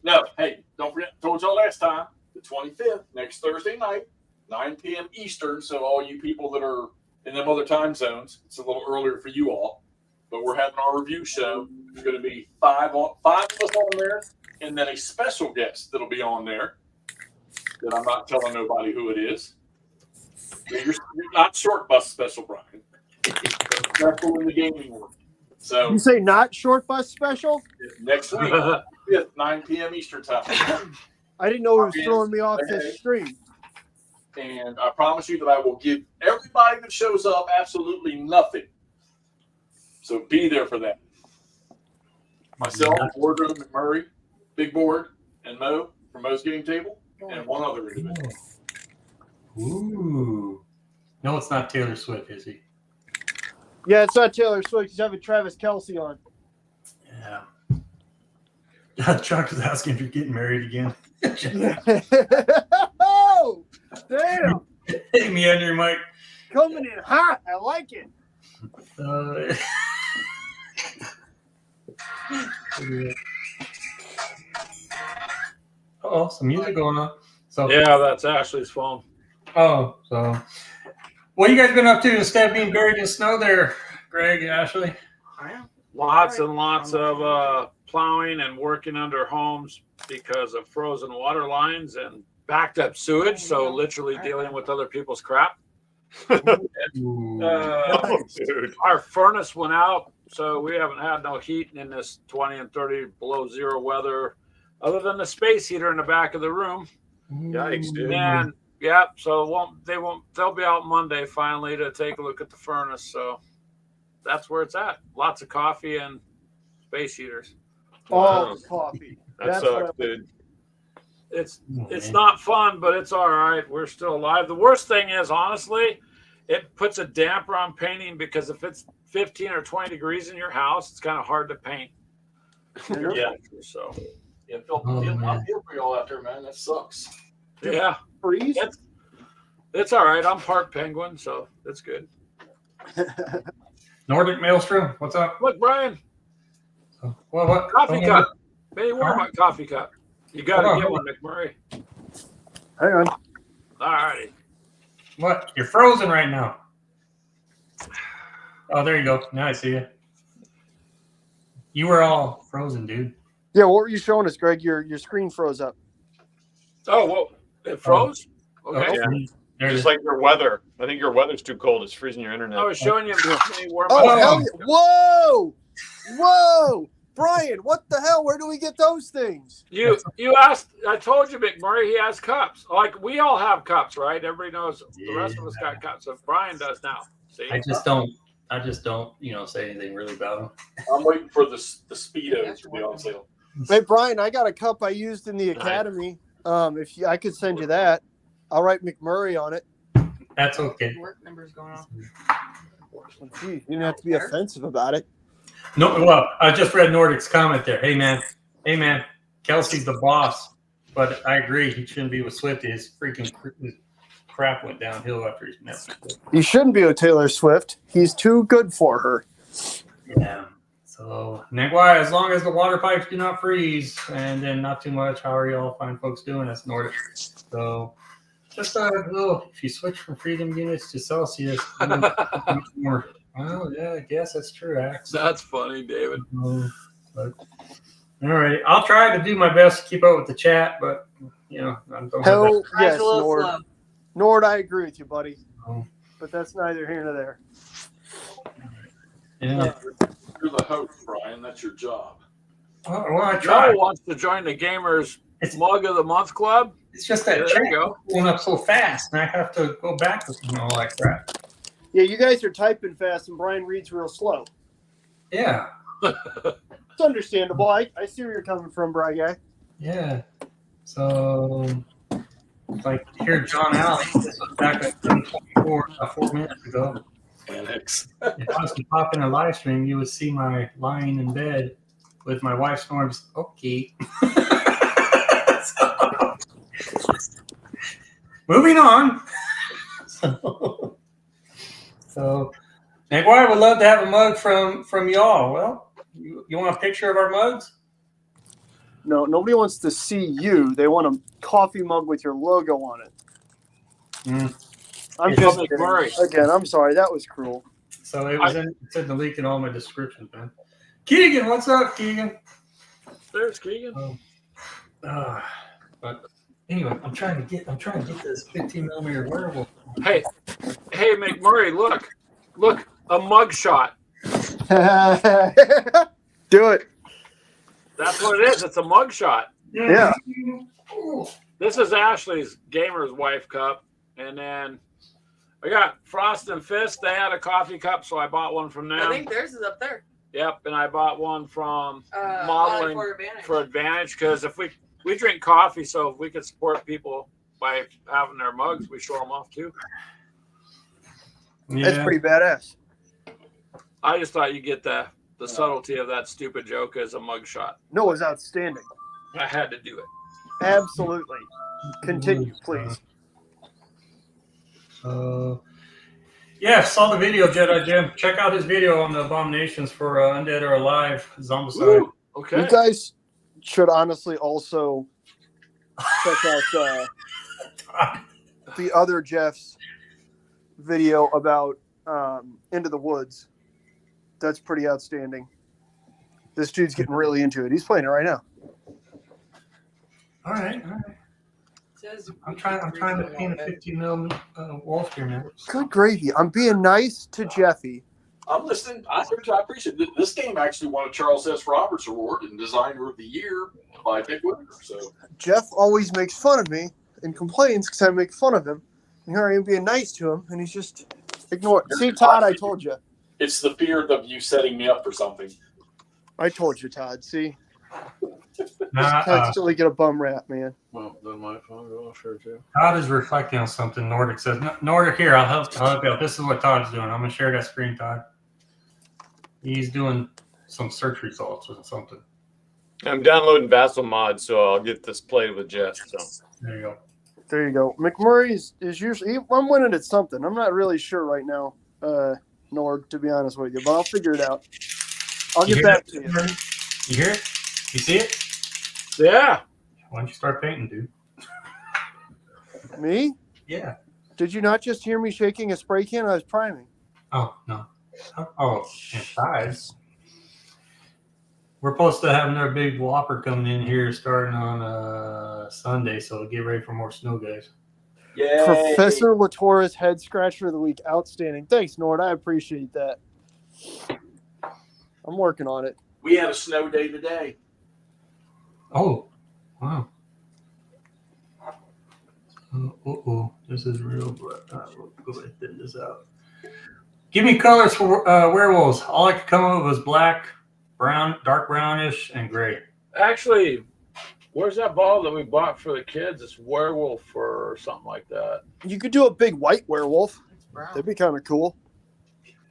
No, hey, don't forget, I told y'all last time, the 25th, next Thursday night, 9 p.m. Eastern. So all you people that are in them other time zones, it's a little earlier for you all. But we're having our review show. There's going to be five of us on there, and then a special guest that'll be on there that I'm not telling nobody who it is. You're not short bus special, Brian. Special in the gaming world. So you say not short bus special? Next week, 5th, 9 p.m. Eastern time. I didn't know it was throwing me off this stream. And I promise you that I will give everybody that shows up absolutely nothing. So be there for that. Myself, Boardroom, McMurray, Big Board, and Mo from Mo's Game Table, and one other individual. Ooh. No, it's not Taylor Swift, is he? Yeah, it's not Taylor Swift. He's having Travis Kelce on. Yeah. Chuck was asking if you're getting married again. Oh, damn. Hey, Meander, Mike. Coming in hot. I like it. Oh, some music going on. So yeah, that's Ashley's phone. Oh, so what you guys been up to instead of being buried in snow there, Greg, Ashley? Lots and lots of plowing and working under homes because of frozen water lines and backed up sewage. So literally dealing with other people's crap. Our furnace went out, so we haven't had no heat in this 20 and 30 below zero weather, other than the space heater in the back of the room. Yikes, dude. And yeah, so they'll be out Monday finally to take a look at the furnace. So that's where it's at. Lots of coffee and space heaters. Oh, coffee. That sucks, dude. It's not fun, but it's all right. We're still alive. The worst thing is, honestly, it puts a damper on painting because if it's 15 or 20 degrees in your house, it's kind of hard to paint. Yeah. So I feel for y'all out there, man. That sucks. Yeah. Freeze? It's all right. I'm part penguin, so that's good. Nordic Maelstrom, what's up? Look, Brian. What? Coffee cup. Maybe warm my coffee cup. You got to get one, McMurray. Hang on. All righty. What? You're frozen right now. Oh, there you go. Now I see you. You were all frozen, dude. Yeah, what were you showing us, Greg? Your screen froze up. Oh, well, it froze? Okay. Yeah. Just like your weather. I think your weather's too cold. It's freezing your internet. I was showing you me warm Oh, hell yeah. Whoa! Whoa! Brian, what the hell? Where do we get those things? You asked. I told you, McMurray. He has cups. Like we all have cups, right? Everybody knows. The rest of us got cups. So Brian does now. See, I just don't, say anything really about them. I'm waiting for the Speedos to be on sale. Hey, Brian, I got a cup I used in the academy. I could send you that. I'll write McMurray on it. That's okay. Work numbers going on. Gee, you didn't have to be offensive about it. No, well, I just read Nordic's comment there. Hey, man, Kelsey's the boss, but I agree. He shouldn't be with Swifty. His freaking crap went downhill after he's met. He shouldn't be with Taylor Swift. He's too good for her. Yeah. So, Nagwai, as long as the water pipes do not freeze and then not too much, how are y'all fine folks doing? That's Nordic. So, just a little, if you switch from freedom units to Celsius, more. Well, yeah, I guess that's true, Axe. That's funny, David. But, all right. I'll try to do my best to keep up with the chat, but, I don't have Hell yes, a little Nord. slow. Nord, I agree with you, buddy. Oh. But that's neither here nor there. Yeah. You're the host, Brian. That's your job. Well, I Joe tried. wants to join the Gamers Mug of the Month Club. It's just that There chat you go. going up so fast, and I have to go back with all like that. Yeah, you guys are typing fast, and Brian reads real slow. Yeah. It's understandable. I see where you're coming from, Bri guy. Yeah. So, like, here, John Allen, this was back at 2024, 4 minutes ago. Alex. If I was to pop in a live stream, you would see my lying in bed with my wife snoring. Okay. Moving on. So, Nagwai would love to have a mug from y'all. Well, you want a picture of our mugs? No, nobody wants to see you. They want a coffee mug with your logo on it. I'm It's just from kidding. McMurray. Again, I'm sorry. That was cruel. So it was it's in the link in all my descriptions, man. Keegan, what's up, Keegan? There's Keegan. But anyway, I'm trying to get this 15mm werewolf. Hey, McMurray, look, a mug shot. Do it. That's what it is. It's a mug shot. Yeah. Ooh. This is Ashley's Gamer's Wife cup, and then I got Frost and Fist. They had a coffee cup, so I bought one from them. I think theirs is up there. Yep, and I bought one from Modeling Modeling for Advantage. for Advantage, because if we drink coffee, so if we could support people by having their mugs, we show them off too. That's pretty badass. I just thought you get the subtlety of that stupid joke as a mug shot. No, it was outstanding. I had to do it. Absolutely. Continue, please. Yeah, saw the video, Jedi Jim. Check out his video on the abominations for Undead or Alive Zombicide. Woo, okay. You guys should honestly also check out the other Jeff's video about Into the Woods. That's pretty outstanding. This dude's getting really into it. He's playing it right now. All right. I'm trying to paint a 15mm wolf here, man. Good gravy. I'm being nice to Jeffy. I'm listening. I appreciate it. This game actually won a Charles S. Roberts Award in Designer of the Year by Dick Whitaker. So Jeff always makes fun of me and complains because I make fun of him. And here I am being nice to him, and he's just ignoring. See, Todd, I told you. it's the fear of you setting me up for something. I told you, Todd. See? Nah, Constantly get a bum rap, man. Well, then my phone go off here too. Todd is reflecting on something Nordic says. Nordic, here, I'll help you out. This is what Todd's doing. I'm going to share that screen, Todd. He's doing some search results or something. I'm downloading Vassal mod, so I'll get this played with Jeff. So There you go. There you go. McMurray is usually. I'm winning at something. I'm not really sure right now, Nord, to be honest with you, but I'll figure it out. I'll get back to you. You hear it? You see it? Yeah. Why don't you start painting, dude? Me? Yeah. Did you not just hear me shaking a spray can? I was priming. Oh, no. Oh, inside. We're supposed to have another big whopper coming in here starting on Sunday, so get ready for more snow, guys. Yeah. Professor Latour's head scratcher of the week. Outstanding. Thanks, Nord. I appreciate that. I'm working on it. We had a snow day today. Oh, wow. Oh, this is real. But we'll go ahead and thin this out. Give me colors for werewolves. All I could come up with was black, brown, dark brownish, and gray. Actually, where's that ball that we bought for the kids? It's werewolf or something like that. You could do a big white werewolf. It's brown. That'd be kind of cool.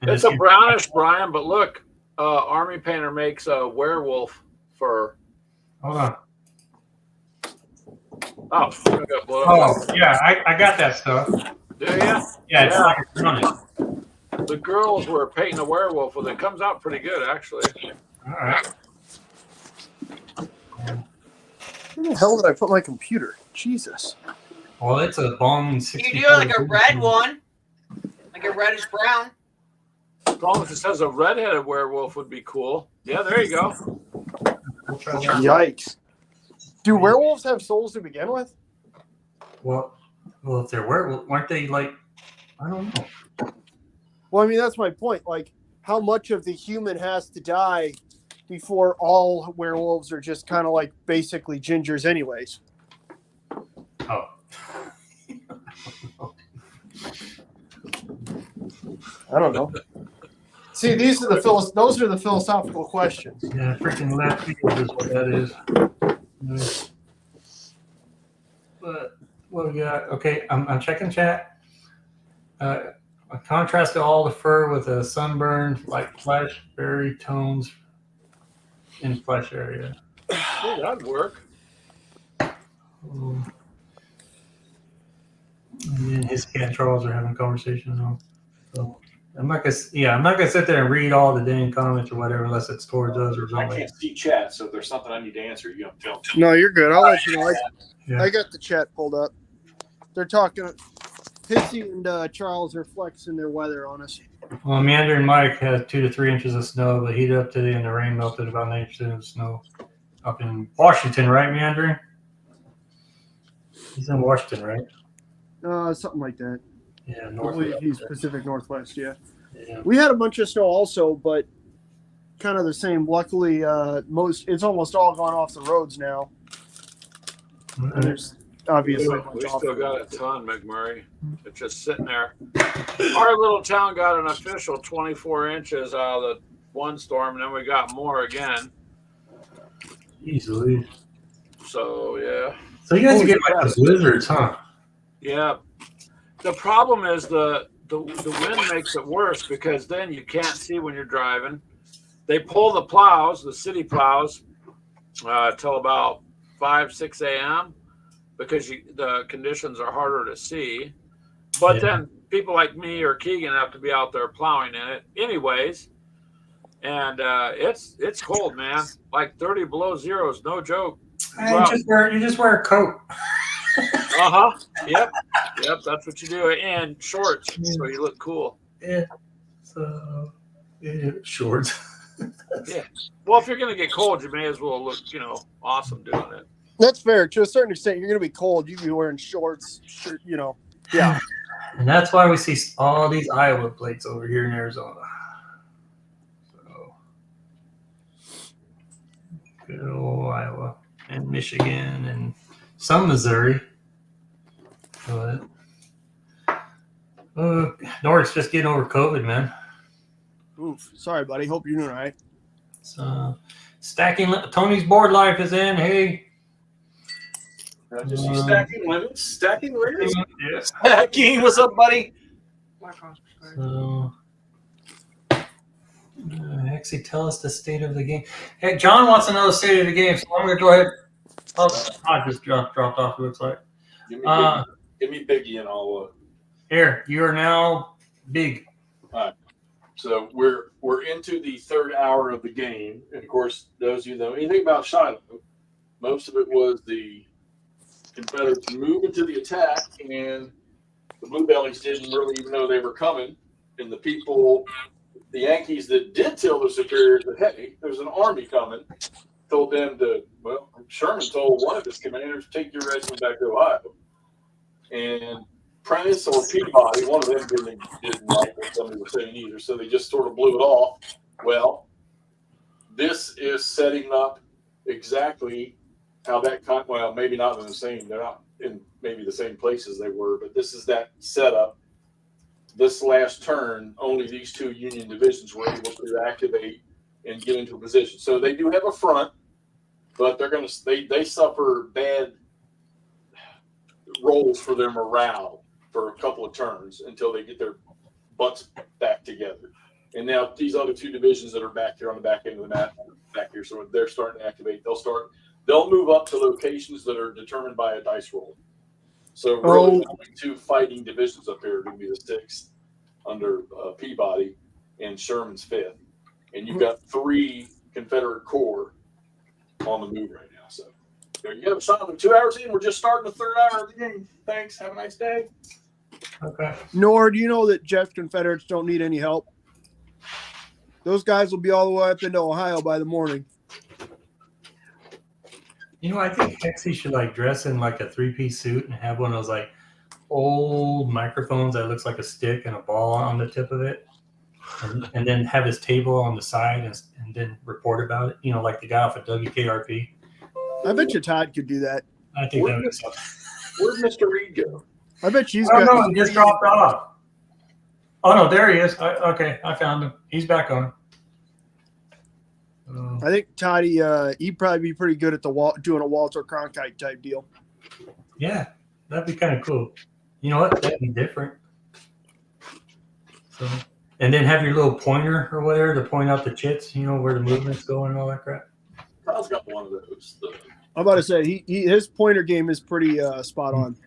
And It's this a brownish, Brian, but look, Army Painter makes a werewolf fur. Hold on. Oh, we got blown up. Oh, yeah, I got that stuff. Do you? Yeah, it's like a brownish. The girls were painting a werewolf with it. Comes out pretty good, actually. All right. Where the hell did I put my computer? Jesus. Well, it's a Bong 64. You do like a red one, like a reddish brown. As long as it says a redheaded werewolf would be cool. Yeah, there you go. We'll try that. Yikes. Do werewolves have souls to begin with? Well, if they're werewolves, aren't they like? I don't know. Well, I mean, that's my point. Like, how much of the human has to die before all werewolves are just kind of like basically gingers, anyways? Oh. I don't know. See, those are the philosophical questions. Yeah, freaking left field is what that is. But what we got? Okay, I'm checking chat. I contrasted all the fur with a sunburn, like flesh, berry tones in flesh area. Hey, that'd work. And then his cat Charles are having a conversation. So I'm not gonna sit there and read all the dang comments or whatever unless it's towards us or I something. can't see chat, so if there's something I need to answer, you have to tell me. No, you're good. I'll let you know. Yeah. I got the chat pulled up. They're talking. Pissy and Charles are flexing their weather on us. Well, Meander and Mike had 2 to 3 inches of snow, but heated up today and the rain melted about 90% of the snow up in Washington, right, Meandering? He's in Washington, right? Something like that. Yeah, I north. believe he's Pacific Northwest. Yeah. Yeah. We had a bunch of snow also, but kind of the same. Luckily, it's almost all gone off the roads now. And there's obviously a bunch We off still the got a roads. ton, McMurray. It's just sitting there. Our little town got an official 24 inches out of the one storm, and then we got more again. Easily. So yeah, So you guys Holy get like the blizzards, huh? yeah. The problem is the wind makes it worse because then you can't see when you're driving. They pull the plows, the city plows, till about 5, 6 a.m. because the conditions are harder to see. But then people like me or Keegan have to be out there plowing in it anyways. And it's cold, man. Like 30 below zero is no joke. You just wear a coat. Uh-huh. Yep. That's what you do. And shorts, so you look cool. Yeah. So shorts. Yeah. Well, if you're gonna get cold, you may as well look, awesome doing it. That's fair. To a certain extent, you're going to be cold. You can be wearing shorts, shirt, Yeah. And that's why we see all these Iowa plates over here in Arizona. So, good old Iowa and Michigan and some Missouri. But Norris just getting over COVID, man. Oof. Sorry, buddy. Hope you're doing all right. So Tony's board life is in. Hey. Just see stacking limits. Stacking limits. Yes. Stacking. What's up, buddy? So, actually, tell us the state of the game. Hey, John wants to know the state of the game, so I'm going to go ahead. I just dropped off. It looks like. Give me Biggie and I'll. Here, you are now big. So we're into the third hour of the game, and of course, those of you that know anything about Shiloh, most of it was the Confederates moving to the attack, and the Blue Bellies didn't really even know they were coming. And the people, the Yankees that did tell their superiors that, hey, there's an army coming, told them Sherman told one of his commanders, take your regiment back to Ohio. And Prentice or Peabody, one of them didn't like what somebody was saying either, so they just sort of blew it off. Well, this is setting up exactly how that maybe not in the same, they're not in maybe the same places they were, but this is that setup. This last turn, only these two Union divisions were able to activate and get into a position. So they do have a front, but they suffer bad rolls for their morale for a couple of turns until they get their butts back together. And now these other two divisions that are back here on the back end of the map, back here, so they're starting to activate. They'll move up to locations that are determined by a dice roll. So really, the only two fighting divisions up here are going to be the 6th under Peabody and Sherman's 5th. And you've got 3 Confederate corps on the move right now. So there you go. Simon, 2 hours in. We're just starting the third hour of the game. Thanks. Have a nice day. Okay. Nor, do you know that Jeff's Confederates don't need any help? Those guys will be all the way up into Ohio by the morning. I think Hexie should dress in like a 3-piece suit and have one of those old microphones that looks like a stick and a ball on the tip of it, and then have his table on the side and then report about it. Like the guy off of WKRP. I bet you Todd could do that. I think that would be something. Where'd Mr. Reed go? I bet she's I don't got. know. He just dropped off. Oh no, there he is. Okay, I found him. He's back on. I think Toddy, he'd probably be pretty good at doing a Walter Cronkite type deal. Yeah, that'd be kind of cool. You know what? That'd be different. So, and then have your little pointer or whatever to point out the chits, where the movement's going and all that crap. Kyle's got one of those. I'm about to say his pointer game is pretty spot on.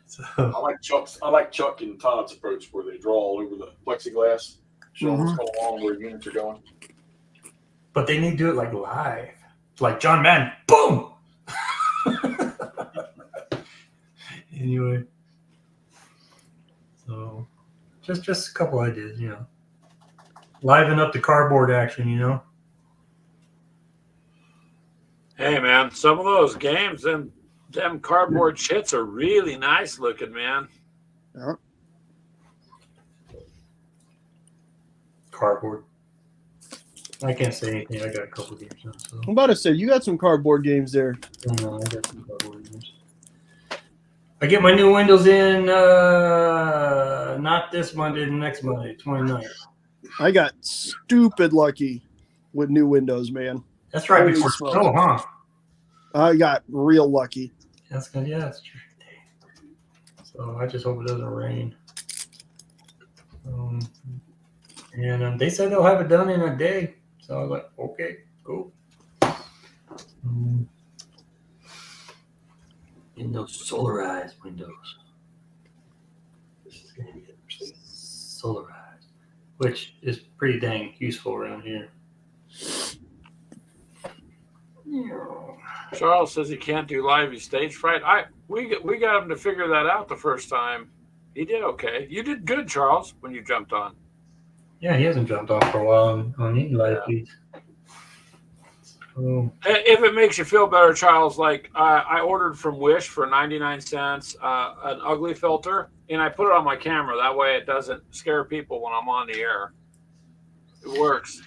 So, I like Chuck and Todd's approach where they draw all over the plexiglass, showing what's going on, where units are going. But they need to do it like live. Like John Madden. Boom! Anyway. So just a couple ideas, you know. Liven up the cardboard action, you know. Hey man, some of those games and them cardboard shits are really nice looking, man. Yeah. Cardboard. I can't say anything. I got a couple games now, so I'm about to say you got some cardboard games there. I got some cardboard games. I get my new windows in not this Monday, the next Monday, 29th. I got stupid lucky with new windows, man. That's right Holy before smokes. snow, huh? I got real lucky. That's good. Yeah, that's true. So I just hope it doesn't rain. And they said they'll have it done in a day. So I was like, okay, cool. In those solarized windows. Solarized, which is pretty dang useful around here. Charles says he can't do live. He's stage fright. We got him to figure that out the first time. He did okay. You did good, Charles, when you jumped on. Yeah, he hasn't jumped off for a while on any live feeds. So, If it makes you feel better, Charles, like I ordered from Wish for 99 cents an ugly filter, and I put it on my camera. That way it doesn't scare people when I'm on the air. It works.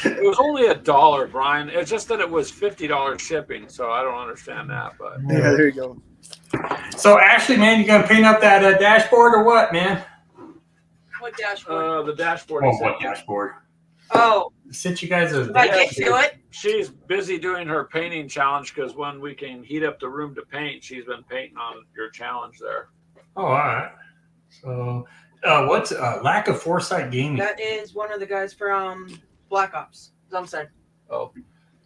It was only $1, Brian. It's just that it was $50 shipping, so I don't understand that. But Yeah, there you go. So Ashley, man, you gonna paint up that dashboard or what, man? What dashboard? the dashboard. Oh, is what in. dashboard? Oh, Since you guys are did I get to it? She's busy doing her painting challenge because when we can heat up the room to paint, she's been painting on your challenge there. Oh, all right. So, what's lack of foresight gaming? That is one of the guys from Black Ops. Zombicide. Oh,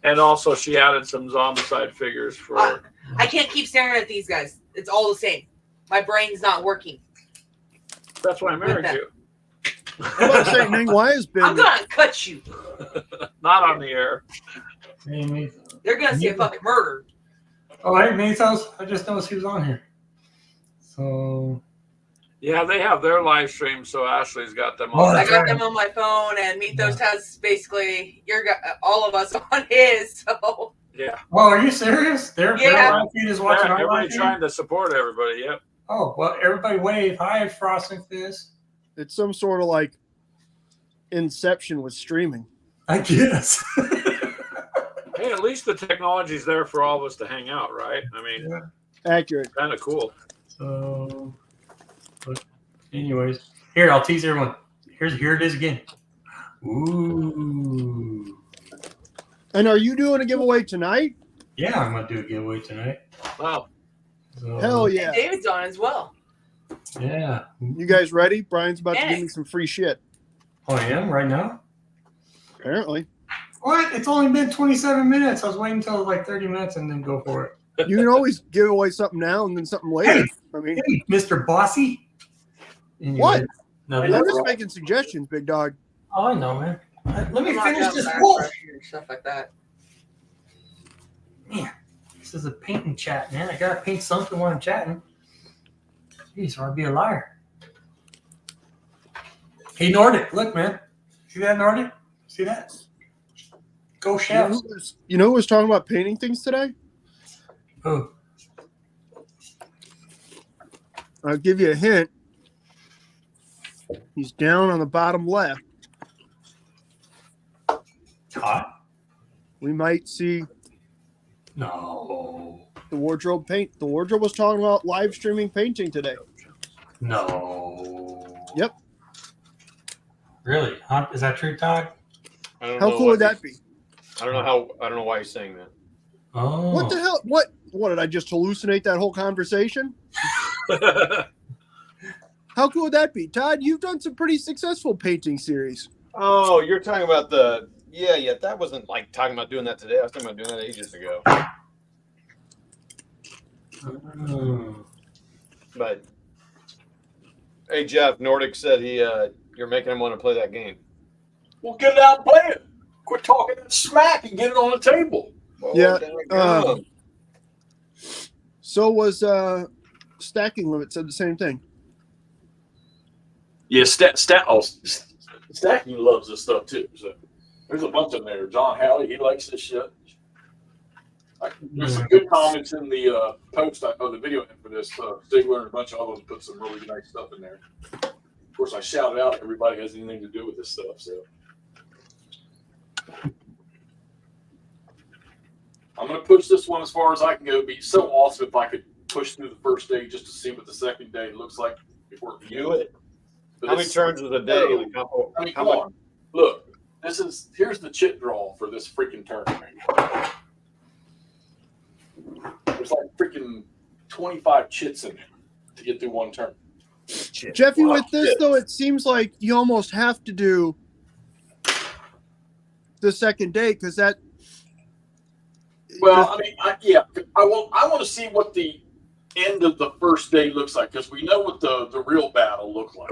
and also she added some Zombicide figures for. I can't keep staring at these guys. It's all the same. My brain's not working. That's why I married you. I'm about to say, Ning, why has I'm been gonna cut you. Not on the air. Hey, Nate. They're gonna see a fucking murder. Oh, hey, Nate's house. I just noticed he was on here. So, Yeah, they have their live stream, so Ashley's got them Oh, on. I that's got right. them on my phone, and Mythos has basically all of us on his. So Yeah, oh, are you serious? Their Yeah. live feed is watching our everybody live feed? trying to support everybody. Yep. Oh, well, everybody wave. Hi, Frosting Fizz. it's some sort of like inception with streaming. I guess. Hey, at least the technology's there for all of us to hang out, right? I mean, Accurate. kind of cool. So, but anyways, here, I'll tease everyone. Here it is again. Ooh. And are you doing a giveaway tonight? Yeah, I'm going to do a giveaway tonight. Wow. So, Hell yeah. and David's on as well. Yeah. You guys ready? Brian's about to give me Yes. some free shit. Oh, I am right now? Apparently. What? It's only been 27 minutes. I was waiting until like 30 minutes and then go for it. You can always give away something now and then something later. I mean, Hey, Mr. Bossy. Anyway, What? nothing. I'm just making suggestions, big dog. Oh, I know, man. Let me I'm not finish down this back wolf. pressure and stuff like that. Man, this is a painting chat, man. I gotta paint something while I'm chatting. Jeez, or I'd be a liar. Hey, Nordic, look, man. See that, Nordic? See that? Go chefs. You know who was talking about painting things today? Oh, I'll give you a hint. He's down on the bottom left. Todd? We might see No. the wardrobe paint. The wardrobe was talking about live streaming painting today. No. Yep. Really? Huh? Is that true, Todd? I don't How know cool what would that be? I don't know why you're saying that. Oh. What the hell? What did I just hallucinate that whole conversation? How cool would that be? Todd, you've done some pretty successful painting series. Oh, you're talking about yeah. That wasn't like talking about doing that today. I was talking about doing that ages ago. But hey, Jeff, Nordic said you're making him want to play that game. Well, get it out and play it. Quit talking that smack and get it on the table. Yeah, daggone. So was Stacking Limit said the same thing. Yeah, Stacking loves this stuff too. So there's a bunch in there. John Halley, he likes this shit. There's some good comments in the post of the video for this. Stigler and a bunch of others put some really nice stuff in there. Of course, I shouted out everybody has anything to do with this stuff. So I'm going to push this one as far as I can go. It'd be so awesome if I could push through the first day just to see what the second day looks like before we do it. But How many turns of the day? I mean, come on. Look, here's the chit draw for this freaking tournament. There's like freaking 25 chits in there to get through one turn. Jeffy, with this though, it seems like you almost have to do the second day because that. Well, I mean, I want to see what the end of the first day looks like because we know what the real battle looked like.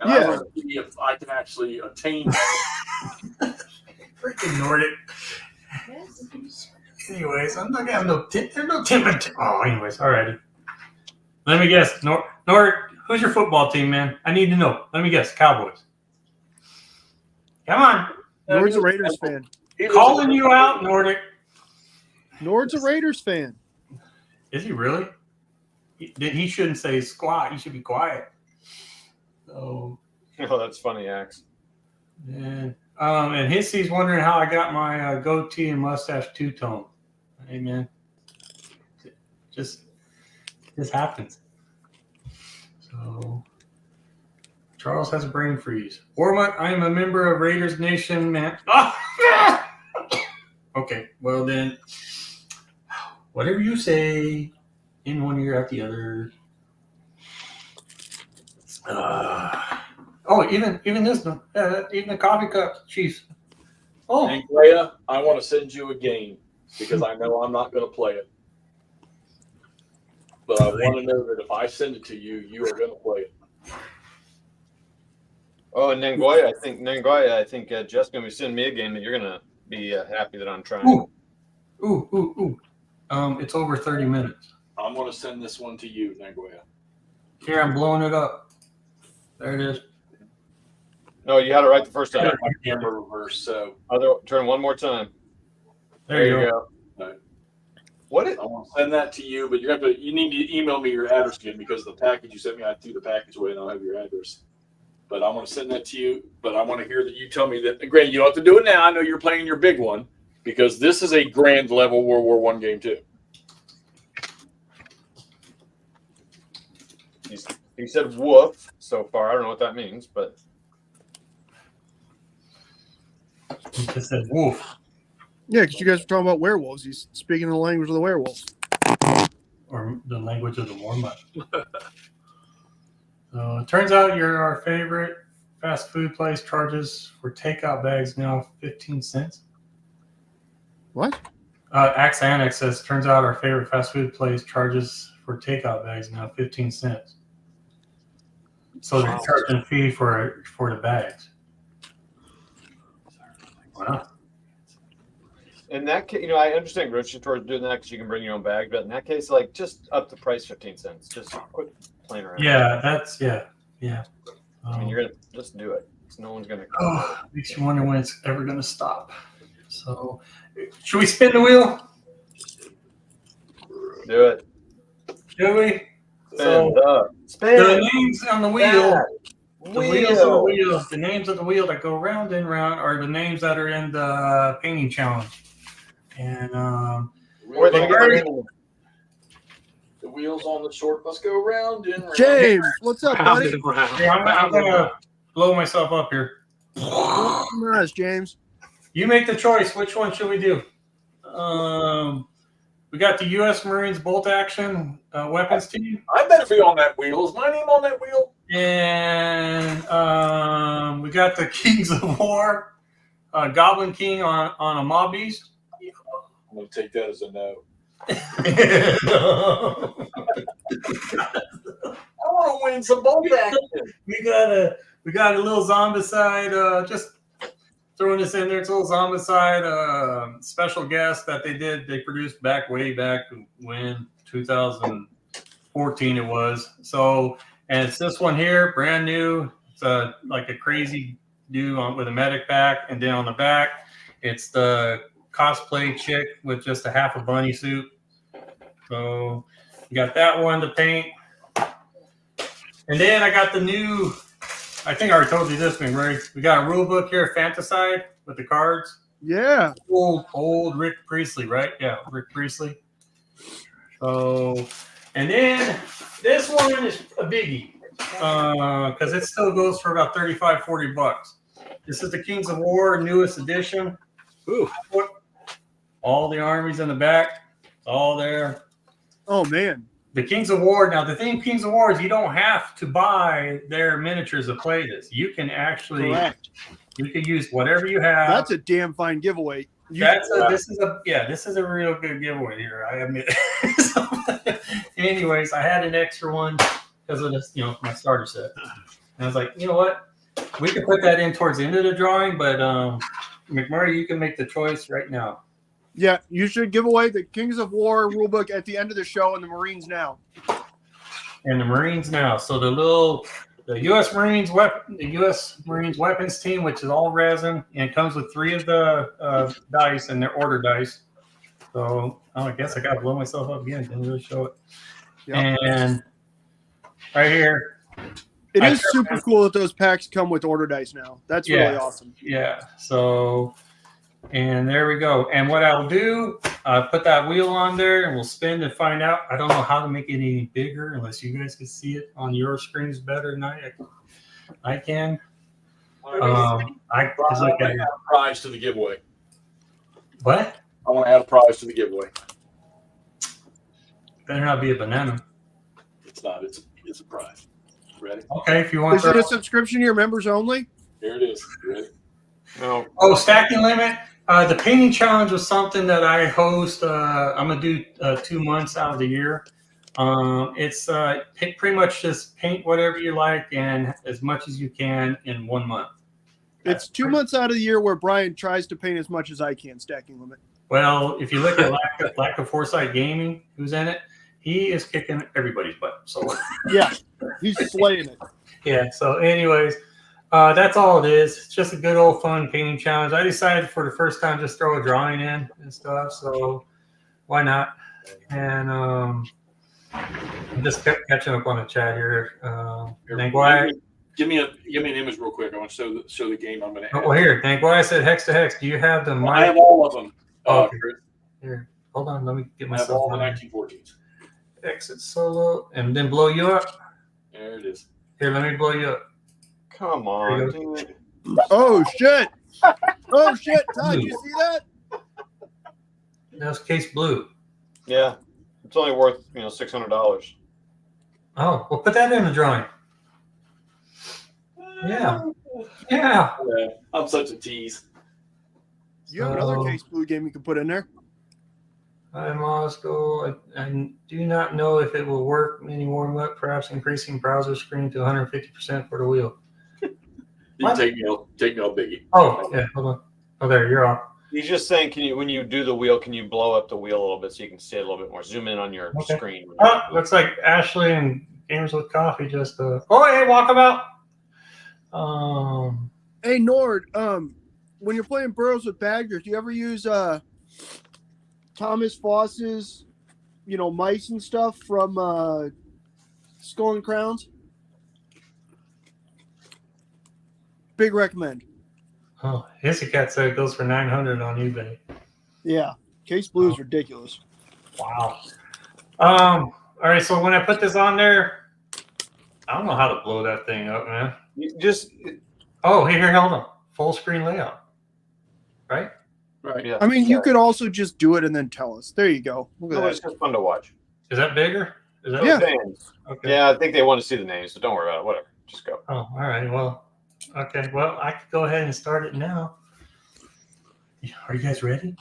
And I want to see if I can actually attain that. Freaking Nordic. Anyways, I'm not gonna have there's no Tim. Oh, anyways, alrighty. Let me guess. Nordic, who's your football team, man? I need to know. Let me guess. Cowboys. Come on. Nord's a Raiders fan. Calling you out, Nordic. Nord's a Raiders fan. Is he really? He shouldn't say squat. He should be quiet. So, Oh, that's funny, Axe. and Hissy's wondering how I got my goatee and mustache two-tone. Hey, man. Just happens. So, Charles has a brain freeze. I am a member of Raiders Nation, man. Ah! Okay, well then, whatever you say, in one ear, out the other. Even this one, even the coffee cup, Chiefs. Oh, And Leia, I want to send you a game because I know I'm not going to play it. But I want to know that if I send it to you, you are going to play it. Oh, and Nangoya, I think Jeff's gonna be sending me a game that you're gonna be happy that I'm trying. ooh. It's over 30 minutes. I'm going to send this one to you, Nagoya. Here, I'm blowing it up. There it is. No, you had it right the first time. My camera reverse, so Turn one more time. There you go. Right. What? I want to send that to you, but you need to email me your address again because the package you sent me, I threw the package away and I'll have your address. But I'm going to send that to you. But I want to hear that you tell me that. Granted, you don't have to do it now. I know you're playing your big one because this is a grand level World War I game too. He said woof so far. I don't know what that means, but He just said wolf, Yeah, because you guys were talking about werewolves. He's speaking the language of the werewolves. or the language of the warm-up. So it turns out our favorite fast food place charges for takeout bags now 15 cents. What? Axe Annex says, turns out our favorite fast food place charges for takeout bags now 15 cents. So they're charging a fee for the bags. Wow. in that case, I understand grocery stores doing that because you can bring your own bag, but in that case, like just up the price 15 cents. Just quit playing around. Yeah, yeah. I mean, you're gonna just do it. No one's gonna. Oh, makes you wonder when it's ever going to stop. So, should we spin the wheel? Do it. Should we? Spin up. The Spin. names on the wheel. The wheels on the Wheel. wheel. The names of the wheel that go round and round are the names that are in the painting challenge. And Or they get The wheels on the short bus go round and round. James, what's up, Round buddy? and round. here, I'm gonna blow myself up here. Come on, James. You make the choice. Which one should we do? We got the U.S. Marines bolt action weapons team, I better be on that wheel. Is my name on that wheel? and we got the Kings of War, Goblin King on a mob beast. I'm going to take that as a no. I want to win some bolt action. we got a little Zombicide. Just throwing this in there. It's a little Zombicide special guest that they produced way back when 2014 it was. So, and it's this one here, brand new. It's like a crazy dude with a medic pack, and then on the back, it's the cosplay chick with just a half a bunny suit. So you got that one to paint. And then I got the new, I think I already told you this one, right? We got a rule book here, Fantaside, with the cards. Yeah. Old Rick Priestley, right? Yeah, Rick Priestley. So, and then this one is a biggie because it still goes for about $35-40. This is the Kings of War newest edition. Ooh. All the armies in the back, all there. Oh man. The Kings of War. Now, the thing, Kings of War, is you don't have to buy their miniatures to play this. You can actually, Correct. you can use whatever you have. That's a damn fine giveaway. This is a real good giveaway here. I admit. So, anyways, I had an extra one because of this, my starter set. And I was like, you know what? We can put that in towards the end of the drawing, but McMurray, you can make the choice right now. Yeah, you should give away the Kings of War rulebook at the end of the show and the Marines now. And the Marines now. So the U.S. Marines weapons team, which is all resin, and it comes with 3 of the dice, and they're order dice. So I guess I got to blow myself up again. Didn't really show it. Yep. And right here. It is super cool that those packs come with order dice now. That's really Yeah. awesome. Yeah. So, and there we go. And what I'll do, put that wheel on there and we'll spin and find out. I don't know how to make it any bigger unless you guys can see it on your screens better than I can. I Cause want look to at add a prize to the giveaway. what? I want to add a prize to the giveaway. Better not be a banana. It's not. It's a prize. Ready? Okay, if you want Is it to. a subscription to your members only? Here it is. You ready? No. Oh, stacking limit. The painting challenge was something that I host. I'm gonna do 2 months out of the year. It's pretty much just paint whatever you like and as much as you can in 1 month. It's 2 months out of the year where Brian tries to paint as much as I can, stacking limit. Well, if you look at Lack of Foresight Gaming, who's in it, he is kicking everybody's butt. So Yeah, he's slaying it. yeah. So, anyways, that's all it is. It's just a good old fun painting challenge. I decided for the first time just throw a drawing in and stuff. So why not? And I'm just catching up on the chat here. Nangwai. Give me an image real quick. I want to show the game I'm going to add. Oh, well, here, Nangwai said hex to hex. Do you have the I have mic? all of them. Okay. Chris. Here, hold on. Let me get I have myself all the on. 1914s. Exit solo and then blow you up. There it is. Here, let me blow you up. Come on, dude. Oh shit! Oh shit! Todd, you see that? That's case blue. Yeah, it's only worth $600. Oh, well, put that in the drawing. Yeah. Yeah. Yeah, I'm such a tease. You have another So- case blue game you can put in there. Hi, Moscow. I do not know if it will work anymore, but perhaps increasing browser screen to 150% for the wheel. You What? take me all biggie. Oh, yeah, hold on. Oh, there, you're off. He's just saying, when you do the wheel, can you blow up the wheel a little bit so you can see it a little bit more? Zoom in on your Okay. screen. Oh, looks like Ashley and Gamers with Coffee just, oh, hey, walkabout. Hey Nord, when you're playing Burrows with Badgers, do you ever use Thomas Foss's, mice and stuff from Skull and Crowns? Big recommend. Oh, Hissy Cat said it goes for 900 on eBay. Yeah, case blue is ridiculous. Wow. All right, so when I put this on there, I don't know how to blow that thing up, man. You just, Oh, here, hold on. Full screen layout. Right? Right. yeah. I mean, you could also just do it and then tell us. There you go. Look No, at it's that. just fun to watch. Is that bigger? Is that Yeah. Fans. Okay. Yeah, I think they want to see the names, so don't worry about it. Whatever. Just go. Oh, all right. Well, okay. Well, I could go ahead and start it now. Are you guys ready?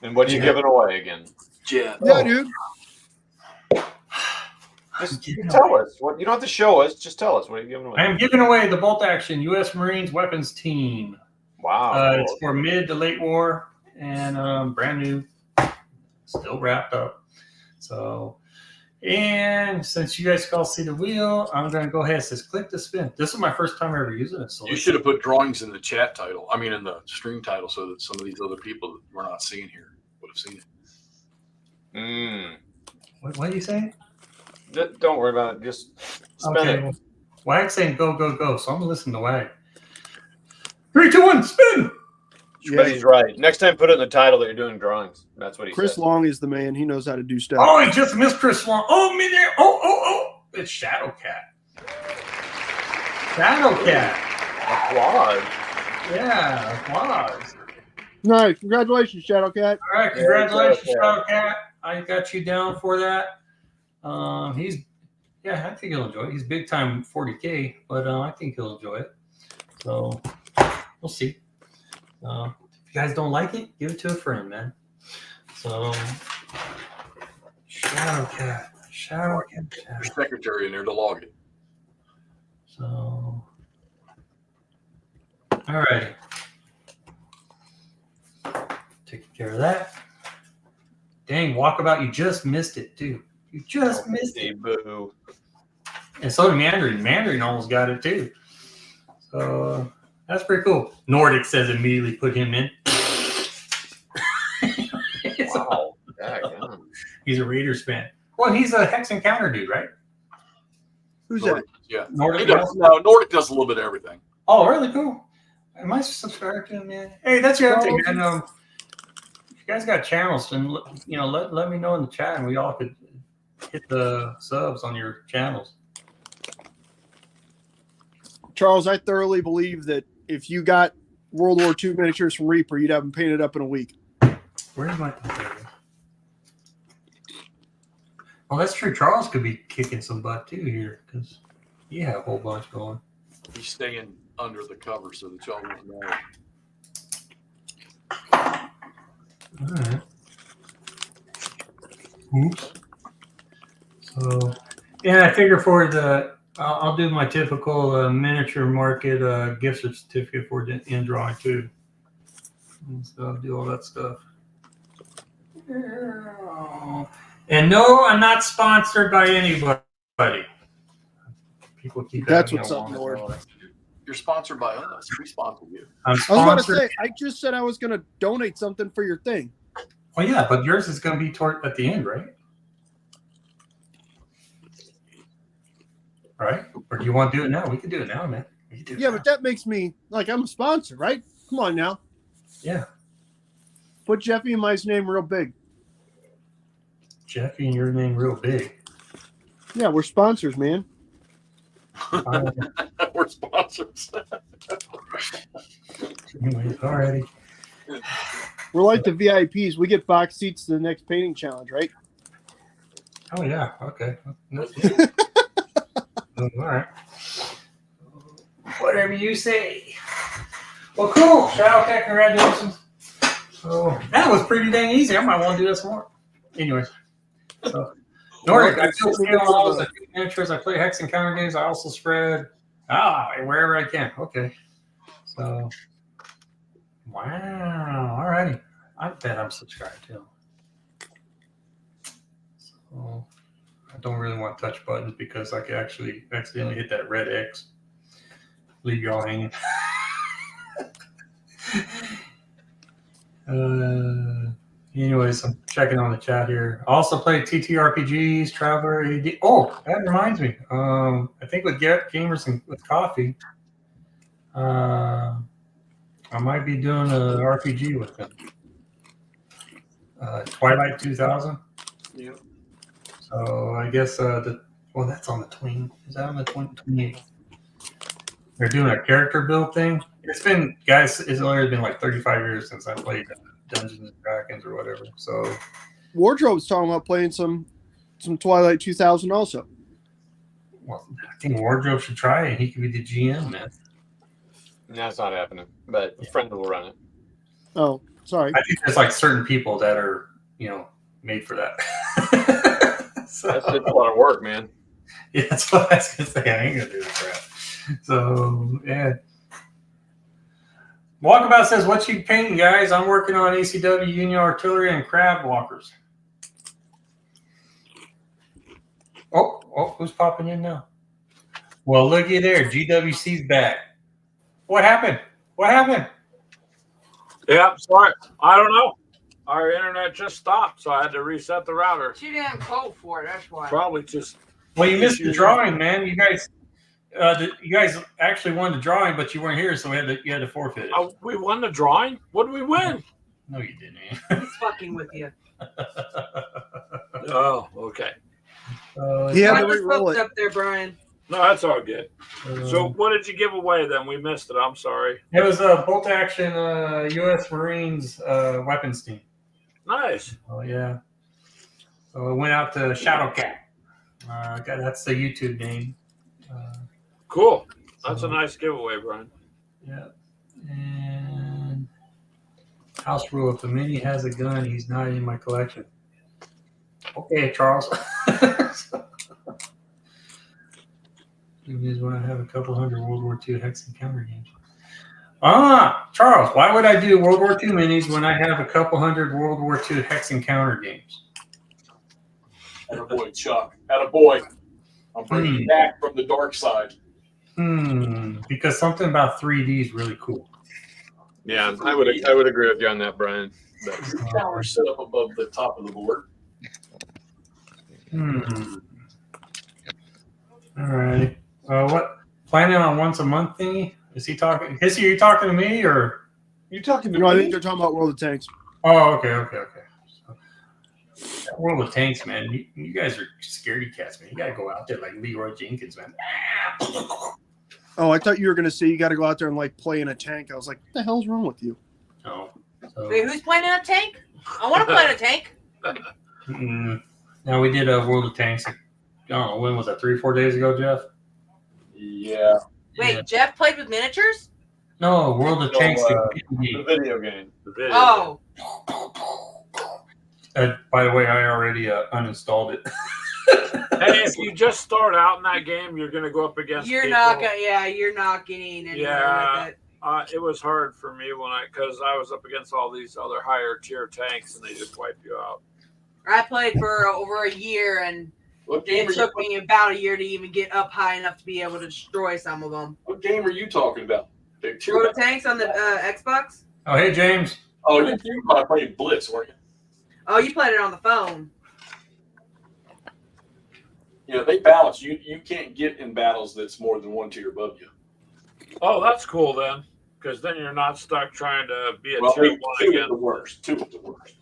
And what are you Yeah. giving away again? Jet. Yeah, dude. Just tell us. What you don't have to show us. Just tell us. What are you giving I away? am giving away the Bolt Action U.S. Marines Weapons Team. Wow. It's for mid to late war and brand new, still wrapped up. So, and since you guys can all see the wheel, I'm going to go ahead and says click to spin. This is my first time ever using it. So You should have put drawings in the chat title. I mean, in the stream title, so that some of these other people that we're not seeing here would have seen it. Mm. What do you say? Don't worry about it. Just spin it. Well, Wag's saying go, go, go. So I'm going to listen to Wag. 3, 2, 1, spin! But he's right. Next time, put it in the title that you're doing drawings. That's what he Chris said. Long is the man. He knows how to do stuff. Oh, he just missed Chris Long. Oh, me there. Oh. It's Shadow Cat. Shadow Cat. Applause. Yeah, applause. Nice. Congratulations, Shadowcat. All right, congratulations, Yeah, Shadow Cat. I got you down for that. I think he'll enjoy it. He's big time 40K, but I think he'll enjoy it. So we'll see. If you guys don't like it, give it to a friend, man. So Shadow Cat. Your secretary in there to log it. So all right. Taking care of that. Dang, Walkabout, you just missed it, too. You just missed it. Boo. And so did Mandarin. Mandarin almost got it, too. So that's pretty cool. Nordic says immediately put him in. Wow. Daggone. He's a Raiders fan. Well, he's a Hex Encounter dude, right? Who's Nordic, yeah. He Nordic. does, no, Nordic does a little bit of everything. Oh, really cool. Am I subscribed to him, man? Hey, that's the other thing, man. If you guys got channels, then let me know in the chat, and we all could hit the subs on your channels. Charles, I thoroughly believe that if you got World War II miniatures from Reaper, you'd have them painted up in a week. Where's my? Well, that's true. Charles could be kicking some butt too here because he had a whole bunch going. He's staying under the cover so that y'all won't know. All right. Oops. So, yeah, I figure for the I'll do my typical miniature market gift certificate for the in drawing too. And so I'll do all that stuff. And no, I'm not sponsored by anybody. People keep That's asking what's me up, along Lord. all that. You're sponsored by us. We sponsor you. I'm I was about to sponsored. say, I just said I was going to donate something for your thing. Well, yeah, but yours is going to be toward at the end, right? Right? Or do you want to do it now? We can do it now, man. We can do it Yeah, now. but that makes me like I'm a sponsor, right? Come on now. Yeah, Put Jeffy and my name real big. Jeffy and your name real big. Yeah, we're sponsors, man. We're sponsors. Anyways, alrighty. We're like the VIPs. We get box seats to the next painting challenge, right? Oh yeah, okay. All right. Whatever you say. Well, cool. Shadowcat, congratulations. So that was pretty dang easy. I might want to do this more. Anyways, so Nordic, I still scale models. I do miniatures. I play Hex Encounter games. I also spread wherever I can. Okay. So wow. Alrighty. I bet I'm subscribed to him. So I don't really want to touch buttons because I could actually accidentally hit that red X. Leave y'all hanging. Anyways, I'm checking on the chat here. I also play TTRPGs, Traveler, AD. Oh, that reminds me. I think with Gamers and with Coffee, I might be doing an RPG with them. Twilight 2000. Yeah. So I guess that's on the 20. Is that on the 28th? They're doing a character build thing. It's only been like 35 years since I played Dungeons and Dragons or whatever. So Wardrobe's talking about playing some Twilight 2000 also. well, I think Wardrobe should try it. He could be the GM, man. That's not happening. But a friend will run it. Oh, sorry. I think there's like certain people that are, made for that. So, That's just a lot of work, man. yeah, that's what I was gonna say. I ain't gonna do the crap. So yeah. Walkabout says, "What you painting, guys? I'm working on ACW Union Artillery and crab walkers." Oh, who's popping in now? Well, looky there. GWC's back. What happened? What happened? Yeah, sorry. I don't know. Our internet just stopped, so I had to reset the router. Too damn cold for it. That's why. Probably just. Well, you missed the drawing, man. You guys actually won the drawing, but you weren't here, so you had to forfeit it. Oh, we won the drawing? What did we win? No, you didn't. He's fucking with you. Oh, okay. He had I to just re-roll hooked it. up there, Brian. No, that's all good. So, what did you give away then? We missed it. I'm sorry. it was a bolt action U.S. Marines weapons team. Nice. Oh yeah. So it went out to Shadowcat. That's the YouTube name. Cool. That's a nice giveaway, Brian. Yeah. And house rule: if the mini has a gun, he's not in my collection. Okay, Charles. Is when I have a couple hundred World War II hex encounter games. Charles, why would I do World War II minis when I have a couple hundred World War II hex encounter games? Attaboy, Chuck. Attaboy. I'm bringing you back from the dark side. Because something about 3D is really cool. Yeah, I would agree with you on that, Brian. But Your tower set up above the top of the board. All right. What? Planning on once a month thingy? Is he talking? Hissy, are you talking to me or? you talking to No, I me? think they're talking about World of Tanks. Oh, okay. So, World of Tanks, man. You guys are scaredy cats, man. You gotta go out there like Leroy Jenkins, man. Oh, I thought you were going to say you got to go out there and like play in a tank. I was like, what the hell's wrong with you? No. So, Wait, who's playing in a tank? I want to play in a tank. now we did a World of Tanks. I don't know, when was that? 3 or 4 days ago, Jeff? Yeah. Wait, Yeah. Jeff played with miniatures? No, World of No, Tanks. the the video game. The video. Oh, by the way, I already uninstalled it. Hey, if you just start out in that game, you're going to go up against you're people. not gonna. Yeah, you're not getting anywhere Yeah. with it. It was hard for me because I was up against all these other higher tier tanks, and they just wipe you out. I played for over a year, and What game it took me about a year to even get up high enough to be able to destroy some of them. are you talking about? Big World tier. of Tanks on the Xbox? Oh, hey, James. Oh, you were playing Blitz, weren't you? Oh, you played it on the phone. Yeah, they balance. You can't get in battles that's more than 1 tier above you. Oh, that's cool then, because then you're not stuck trying to be a Well, tier 1 two is again. the worst. 2 is the worst.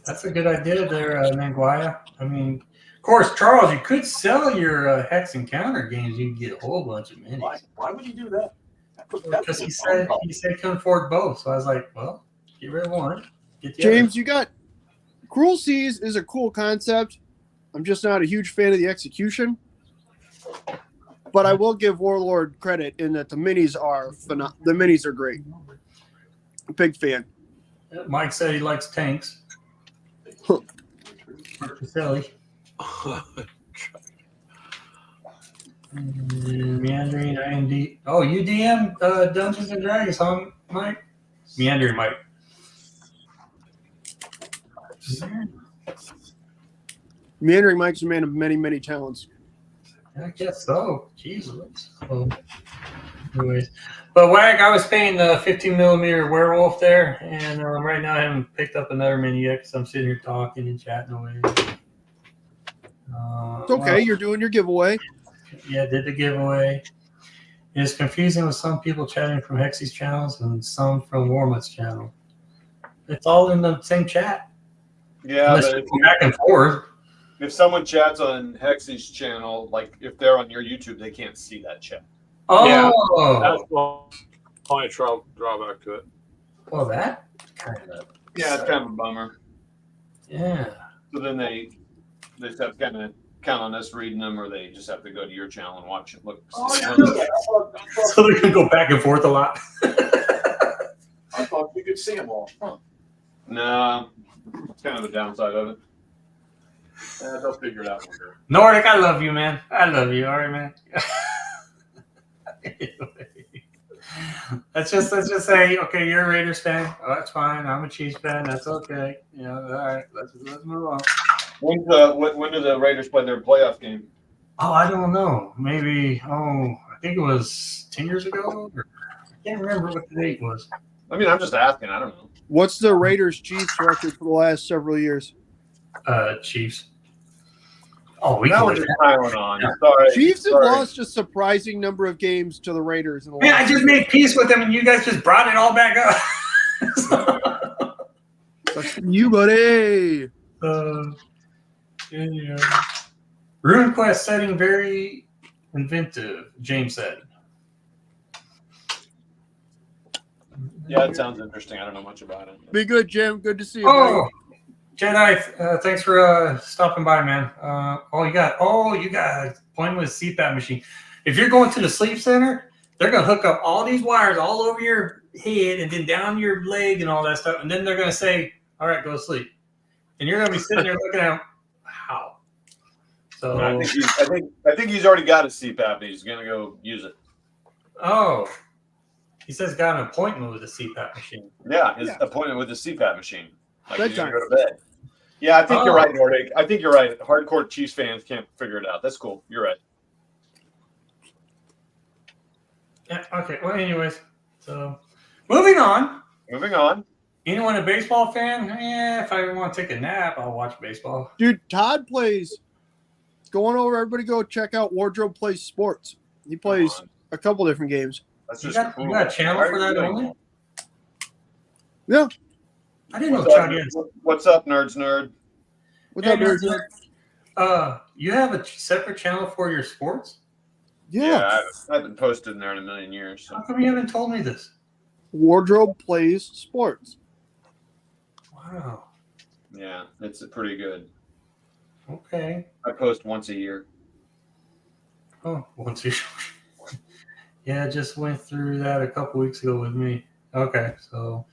That's a good idea there, Nanguaya. I mean, of course, Charles, you could sell your Hex Encounter games. You can get a whole bunch of Why? minis. Why would you do that? Because he said couldn't afford both. So I was like, well, get rid of one. Get the James, you got Cruel Seas is a cool concept. I'm just not a huge fan of the execution. But I will give Warlord credit in that the minis are the minis are great. Big fan. other. Mike said he likes tanks. Silly. Meandering IMD. Oh, you DM Dungeons and Dragons, huh, Mike? Meandering Mike. Meandering Mike's a man of many, many talents. I guess so. Jesus. So, anyways, but Wag, I was paying the 15 millimeter werewolf there, and right now I haven't picked up another mini yet because I'm sitting here talking and chatting away. It's okay. You're doing your giveaway. Yeah, did the giveaway. It's confusing with some people chatting from Hexy's channels and some from Warmut's channel. It's all in the same chat. Yeah, Unless but you go back and forth. if someone chats on Hexy's channel, like if they're on your YouTube, they can't see that chat. Oh, That's the only drawback to it. well, that kind of. Yeah, it's kind of a bummer. Yeah. So then they just have to kind of count on us reading them, or they just have to go to your channel and watch it. Look. Oh, yeah, I thought So they're going to go back and forth a lot. I thought you could see them all. Huh. No, it's kind of the downside of it. They'll figure it out one day. Nordic, I love you, man. I love you. All right, man. let's just say, okay, you're a Raiders fan. Oh, that's fine. I'm a Chiefs fan. That's okay. You know, all right. Let's move on. When do the Raiders play their playoff game? Oh, I don't know. Maybe. Oh, I think it was 10 years ago. Or, I can't remember what the date was. I mean, I'm just asking. I don't know. What's the Raiders Chiefs record for the last several years? Chiefs. Oh, we Now can we're look just at piling on. Sorry. Chiefs have Sorry. lost a surprising number of games to the Raiders. In the that. Man, I last just made peace with them, and you guys just brought it all back up. That's you, buddy. Yeah. RuneQuest setting very inventive, James said. Yeah, it sounds interesting. I don't know much about it. Be good, Jim. Good to see you. Oh, Jedi, thanks for stopping by, man. You got appointment with CPAP machine. If you're going to the sleep center, they're gonna hook up all these wires all over your head and then down your leg and all that stuff, and then they're gonna say, "All right, go to sleep," and you're gonna be sitting there looking at them, how? So I think he's already got a CPAP. And he's gonna go use it. oh, he says got an appointment with a CPAP machine. Yeah, his appointment with the CPAP machine. Like he's gonna Bedtime. go to bed. Yeah, I think you're Oh. right, Nordic. I think you're right. Hardcore Chiefs fans can't figure it out. That's cool. You're right. Yeah, okay. Well, anyways, so moving on. Moving on. Anyone a baseball fan? Yeah, if I want to take a nap, I'll watch baseball. Dude, Todd plays. Going over, everybody go check out Wardrobe Plays Sports. He plays Come on. a couple different games. That's You just got, cool. you got a channel Why for are that you doing only? Yeah. I didn't know What's up, Chad had. what's up, nerds nerd? What's up, Hey, Eric? you have a separate channel for your sports? Yeah. I haven't posted in there in a million years. So. How come you haven't told me this? Wardrobe Plays Sports. Wow. Yeah, it's pretty good. Okay. I post once a year. Oh, once you. Yeah, I just went through that a couple weeks ago with me. Okay, so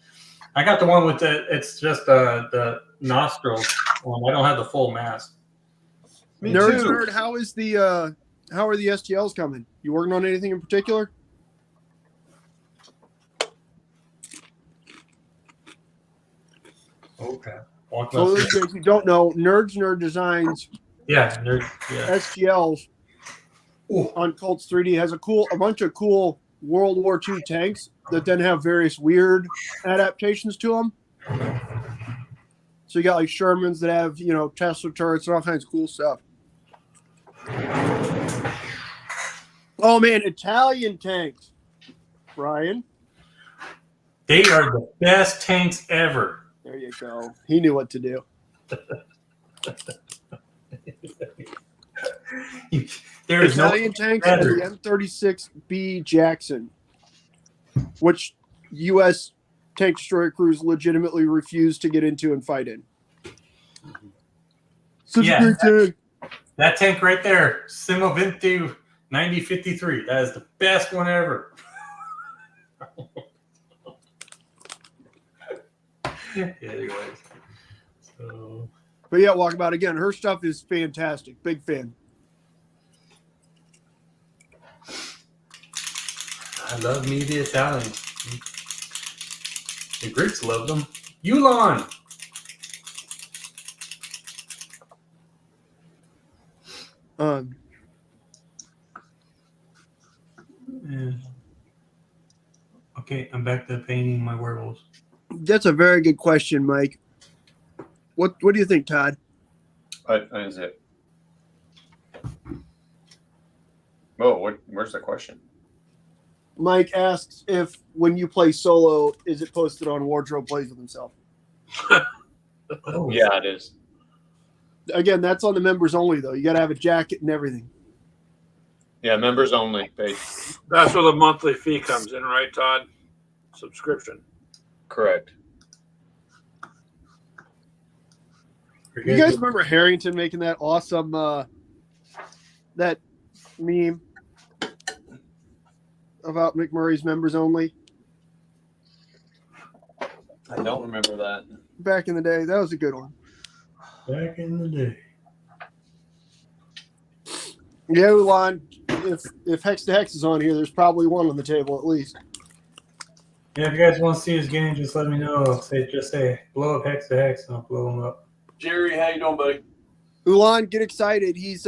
I got the one with it's just the nostril one. I don't have the full mask. Me Nerds too. Nerd, how is the how are the STLs coming? You working on anything in particular? Okay. Walk So up those guys who don't know, Nerds Nerd designs yeah, yeah. STLs Ooh. on Colts 3D. Has a bunch of cool World War II tanks that then have various weird adaptations to them. So you got like Shermans that have, Tesla turrets and all kinds of cool stuff. Oh man, Italian tanks, Brian. They are the best tanks ever. There you go. He knew what to do. There is no Italian tanks and better. the M36B Jackson, which U.S. tank destroyer crews legitimately refuse to get into and fight in. Such Yeah. a great tank. That tank right there, Semoventi 9053. That is the best one ever. Anyways, so But yeah, Walkabout again. Her stuff is fantastic. Big fan. I love me the Italians. The Greeks love them. Yulon. Yeah. Okay, I'm back to painting my werewolves. That's a very good question, Mike. What do you think, Todd? Is it? Oh, where's the question? Mike asks if when you play solo, is it posted on Wardrobe Plays with himself? Oh, Yeah, it is. Again, that's on the members only, though. You got to have a jacket and everything. Yeah, members only page. That's where the monthly fee comes in, right, Todd? Subscription. Correct. You guys remember Harrington making that awesome that meme about McMurray's members only? I don't remember that. Back in the day, that was a good one. Back in the day. Yeah, Ulan, if Hex to Hex is on here, there's probably one on the table at least. Yeah, if you guys want to see his game, just let me know. Just say blow up Hex to Hex, and I'll blow him up. Jerry, how you doing, buddy? Ulan, get excited. He's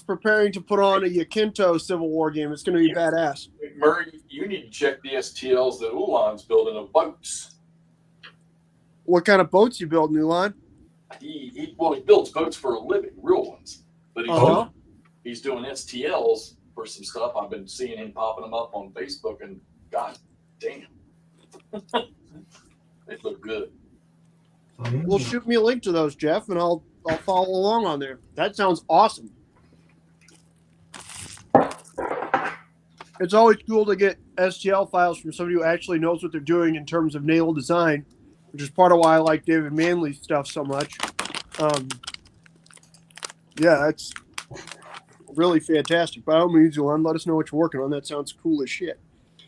preparing to put on a Yakinto Civil War game. It's going to be badass. Murray, you need to check the STLs that Ulan's building of boats. What kind of boats you building, Ulan? He builds boats for a living, real ones. But he's doing STLs for some stuff. I've been seeing him popping them up on Facebook, and God damn, they look good. Well, shoot me a link to those, Jeff, and I'll follow along on there. That sounds awesome. It's always cool to get STL files from somebody who actually knows what they're doing in terms of naval design, which is part of why I like David Manley's stuff so much. Yeah, that's really fantastic. By all means, Ulan, let us know what you're working on. That sounds cool as shit.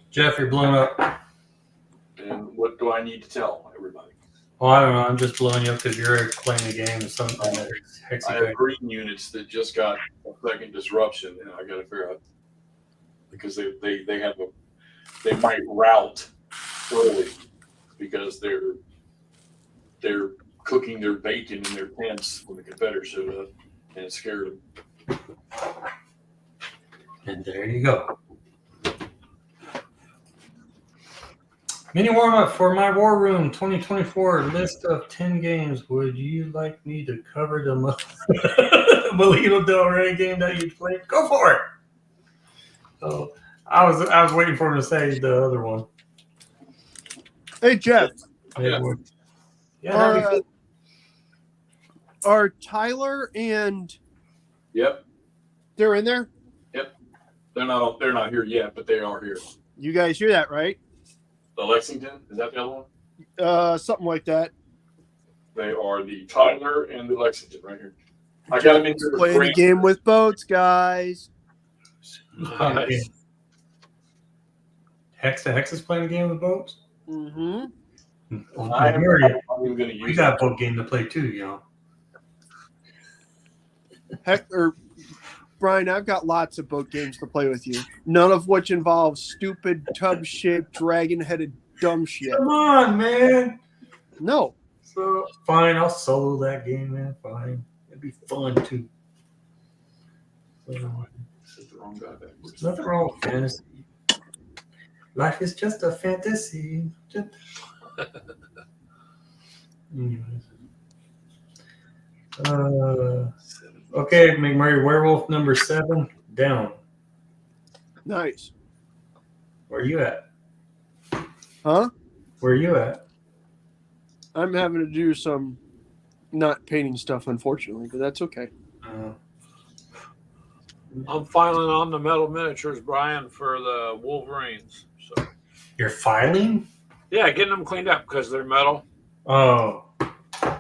Jeff, you're blown up. And what do I need to tell everybody? Well, I don't know. I'm just blowing you up because you're playing a game of something that Hex I have green units that just got a second disruption, and I got to figure out because they might rout early because they're cooking their bacon in their tents when the Confederates showed up, and it scared them. And there you go. Mini warm-up for my War Room 2024 list of 10 games. Would you like me to cover the Molino Del Rey game that you played? Go for it! So I was waiting for him to say the other one. Hey, Jeff. Yeah, Are Tyler and Yep, they're in there? they're not here yet, but they are here. You guys hear that, right? The Lexington, is that the other one? Something like that. They are the Tyler and the Lexington right here. I got them in here. Playing a game with boats, guys. Nice. Hex to Hex is playing a game with boats? Mm-hmm. I'm even going to use We got a boat game to play too, you know. Heck, or Brian, I've got lots of boat games to play with you. None of which involve stupid tub-shaped, dragon-headed dumb shit. Come on, man. No. So fine, I'll solo that game, man. Fine, it'd be fun too. So, This is the wrong guy back. there's nothing wrong with fantasy. Life is just a fantasy. Anyways. Okay, McMurray, werewolf number 7 down. Nice. Where are you at? Huh? Where are you at? I'm having to do some not painting stuff, unfortunately, but that's okay. I'm filing on the metal miniatures, Brian, for the Wolverines. So You're filing? yeah, getting them cleaned up because they're metal. Oh. All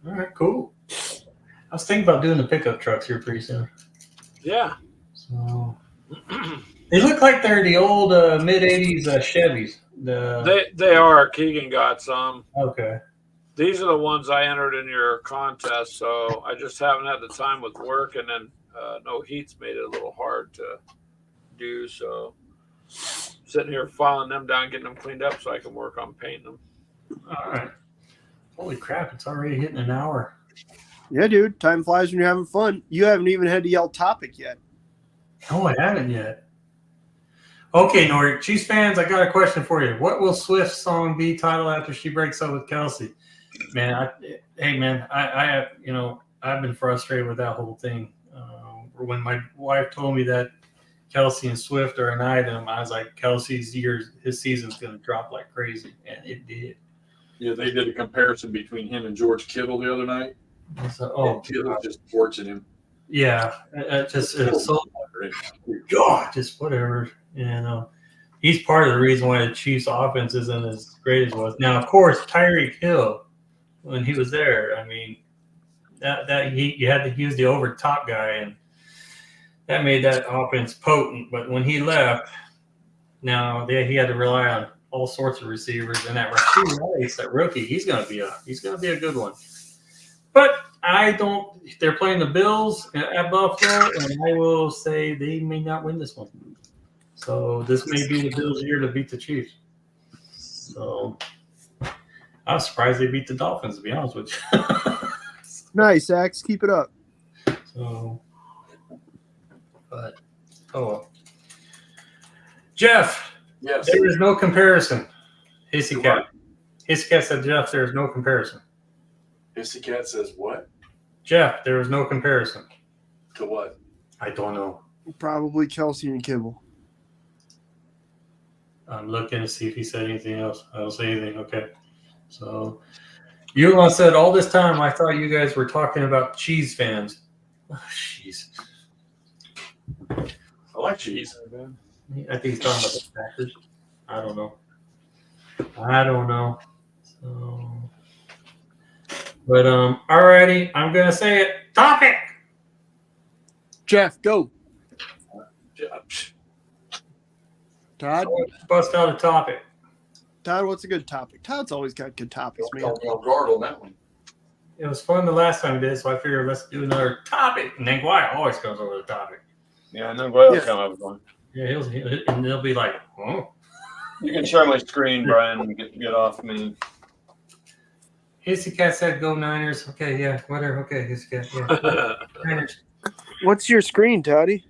right, cool. I was thinking about doing the pickup trucks here pretty soon. Yeah. So they look like they're the old mid '80s Chevys. They are. Keegan got some. Okay. These are the ones I entered in your contest, so I just haven't had the time with work, and then no heat's made it a little hard to do. So sitting here filing them down, getting them cleaned up so I can work on painting them. All right. Holy crap! It's already hitting an hour. Yeah, dude. Time flies when you're having fun. You haven't even had to yell topic yet. No, I haven't yet. Okay, Nori, Chiefs fans, I got a question for you. What will Swift's song be titled after she breaks up with Kelsey? Man, I have, I've been frustrated with that whole thing. When my wife told me that Kelsey and Swift are an item, I was like, Kelsey's his season's going to drop like crazy, and it did. Yeah, they did a comparison between him and George Kittle the other night. So, Kittle just torching him. yeah, it's so God, just whatever. He's part of the reason why the Chiefs' offense isn't as great as it was. Now, of course, Tyreek Hill, when he was there, I mean, you had to use the over top guy, and that made that offense potent. But when he left, now he had to rely on all sorts of receivers, and that Rasheed Rice, that rookie, he's gonna be a good one. But I don't. They're playing the Bills at Buffalo, and I will say they may not win this one. So this may be the Bills' year to beat the Chiefs. So I was surprised they beat the Dolphins, to be honest with you. Nice, Axe. Keep it up. So, but oh well. Jeff, Yes. there is no comparison. Hissy Cat. Hissy Cat said, Jeff, there is no comparison. Hissy Cat says what? Jeff, there is no comparison. To what? I don't know. Probably Kelsey and Kibble. I'm looking to see if he said anything else. I don't say anything. Okay. So, Yulon said, all this time I thought you guys were talking about cheese fans. Oh, jeez. I like cheese. I think he's talking about the Packers. I don't know. So, but alrighty, I'm gonna say it. Topic. Jeff, go. Todd? Bust out a topic. Todd, what's a good topic? Todd's always got good topics, man. Caught me off guard on that one. It was fun the last time we did, so I figured let's do another topic. And then Wyatt always comes over the topic. Yeah, and then Goyle will Yeah. come up with one. Yeah, and they'll be like, oh. You can share my screen, Brian, and get off me. Hissy Cat said go Niners. Okay, yeah, whatever. Okay, Hissy Cat, yeah. Niners. What's your screen, Toddy?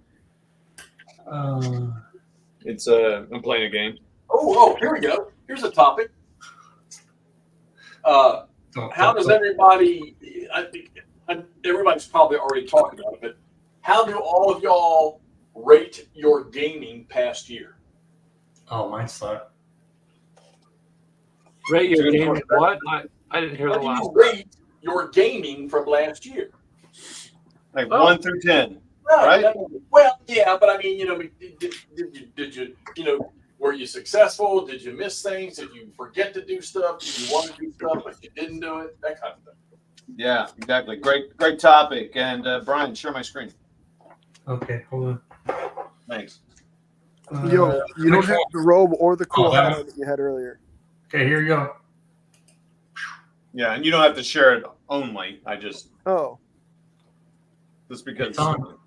It's I'm playing a game. Oh, here we go. Here's a topic. How does everybody? I think everybody's probably already talking about it, but how do all of y'all rate your gaming past year? Oh, mine sucked. Rate your game. What? I didn't hear How the do last. you rate your gaming from last year? Like Oh. 1 through 10. No, Right. Well, yeah, but I mean, did you, were you successful? Did you miss things? Did you forget to do stuff? Did you want to do stuff but you didn't do it? That kind of thing. Yeah, exactly. Great topic. And Brian, share my screen. Okay, hold on. Thanks. Yo, you don't have the robe or the cool Oh, that hat one? that you had earlier. Okay, here you go. Yeah, and you don't have to share it only. I just because. It's on.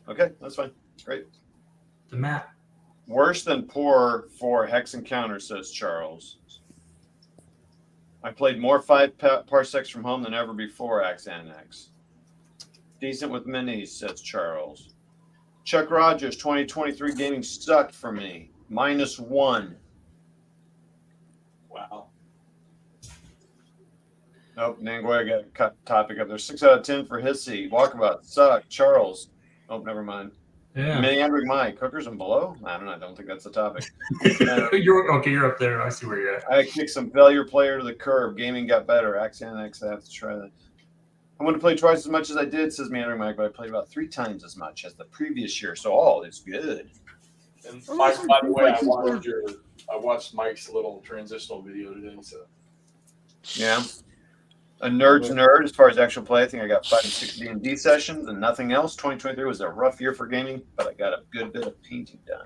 Okay, that's fine. Great. The map. Worse than poor for Hex Encounter, says Charles. I played more 5 parsecs from home than ever before, Axe Annex. Decent with minis, says Charles. Chuck Rogers, 2023 gaming sucked for me. -1. Wow. Nope, Nangoya got a cut topic up there. 6 out of 10 for Hissy. Walkabout, suck. Charles. Oh, never mind. Yeah. Mini Mike, hookers and below? I don't know. I don't think that's the topic. You're up there. I see where you're at. I kicked some failure player to the curb. Gaming got better. Axion X, I have to try that. I want to play twice as much as I did, says Meandering Mike, but I played about 3 times as much as the previous year. So all is good. And Mike, by the way, I watched Mike's little transitional video today. So Yeah. A nerd's nerd as far as actual play. I think I got 5 and 6 D&D sessions and nothing else. 2023 was a rough year for gaming, but I got a good bit of painting done.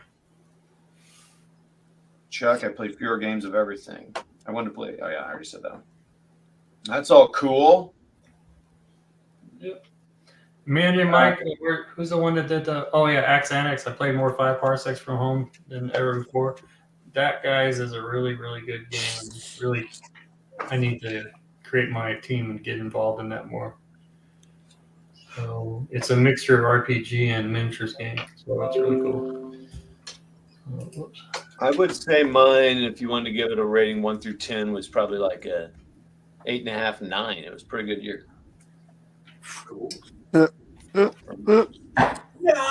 Chuck, I played fewer games of everything. I wanted to play. Oh, yeah, I already said that one. That's all cool. Mandy and Mike, who's the one that did the? Oh yeah, Axe Annex. I played more 5 parsecs from home than ever before. That guys is a really good game. Really, I need to create my team and get involved in that more. So it's a mixture of RPG and miniatures game. So it's really cool. Whoops. I would say mine, if you wanted to give it a rating 1 through 10, was probably like a 8.5, 9. It was a pretty good year. cool. Yeah,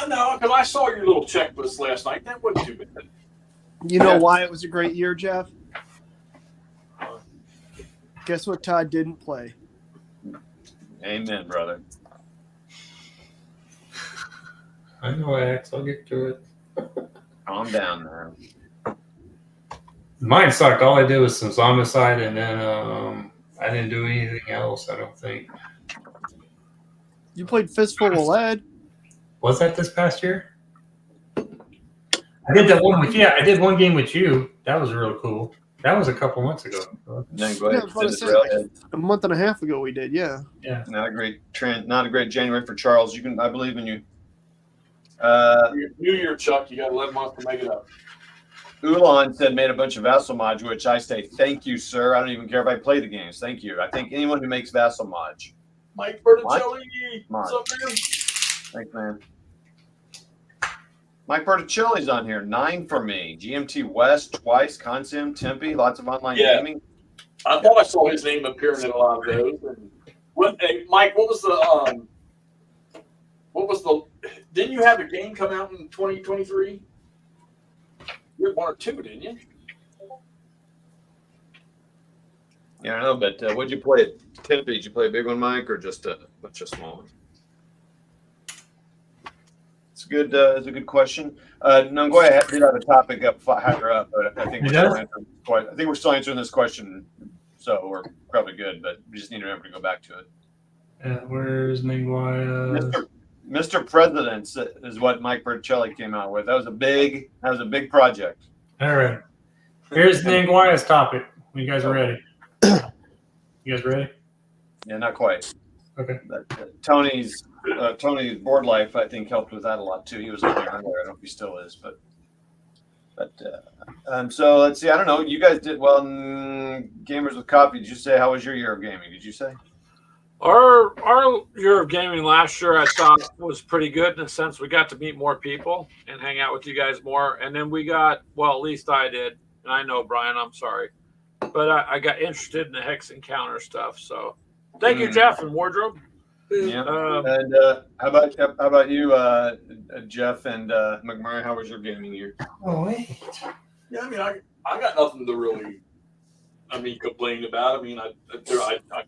no, because I saw your little checklist last night. That wasn't too bad. You know why it was a great year, Jeff? Guess what Todd didn't play? Amen, brother. I know Axe. I'll get to it. Calm down now. Mine sucked. All I did was some Zombicide, and then I didn't do anything else. I don't think. You played Fistful of Lead. Was that this past year? I I did that one with I did one game with you. That was real cool. That was a couple months ago. And then go ahead Yeah, and I was send about it to railhead. A month and a half ago we did, yeah. Not a great January for Charles. I believe in you. New Year, Chuck. You got 11 months to make it up. Ulan said made a bunch of Vassal mods, which I say thank you, sir. I don't even care if I play the games. Thank you. I think anyone who makes Vassal mods. Mike Berticelli. What's Mod. up, man? Thanks, man. Mike Berticelli's on here. 9 for me. GMT West twice. Consim, Tempe. Lots of online gaming. I thought I saw his name appearing in a lot of those. And hey, Mike, what was the? Didn't you have a game come out in 2023? You had 1 or 2, didn't you? Yeah, I know, but what'd you play at Tempe? Did you play a big one, Mike, or just a bunch of small ones? It's good. It's a good question. Nongoya did have a topic up higher up, but I think we're still answering this question, so we're probably good. But we just need to remember to go back to it. Where's Nangwaya? Mr. Presidents is what Mike Berticelli came out with. That was a big project. All right. Here's Nangwaya's topic. When you guys are ready. You guys ready? Yeah, not quite. Okay. But, Tony's board life, I think, helped with that a lot too. He was looking earlier. I don't know if he still is, but so let's see. I don't know. You guys did well in Gamers with Coffee. Did you say how was your year of gaming? Did you say? Our year of gaming last year, I thought, was pretty good in the sense we got to meet more people and hang out with you guys more. And then we got, well, at least I did. And I know, Brian, I'm sorry. But I got interested in the Hex Encounter stuff. So thank you, Jeff and Wardrobe. Yeah. And how about you, Jeff and McMurray? How was your gaming year? Oh, wait. Yeah, I mean, I got nothing to really, complain about. I mean, I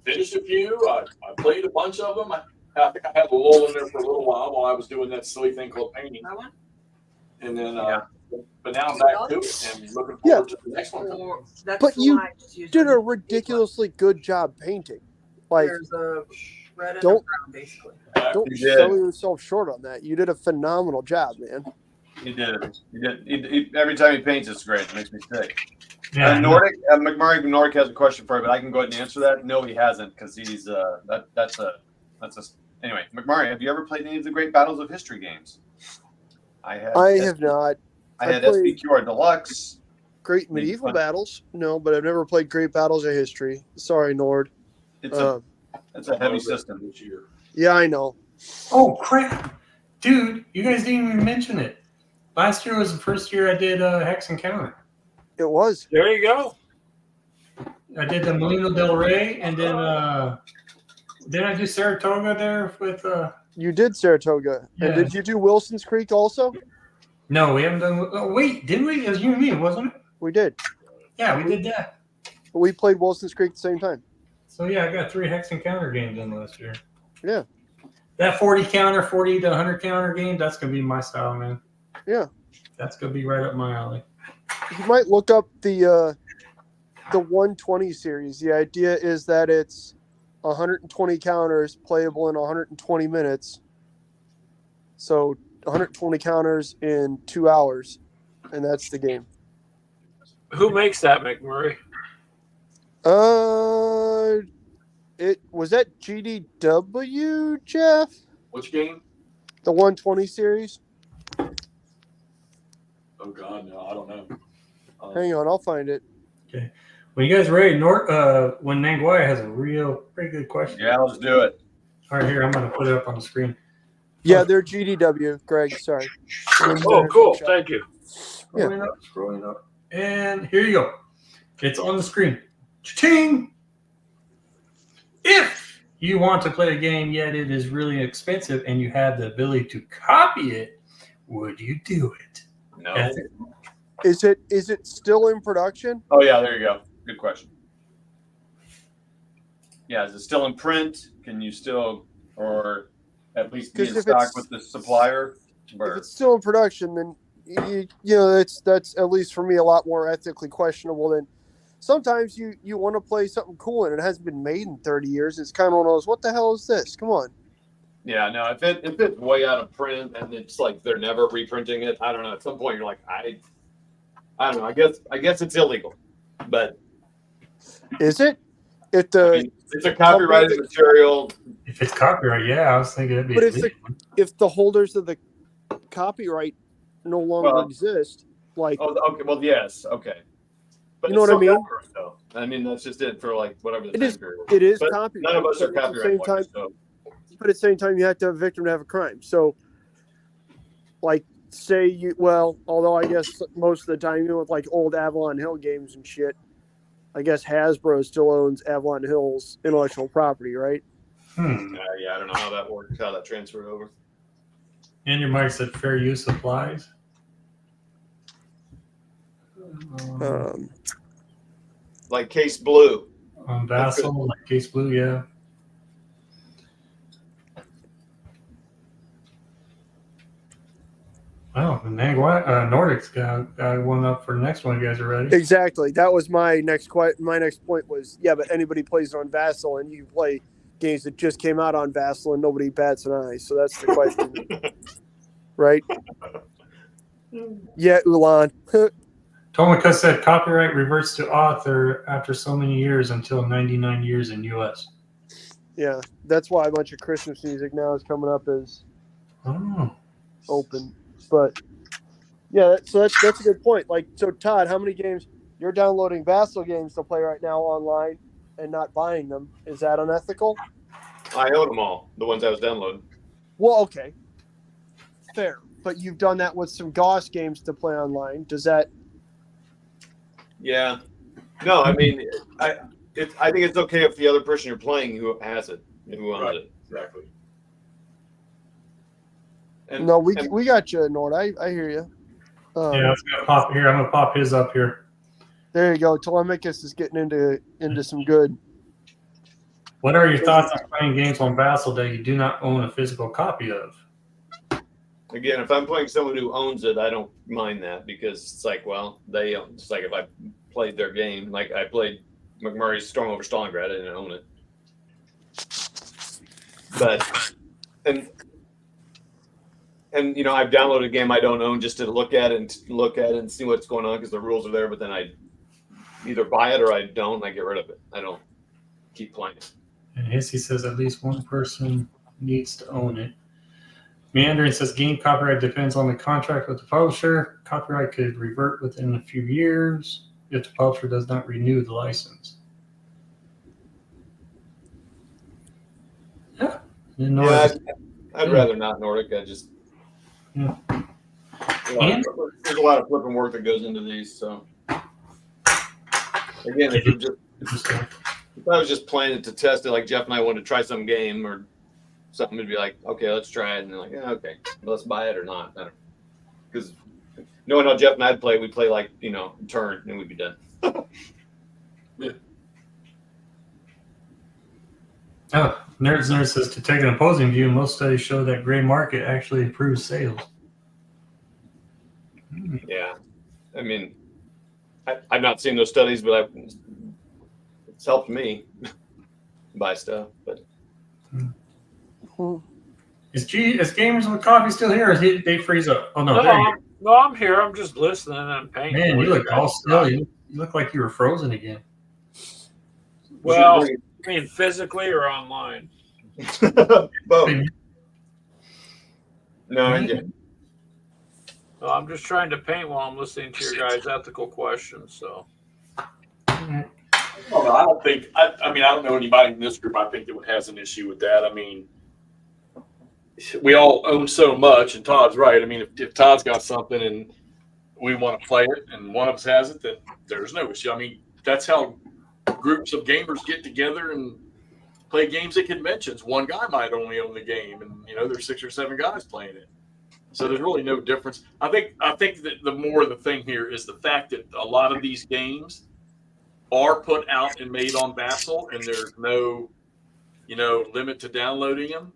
finished a few. I played a bunch of them. I think I had a lull in there for a little while I was doing that silly thing called painting. That one? And then, but now I'm back to it and looking forward to the next one. That's But the you one I just used Did on a the ridiculously good job painting. Like, There's a red and a Don't- brown, basically. don't You did. sell yourself short on that. You did a phenomenal job, man. You did. Every time he paints, it's great. It makes me sick. Yeah. Nordic Nordic has a question for you, but I can go ahead and answer that. No, he hasn't, because he's anyway. McMurray, have you ever played any of the Great Battles of History games? I have. I have not. I I had played- SBQR Deluxe. Great I mean, medieval fun. battles, no, but I've never played Great Battles of History. Sorry, Nord. It's a heavy system. This year. Yeah, I know. Oh, crap. Dude, you guys didn't even mention it. Last year was the first year I did Hex Encounter. It was. There you go. I did the Molino del Rey, and then didn't I do Saratoga there with You did Saratoga. Yeah. And did you do Wilson's Creek also? No, we haven't done. Oh, wait, didn't we? It was you and me, wasn't it? We did. Yeah, we did that. We played Wilson's Creek at the same time. So yeah, I got 3 Hex Encounter games in last year. Yeah. That 40 to 100 counter game, that's gonna be my style, man. Yeah. That's gonna be right up my alley. You might look up the 120 series. The idea is that it's 120 counters playable in 120 minutes. So 120 counters in 2 hours, and that's the game. Who makes that, McMurray? It was that GDW, Jeff? Which game? The 120 series? Oh God, no, I don't know. Hang on, I'll find it. When you guys ready, when Nangwaya has a pretty good question. Yeah, let's do it. All right, here, I'm gonna put it up on the screen. Yeah, they're GDW, Greg, sorry. Oh, cool. Thank you. Yeah. Scrolling up. And here you go. It's on the screen. Cha-ching! If you want to play a game yet it is really expensive and you have the ability to copy it, would you do it? No. That's it. Is it still in production? Oh yeah, there you go. Good question. Yeah, is it still in print? Can you still, or at least be 'Cause in if stock it's- with the supplier? If Or, it's still in production, then you know that's at least for me a lot more ethically questionable than sometimes you want to play something cool and it hasn't been made in 30 years. It's kind of one of those, what the hell is this? Come on. Yeah, no, if it's way out of print and it's like they're never reprinting it, I don't know. At some point, you're like, I don't know. I guess it's illegal, but Is it? If I the mean, it's a copyrighted material. If it's copyright, yeah, I was thinking it'd be But if illegal. if the holders of the copyright no longer Well- exist, like Oh, okay. Well, yes, okay. But You know it's what I still mean? copyright, though. I mean, that's just it for like whatever the It time is- period. it is But copyright. none of us are but at the copyright same time, lawyers, so but at the same time, you have to have a victim to have a crime. So, like, say you although I guess most of the time, with like old Avalon Hill games and shit, I guess Hasbro still owns Avalon Hill's intellectual property, right? yeah, I don't know how that works, how that transferred over. And your mic said fair use applies. Like Case Blue. On Vassal, like Case Blue, yeah. Oh, the Nordic's got one up for the next one. You guys are ready? Exactly. That was my next my next point was but anybody plays it on Vassal, and you can play games that just came out on Vassal, and nobody bats an eye. So that's the question, right? Yeah, Ulan. Tomica said copyright reverts to author after so many years until 99 years in U.S. Yeah, that's why a bunch of Christmas music now is coming up as Oh, open. But yeah, so that's a good point. Like, so Todd, how many games you're downloading Vassal games to play right now online and not buying them? Is that unethical? I own them all, the ones I was downloading. Well, okay, fair. But you've done that with some Goss games to play online. Does that? Yeah. No, I mean, I think it's okay if the other person you're playing who has it, who owns Right. it. Exactly. And, No, we and got you, Nord. I hear you. yeah, it's gonna pop here. I'm gonna pop his up here. There you go. Telemachus is getting into some good. What are your thoughts on playing games on Vassal that you do not own a physical copy of? again, if I'm playing someone who owns it, I don't mind that because it's like, well, they own. It's like if I played their game, like I played McMurray's Storm over Stalingrad, I didn't own it. But and you know, I've downloaded a game I don't own just to look at it and see what's going on because the rules are there. But then I either buy it or I don't. I get rid of it. I don't keep playing it. And Hissy says at least one person needs to own it. Meandering says game copyright depends on the contract with the publisher. Copyright could revert within a few years if the publisher does not renew the license. Yeah. Didn't know Yeah, it. I'd rather not Nordic. I just Yeah. there's a lot of flipping work that goes into these. So again, if I was just playing it to test it, like Jeff and I wanted to try some game or something, it'd be like, okay, let's try it, and they're like, yeah, okay, let's buy it or not. Because knowing how Jeff and I'd play, we'd play like turn, and we'd be done. Oh, Nerd says to take an opposing view, most studies show that gray market actually improves sales. Yeah, I mean, I've not seen those studies, but it's helped me buy stuff. But Is Gamers with Coffee still here, or is they freeze up? Oh, no. No, There you no, I'm here. I'm just listening and paying. go. Man, you look all still. You look like you were frozen again. Well, I mean, physically or online? both. No, I get. No, I'm just trying to paint while I'm listening to your guys' ethical questions. So, Well, no, I don't think. I mean, I don't know anybody in this group. I think that has an issue with that. I mean, we all own so much, and Todd's right. I mean, if Todd's got something and we want to play it, and one of us has it, then there's no issue. I mean, that's how groups of gamers get together and play games at conventions. One guy might only own the game, and there's 6 or 7 guys playing it. So there's really no difference. I think that the more the thing here is the fact that a lot of these games are put out and made on Vassal, and there's no, limit to downloading them.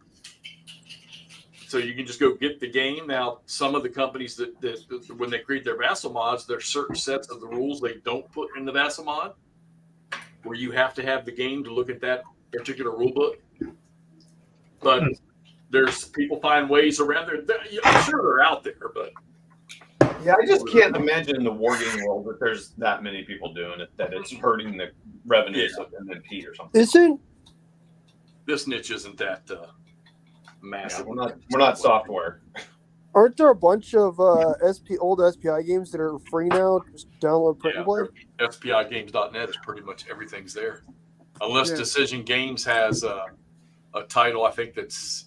So you can just go get the game. Now, some of the companies that when they create their Vassal mods, there's certain sets of the rules they don't put in the Vassal mod, where you have to have the game to look at that particular rule book. But there's people find ways around there. I'm sure they're out there, but Yeah, I just can't imagine in the wargame world that there's that many people doing it, that it's hurting the revenues of MMP or something. Isn't this niche isn't that Yeah, massive. we're not software. aren't there a bunch of old SPI games that are free now? Just download, print, and play. SPIgames.net is pretty much everything's there, unless Yeah. Decision Games has a title. I think that's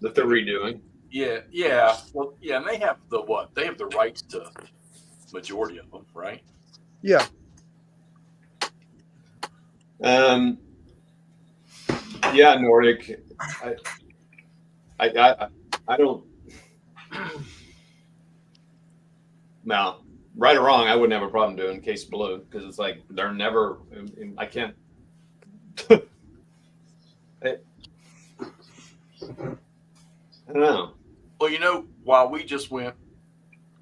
That they're redoing. yeah. Well, yeah, and they have the what? They have the rights to majority of them, right? Yeah. Yeah, Nordic. I don't. Now, right or wrong, I wouldn't have a problem doing Case Blue because it's like they're never. I can't. I don't know. Well, while we just went,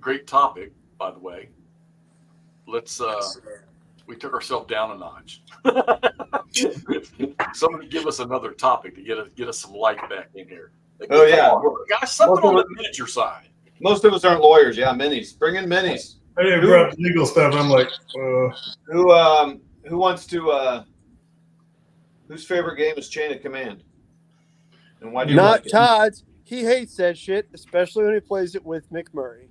great topic, by the way. Let's we took ourselves down a notch. Somebody give us another topic to get us some life back in here. Oh, yeah. Come on, guys, something on the miniature side. Most of us aren't lawyers. Yeah, minis. Bring in minis. I didn't grab the legal stuff. I'm like, Who wants to? Whose favorite game is Chain of Command? And why do you Not like it? Todd's. He hates that shit, especially when he plays it with McMurray.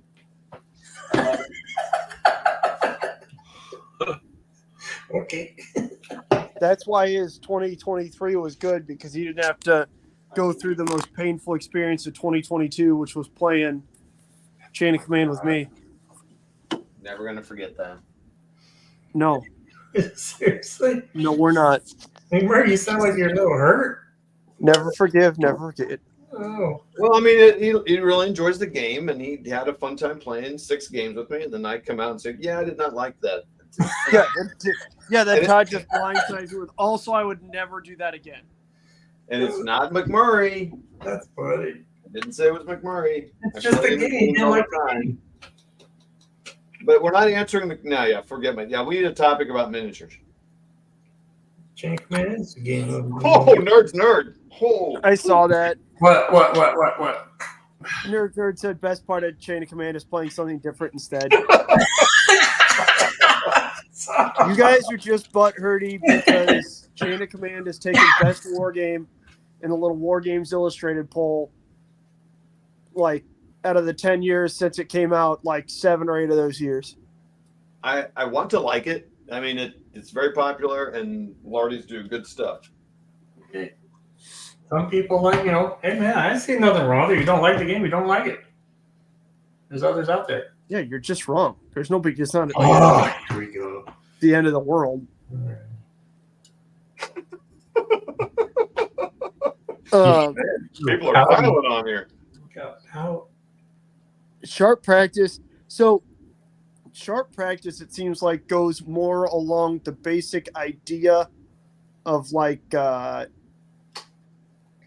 okay. That's why his 2023 was good, because he didn't have to go through the most painful experience of 2022, which was playing Chain of Command with me. Never gonna forget that. No, Seriously? no, we're not. Hey, Murray, you sound like you're a little hurt. Never forgive, never forget. Oh. Well, I mean, he really enjoys the game, and he had a fun time playing 6 games with me. And then I come out and say, "Yeah, I did not like that." That Todd just blindsides you with. Also, I would never do that again. And it's not McMurray. That's funny. I didn't say it was McMurray. It's I just play a him game. all the time. But we're not answering the. No, yeah, forget me. Yeah, we need a topic about miniatures. Chain of Command is a game. Oh, nerd's nerd. Oh, I saw that. What? Nerd said best part of Chain of Command is playing something different instead. You guys are just butthurty because Chain of Command has taken best war game in the little War Games Illustrated poll. Like, out of the 10 years since it came out, like 7 or 8 of those years. I want to like it. I mean, it's very popular, and Lardies do good stuff. Some people like, hey man, I see nothing wrong with it. You don't like the game, you don't like it. There's others out there. Yeah, you're just wrong. There's no big. It's not Here we go. the end of the world. People are violent on here. How? Sharp practice. So, sharp practice, it seems like, goes more along the basic idea of like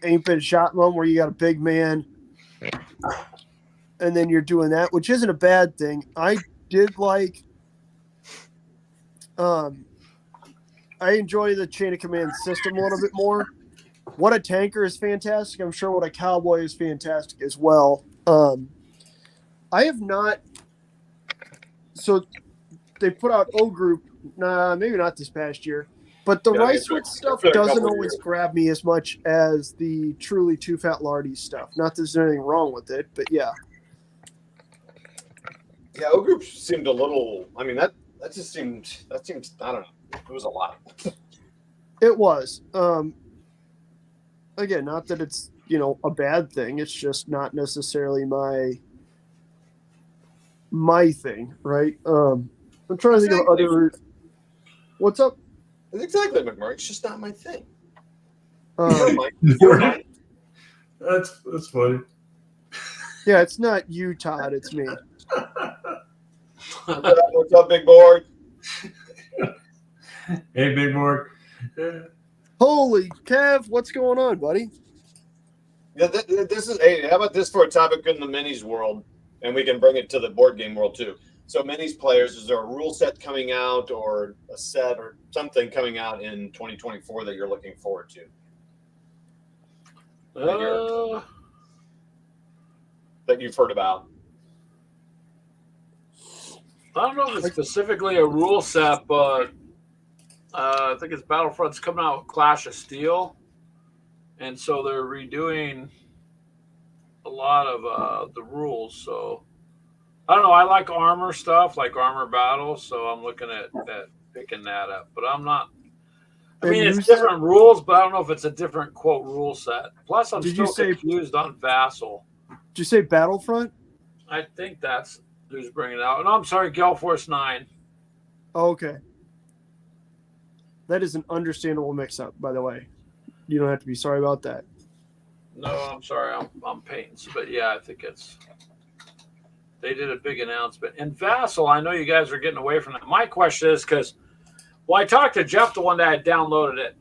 Ain't Been Shot Mom, where you got a big man and then you're doing that, which isn't a bad thing. I did like I enjoy the Chain of Command system a little bit more. What a Tanker is fantastic. I'm sure What a Cowboy is fantastic as well. I have not. So they put out O Group. Nah, maybe not this past year. But the Yeah, Ricewood it's stuff been a doesn't couple always years. grab me as much as the truly Too Fat Lardy stuff. Not that there's anything wrong with it, but yeah. Yeah, O Group seemed a little. I mean, that seems. I don't know. It was a lot. It was. Again, not that it's, a bad thing. It's just not necessarily my thing, right? I'm trying to think of other. What's up? It's exactly McMurray. It's just not my thing. Um, That's funny. yeah, it's not you, Todd. It's me. What's up, big board? Hey, big board. Holy Kev, what's going on, buddy? Yeah, this is. Hey, how about this for a topic in the minis world, and we can bring it to the board game world too. So minis players, is there a rule set coming out, or a set, or something coming out in 2024 that you're looking forward to? that you've heard about? I don't know if it's specifically a rule set, but I think it's Battlefront's coming out with Clash of Steel, and so they're redoing a lot of the rules. So I don't know. I like armor stuff, like armor battles, so I'm looking at picking that up. But I'm not. I mean, it's different rules, but I don't know if it's a different quote rule set. Plus, I'm still confused on Vassal. Did you say Battlefront? I think that's who's bringing it out. No, I'm sorry, Gale Force 9. Oh, okay. That is an understandable mix-up, by the way. You don't have to be sorry about that. No, I'm sorry, I'm painting. But yeah, I think they did a big announcement. And Vassal, I know you guys are getting away from that. My question is because, well, I talked to Jeff the one day I downloaded it.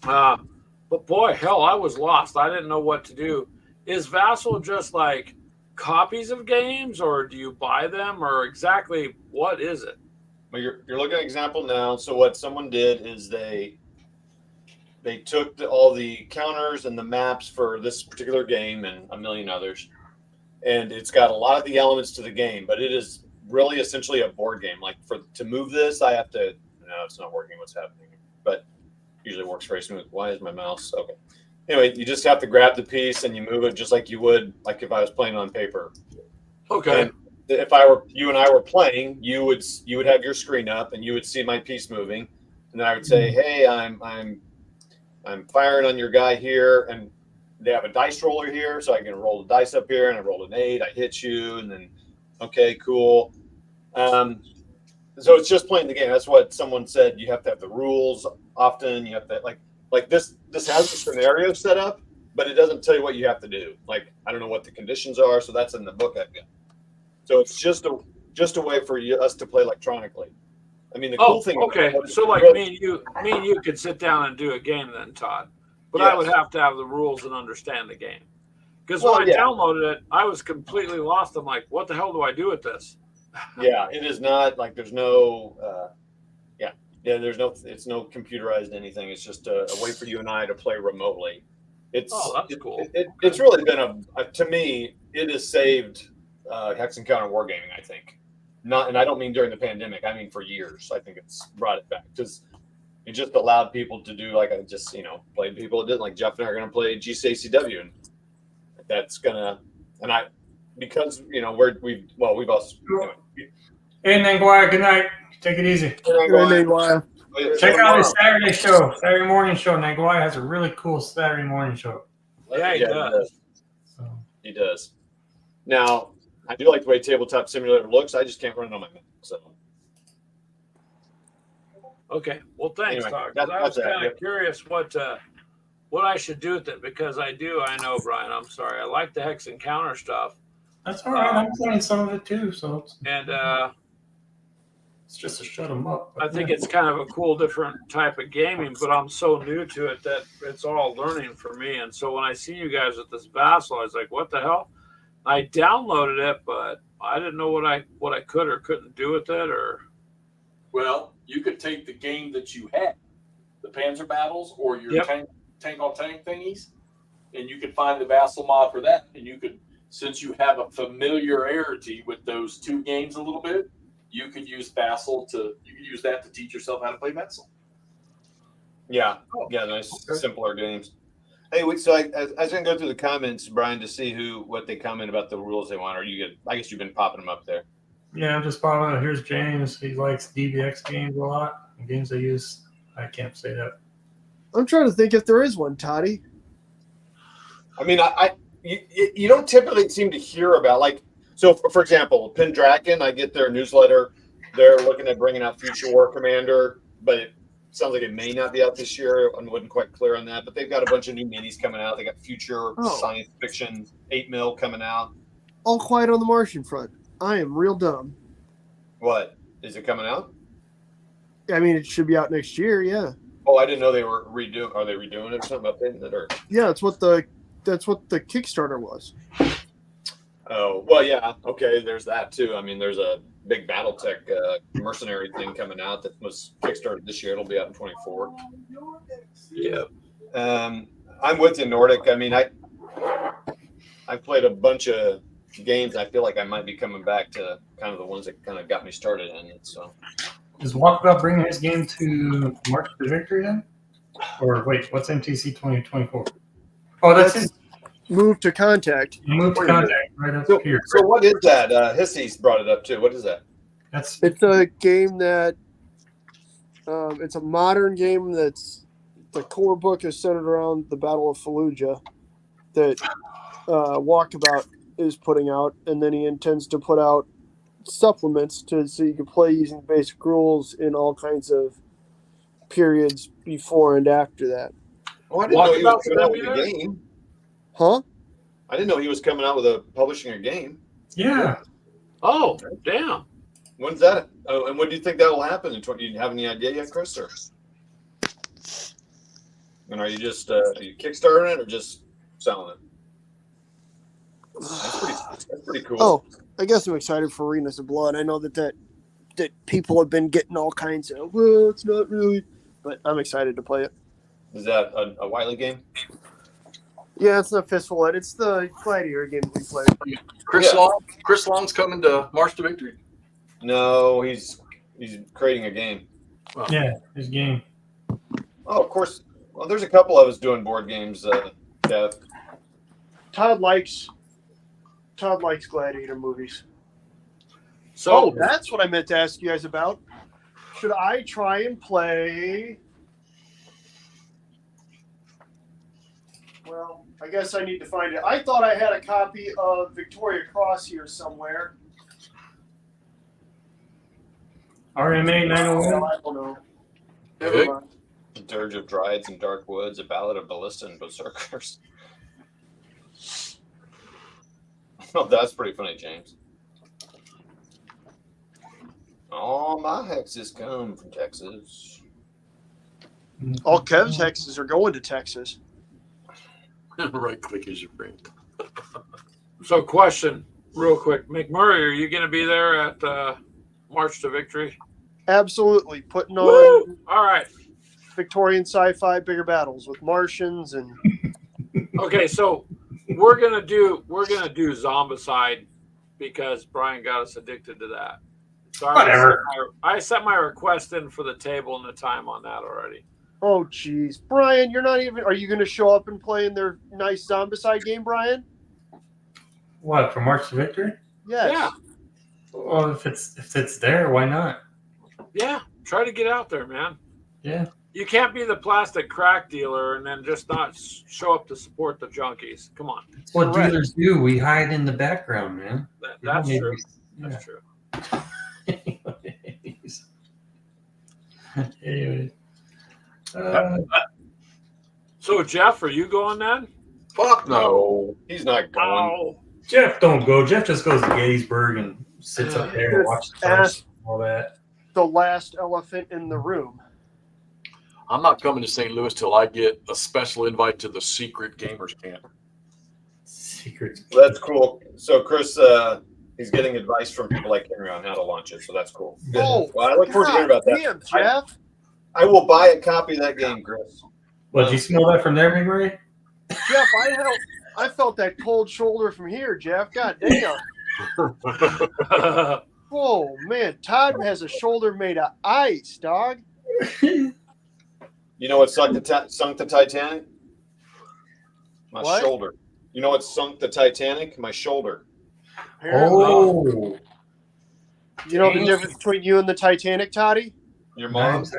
But boy, hell, I was lost. I didn't know what to do. Is Vassal just like copies of games, or do you buy them, or exactly what is it? Well, you're looking at an example now. So what someone did is they took all the counters and the maps for this particular game and a million others, and it's got a lot of the elements to the game, but it is really essentially a board game. Like to move this, I have to. No, it's not working. What's happening? But usually works very smooth. Why is my mouse okay? Anyway, you just have to grab the piece and you move it just like you would, like if I was playing on paper. Okay. And if you and I were playing, you would have your screen up and you would see my piece moving, and then I would say, "Hey, I'm firing on your guy here," and they have a dice roller here, so I can roll the dice up here, and I roll an 8, I hit you, and then okay, cool. So it's just playing the game. That's what someone said. You have to have the rules often. You have to like this has a scenario set up, but it doesn't tell you what you have to do. Like, I don't know what the conditions are, so that's in the book I've got. So it's just a way for us to play electronically. I mean, the cool thing. Okay. So like me and you could sit down and do a game then, Todd. But yes. I would have to have the rules and understand the game. Because when I downloaded it, I was completely lost. I'm like, what the hell do I do with this? Yeah, it is not like there's no it's no computerized anything. It's just a way for you and I to play remotely. That's cool. It's really been to me, it has saved Hex Encounter Wargaming, I think. And I don't mean during the pandemic, I mean for years. I think it's brought it back because it just allowed people to do played people that didn't. Like Jeff and I are gonna play GCACW, and that's gonna because we've also anyway. Hey, Nanguaya, good night. Take it easy. Nanguaya. Check out his Saturday morning show. Nanguaya has a really cool Saturday morning show. Yeah, he does. He does. Now, I do like the way Tabletop Simulator looks. I just can't run it on my Mac. So. Okay. Well, thanks, anyway, Doc. I was kind of curious what I should do with it, because I know, Brian, I'm sorry. I like the Hex Encounter stuff. That's all right. I'm playing some of it too. So it's just to shut them up. I think it's kind of a cool, different type of gaming, but I'm so new to it that it's all learning for me. And so when I see you guys with this Vassal, I was like, what the hell? I downloaded it, but I didn't know what I could or couldn't do with it. Well, you could take the game that you had, the Panzer Battles or your tank on tank thingies, and you could find the Vassal mod for that, and you could, since you have a familiarity with those two games a little bit, you could use Vassal to teach yourself how to play Vassal. Yeah, nice, simpler games. Hey, so I was going to go through the comments, Brian, to see what they comment about the rules they want. I guess you've been popping them up there. Yeah, I'm just following. Here's James. He likes DBX games a lot. The games they use, I can't say that. I'm trying to think if there is one, Toddy. I mean, you don't typically seem to hear about, so for example, Pendraken, I get their newsletter. They're looking at bringing out Future War Commander, but it sounds like it may not be out this year. I wasn't quite clear on that, but they've got a bunch of new minis coming out. They got Future Science Fiction 8 mil coming out. All Quiet on the Martian front. I am real dumb. What? Is it coming out? I mean, it should be out next year, yeah. Oh, I didn't know they were redoing. Are they redoing it or something? Updating it, or? Yeah, that's what the Kickstarter was. Oh, well, yeah. Okay, there's that too. I mean, there's a big BattleTech mercenary thing coming out that was Kickstarted this year. It'll be out in 2024. Yeah. I'm with you, Nordic. I mean, I've played a bunch of games. I feel like I might be coming back to kind of the ones that kind of got me started in it. So Is Walkabout bringing his game to March to Victory then? Or wait, what's MTC 2024? Oh, that's That's his Move to Contact. move to Wait a minute. contact right up So, here. so what is that? Hissy's brought it up too. What is that? That's It's a game that it's a modern game that's the core book is centered around the Battle of Fallujah that Walkabout is putting out, and then he intends to put out supplements so you can play using basic rules in all kinds of periods before and after that. Oh, I didn't know he was Walkabout's coming out gonna with be a there? game. Huh? I didn't know he was coming out with publishing a game. yeah. Oh, damn. When's that? Oh, and when do you think that will happen? Do you have any idea yet, Chris? Or? And are you just are you kickstarting it or just selling it? That's pretty cool. Oh, I guess I'm excited for Arenas of Blood. I know that people have been getting all kinds of, well, it's not really, but I'm excited to play it. Is that a Wiley game? Yeah, it's not Fistful Ed. It's the Gladiator game we played. Chris Yeah. Long. Chris Long's coming to March to Victory. No, he's creating a game. Yeah, his game. Oh, of course. Well, there's a couple of us doing board games, Dev. Todd likes Gladiator movies. So Oh, that's what I meant to ask you guys about. Should I try and play? Well, I guess I need to find it. I thought I had a copy of Victoria Cross here somewhere. RMA 901. I don't know. Okay. Never mind. Dirge of Dryads and Dark Woods, A Ballad of Ballista and Berserkers. Oh, that's pretty funny, James. All my hexes come from Texas. All Kev's hexes are going to Texas. Right click is your friend. So, question, real quick, McMurray, are you going to be there at March to Victory? Absolutely. Putting on Woo! All right. Victorian sci-fi bigger battles with Martians and Okay, so we're gonna do Zombicide because Brian got us addicted to that. So Whatever. I set my request in for the table and the time on that already. oh geez, Brian, you're not even. Are you going to show up and play in their nice Zombicide game, Brian? What, for March to Victory? Yes. Yeah. Well, if it's there, why not? Yeah, try to get out there, man. Yeah. You can't be the plastic crack dealer and then just not show up to support the junkies. Come on, That's what Correct. dealers do. We hide in the background, man. that's You know, true. maybe- That's true. Anyways. Anyways. So Jeff, are you going then? Fuck no. He's not going. Oh, Jeff don't go. Jeff just goes to Gettysburg and sits up there and watches the Ask and all that. the last elephant in the room. I'm not coming to St. Louis till I get a special invite to the secret gamers camp. Secrets. That's cool. So Chris, he's getting advice from people like Henry on how to launch it. So that's cool. Good. Oh, Well, I look forward to hearing about that. Damn, Jeff. I will buy a copy of that game, Chris. What, did you smell that from there, McMurray? Jeff, I felt that cold shoulder from here, Jeff. God damn. Oh man, Todd has a shoulder made of ice, dog. You know what sunk the Titanic? My What? shoulder. You know what sunk the Titanic? My shoulder. Apparently. Oh, You know the difference between you and the Titanic, Toddy? Your mom. nice.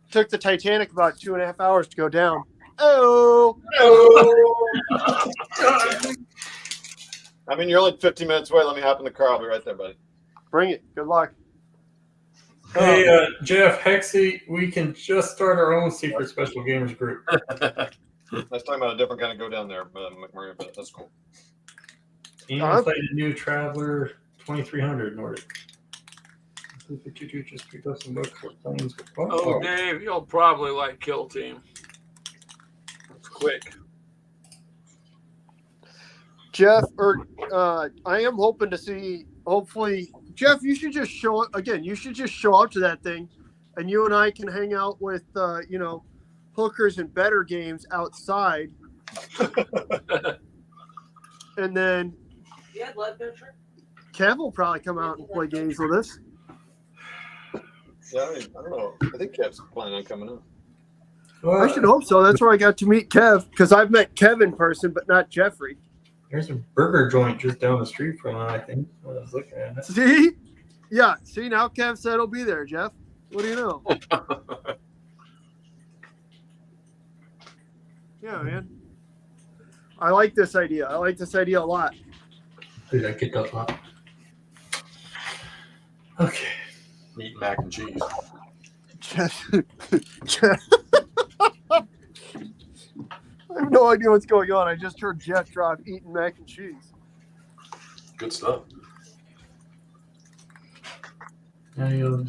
Took the Titanic about 2.5 hours to go down. Oh, I mean, you're only 15 minutes away. Let me hop in the car. I'll be right there, buddy. bring it. Good luck. Hey, Jeff, Hexy, we can just start our own secret special gamers group. I was talking about a different kind of go down there, McMurray, but that's cool. Ian played a new Traveler 2300 Nordic. Just picked up some books for planes. oh, Dave, you'll probably like Kill Team. It's quick. Jeff, I am hoping to see. Hopefully, Jeff, you should just show up again. You should just show up to that thing, and you and I can hang out with, hookers and better games outside, and then You had blood pressure? Kev will probably come out and play games with us. Yeah, I don't know. I think Kev's planning on coming up. I should hope so. That's where I got to meet Kev, because I've met Kev in person, but not Jeffrey. There's a burger joint just down the street from it, I think. I was looking at it. See? Yeah. See, now Kev said he'll be there, Jeff. What do you know? Yeah, man. I like this idea. I like this idea a lot. Did I get that lot? Okay. Eating mac and cheese. Jeff, Jeff. I have no idea what's going on. I just heard Jeff drop eating mac and cheese. Good stuff. Now you'll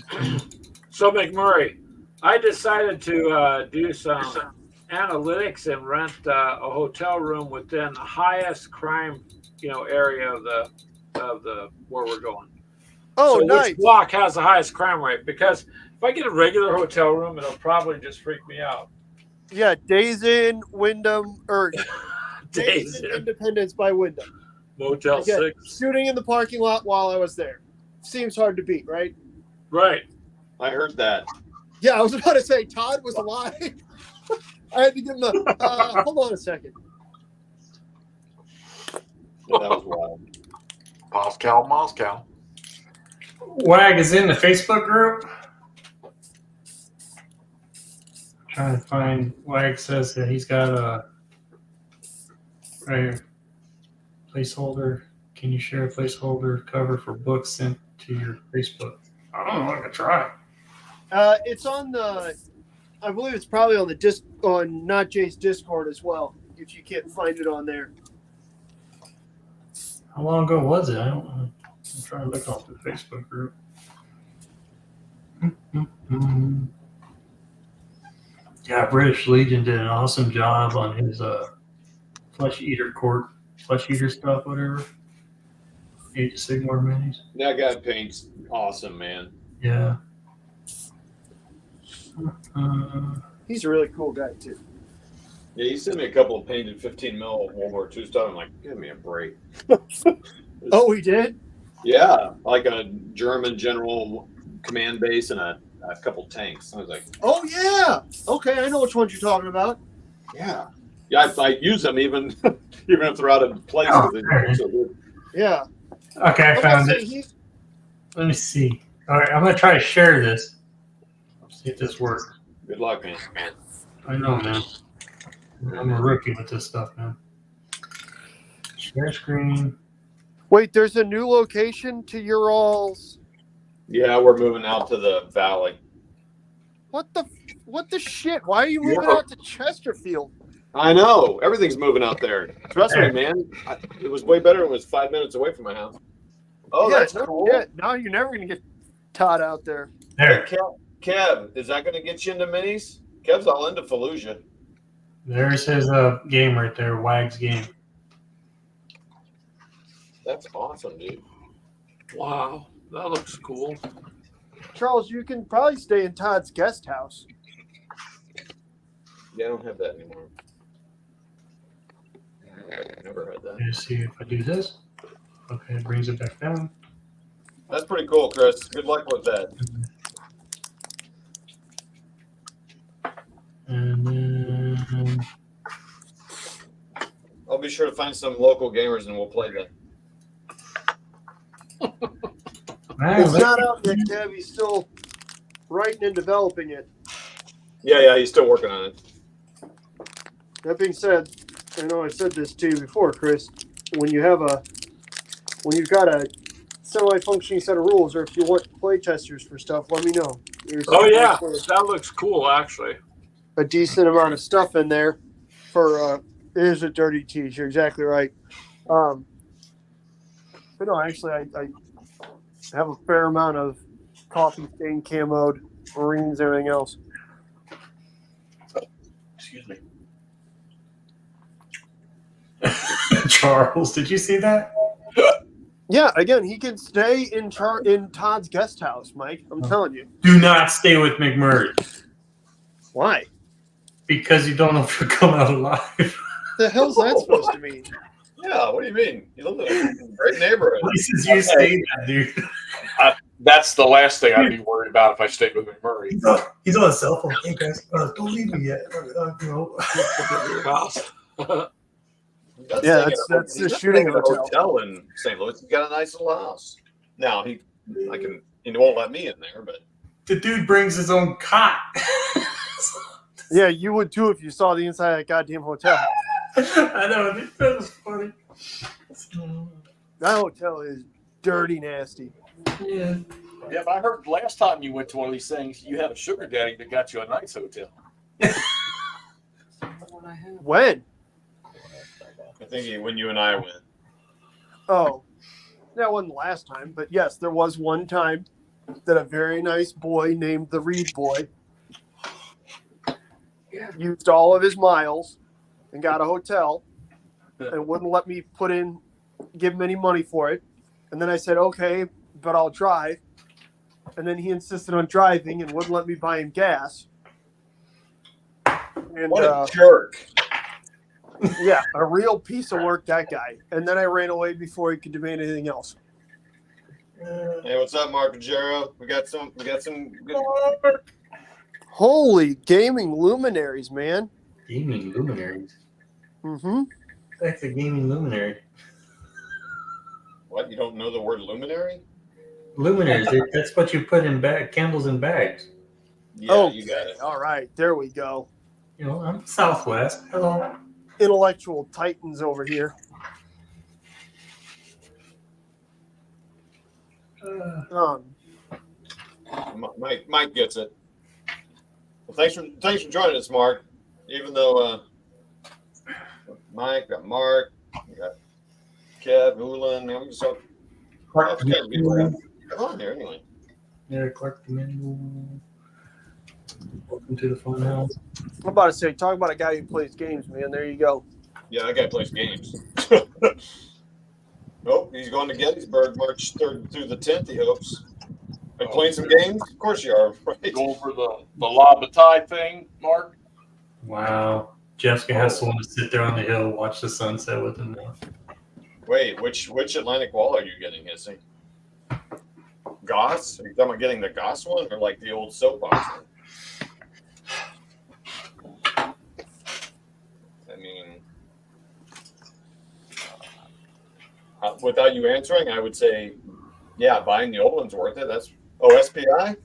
So McMurray, I decided to do some analytics and rent a hotel room within the highest crime, area of the where we're going. Oh, so nice. Which block has the highest crime rate? Because if I get a regular hotel room, it'll probably just freak me out. Yeah, Days Inn, Wyndham, or Days Days Inn, Inn. Independence by Wyndham. Motel Again, 6. shooting in the parking lot while I was there. Seems hard to beat, right? Right. I heard that. Yeah, I was about to say Todd was alive. I had to give him the. Hold on a second. Yeah, that was wild. Moscow. Wag is in the Facebook group. Trying to find. Wag says that he's got a placeholder. Can you share a placeholder cover for books sent to your Facebook? I don't know. I can try. It's on the. I believe it's probably on the on Not Jay's Discord as well. If you can't find it on there. How long ago was it? I don't know. I'm trying to look off the Facebook group. Yeah, British Legion did an awesome job on his flesh eater stuff, whatever. Age of Sigmar minis. That guy paints awesome, man. Yeah. He's a really cool guy too. Yeah, he sent me a couple of painted 15 mil World War II stuff. I'm like, give me a break. Oh, he did? Yeah, like a German general command base and a couple tanks. I was like, Oh yeah. Okay, I know which ones you're talking about. yeah. Yeah, I use them even if they're out of place. Oh, They're so good. Yeah. Okay, I was found gonna it. say, Let me see. All right, I'm gonna try to share this. See if this works. Good luck, man. I know, man. I'm a rookie with this stuff, man. Share screen. Wait, there's a new location to your all's. Yeah, we're moving out to the valley. What the shit? Why are you moving out to Chesterfield? I know. Everything's moving out there. Trust me, man. It was way better when it was 5 minutes away from my house. Oh, Yeah, that's no cool. shit. Now you're never gonna get Todd out there. There. Kev, is that going to get you into minis? Kev's all into Fallujah. There's his game right there, Wag's game. That's awesome, dude. Wow. That looks cool. Charles, you can probably stay in Todd's guest house. Yeah, I don't have that anymore. Never had that. Let's see if I do this. Okay, it brings it back down. That's pretty cool, Chris. Good luck with that. And then I'll be sure to find some local gamers and we'll play that. It's not out yet, Kev. He's still writing and developing it. Yeah, he's still working on it. That being said, I know I said this to you before, Chris. When you've got a semi-functioning set of rules, or if you want play testers for stuff, let me know. There's Oh yeah, that looks cool actually. a decent amount of stuff in there for it is a dirty tease. You're exactly right. But no, actually, I have a fair amount of coffee stain camoed Marines, everything else. Excuse me. Charles, did you see that? Yeah, again, he can stay in Todd's guest house, Mike. I'm telling you. Do not stay with McMurray. Why? Because you don't know if you'll come out alive. The hell's that supposed to mean? Yeah, what do you mean? You live in a great neighborhood. Places you stay at, dude. That's the last thing I'd be worried about if I stayed with McMurray. He's on a cell phone. Hey guys, don't leave me yet. Your house. Yeah, that's the shooting hotel in St. Louis. He's got a nice little house. Now he won't let me in there, but The dude brings his own cot. Yeah, you would too if you saw the inside of that goddamn hotel. I know, that was funny. That hotel is dirty nasty. Yeah. Yeah, but I heard last time you went to one of these things, you had a sugar daddy that got you a nice hotel. When? I think when you and I went. Oh, that wasn't the last time, but yes, there was one time that a very nice boy named the Reed Boy used all of his miles and got a hotel and wouldn't let me give him any money for it. And then I said, okay, but I'll drive. And then he insisted on driving and wouldn't let me buy him gas. And, What a jerk. yeah, a real piece of work, that guy. And then I ran away before he could demand anything else. Hey, what's up, Mark Ruggiero? We got some good. Holy gaming luminaries, man. Gaming luminaries. Mm-hmm. That's a gaming luminary. What, you don't know the word luminary? Luminaries, that's what you put in candles in bags. Yeah, you got it. All right, there we go. You know, I'm Southwest. Hello. Intellectual titans over here. Mike gets it. Well, thanks for joining us, Mark. Even though Mike, got Mark, we got Kev, Ulan, man, we just all Clark come on here anyway. Yeah, Clark Domingo. Welcome to the fun house. I'm about to say, talk about a guy who plays games, man. There you go. Yeah, that guy plays games. Oh, he's going to Gettysburg March 3rd through the 10th, he hopes. Are you playing some games? Of course you are, right? Going for the La Bataille thing, Mark? Wow. Jessica has someone to sit there on the hill, watch the sunset with him now. Wait, which Atlantic Wall are you getting, Hissy? Goss? Are you talking about getting the Goss one or like the old soapbox one? I mean, without you answering, I would say, yeah, buying the old one's worth it. That's SPI?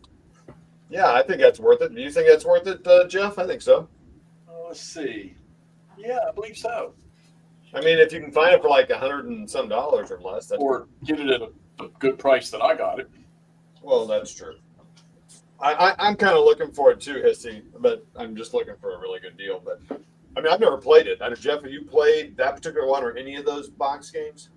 Yeah, I think that's worth it. Do you think that's worth it, Jeff? I think so. Let's see. Yeah, I believe so. I mean, if you can find it for like $100 and some or less, that's Or get it at a good price that I got it. well, that's true. I'm kind of looking for it too, Hissy, but I'm just looking for a really good deal. But I mean, I've never played it. Jeff, have you played that particular one or any of those box games?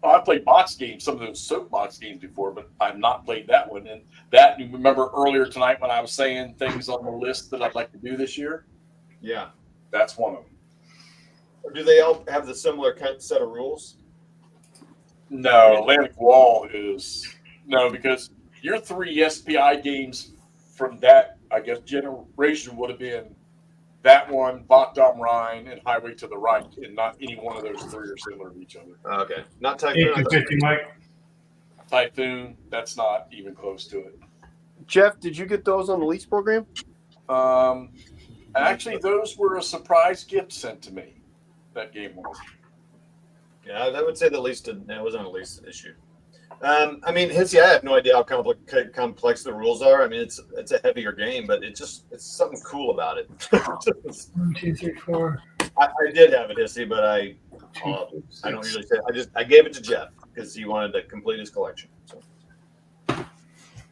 Oh, I played box games, some of those soapbox games before, but I've not played that one. And that, you remember earlier tonight when I was saying things on the list that I'd like to do this year? Yeah. That's one of them. Or do they all have the similar kind of set of rules? No, Atlantic Wall is no, because your 3 SPI games from that, I guess, generation would have been that one, Bach Dom Rhine, and Highway to the Right, and not any one of those 3 are similar to each other. Okay. Not Typhoon. 50, Mike. Typhoon, that's not even close to it. Jeff, did you get those on the lease program? Actually, those were a surprise gift sent to me. That game was. Yeah, I would say that was on a lease issue. I mean, Hissy, I have no idea how complex the rules are. I mean, it's a heavier game, but it's something cool about it. 1, 2, 3, 4. I did have it, Hissy, but I don't usually say. I gave it to Jeff because he wanted to complete his collection. So,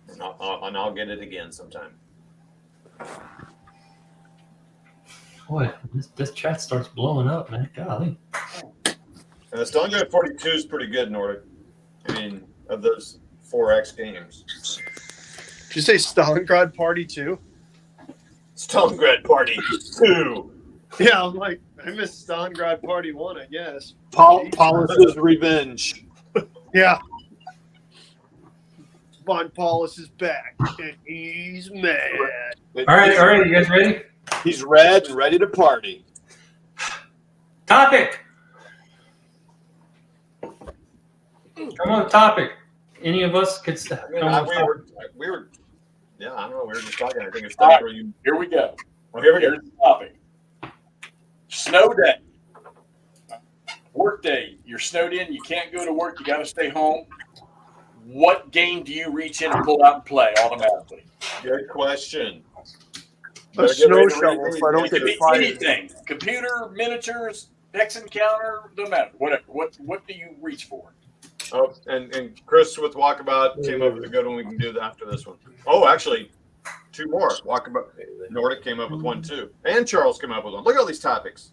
and I'll get it again sometime. Boy, this chat starts blowing up, man. Golly. Stalingrad 42 is pretty good, Nordic. I mean, of those 4X games. Did you say Stalingrad Party 2? Stalingrad Party 2. Yeah, I'm like, I missed Stalingrad Party 1, I guess. Paulus's Revenge. Yeah. Von Paulus is back, and he's mad. All right, you guys ready? He's red and ready to party. Topic. Come on, topic. Any of us could come I mean, on we topic. were, yeah, I don't know. We were just talking. I think it's All time right. for you. Here we go. Well, here we go. Here's the topic. Snow day. Work day. You're snowed in. You can't go to work. You got to stay home. What game do you reach in and pull out and play automatically? Good question. A Better get snow ready to shovel, read so I don't these It could get be fired. anything. Computer, miniatures, Hex Encounter, no matter. Whatever. What do you reach for? Oh, and Chris with Walkabout came up with a good one. We can do that after this one. Oh, actually, two more. Walkabout Nordic came up with one too, and Charles came up with one. Look at all these topics.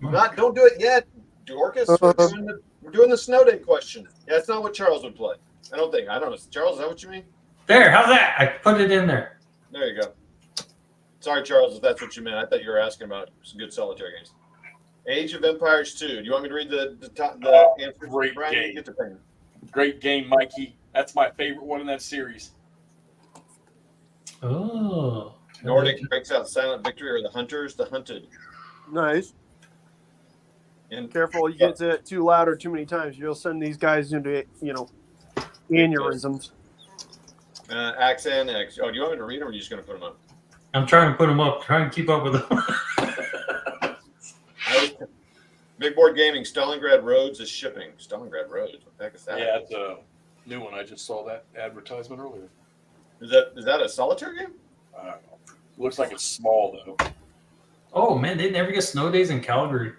Don't do it yet, Dorcas. We're doing the snow day question. Yeah, that's not what Charles would play. I don't know. Charles, is that what you mean? There, how's that? I put it in there. There you go. Sorry, Charles, if that's what you meant. I thought you were asking about some good solitaire games. Age of Empires 2. Do you want me to read the answers? Great Brian, game. get the pen. Great game, Mikey. That's my favorite one in that series. Oh. Nordic breaks out Silent Victory or the Hunters, the Hunted. Nice. And Careful, you get it too loud or too many times, you'll send these guys into aneurysms. Axan X. Oh, do you want me to read them or are you just going to put them up? I'm trying to put them up, trying to keep up with them. Big Board Gaming, Stalingrad Roads is shipping. Stalingrad Roads? What the heck is that? Yeah, it's a new one. I just saw that advertisement earlier. Is that a solitaire game? I don't know. Looks like it's small though. Oh man, they never get snow days in Calgary.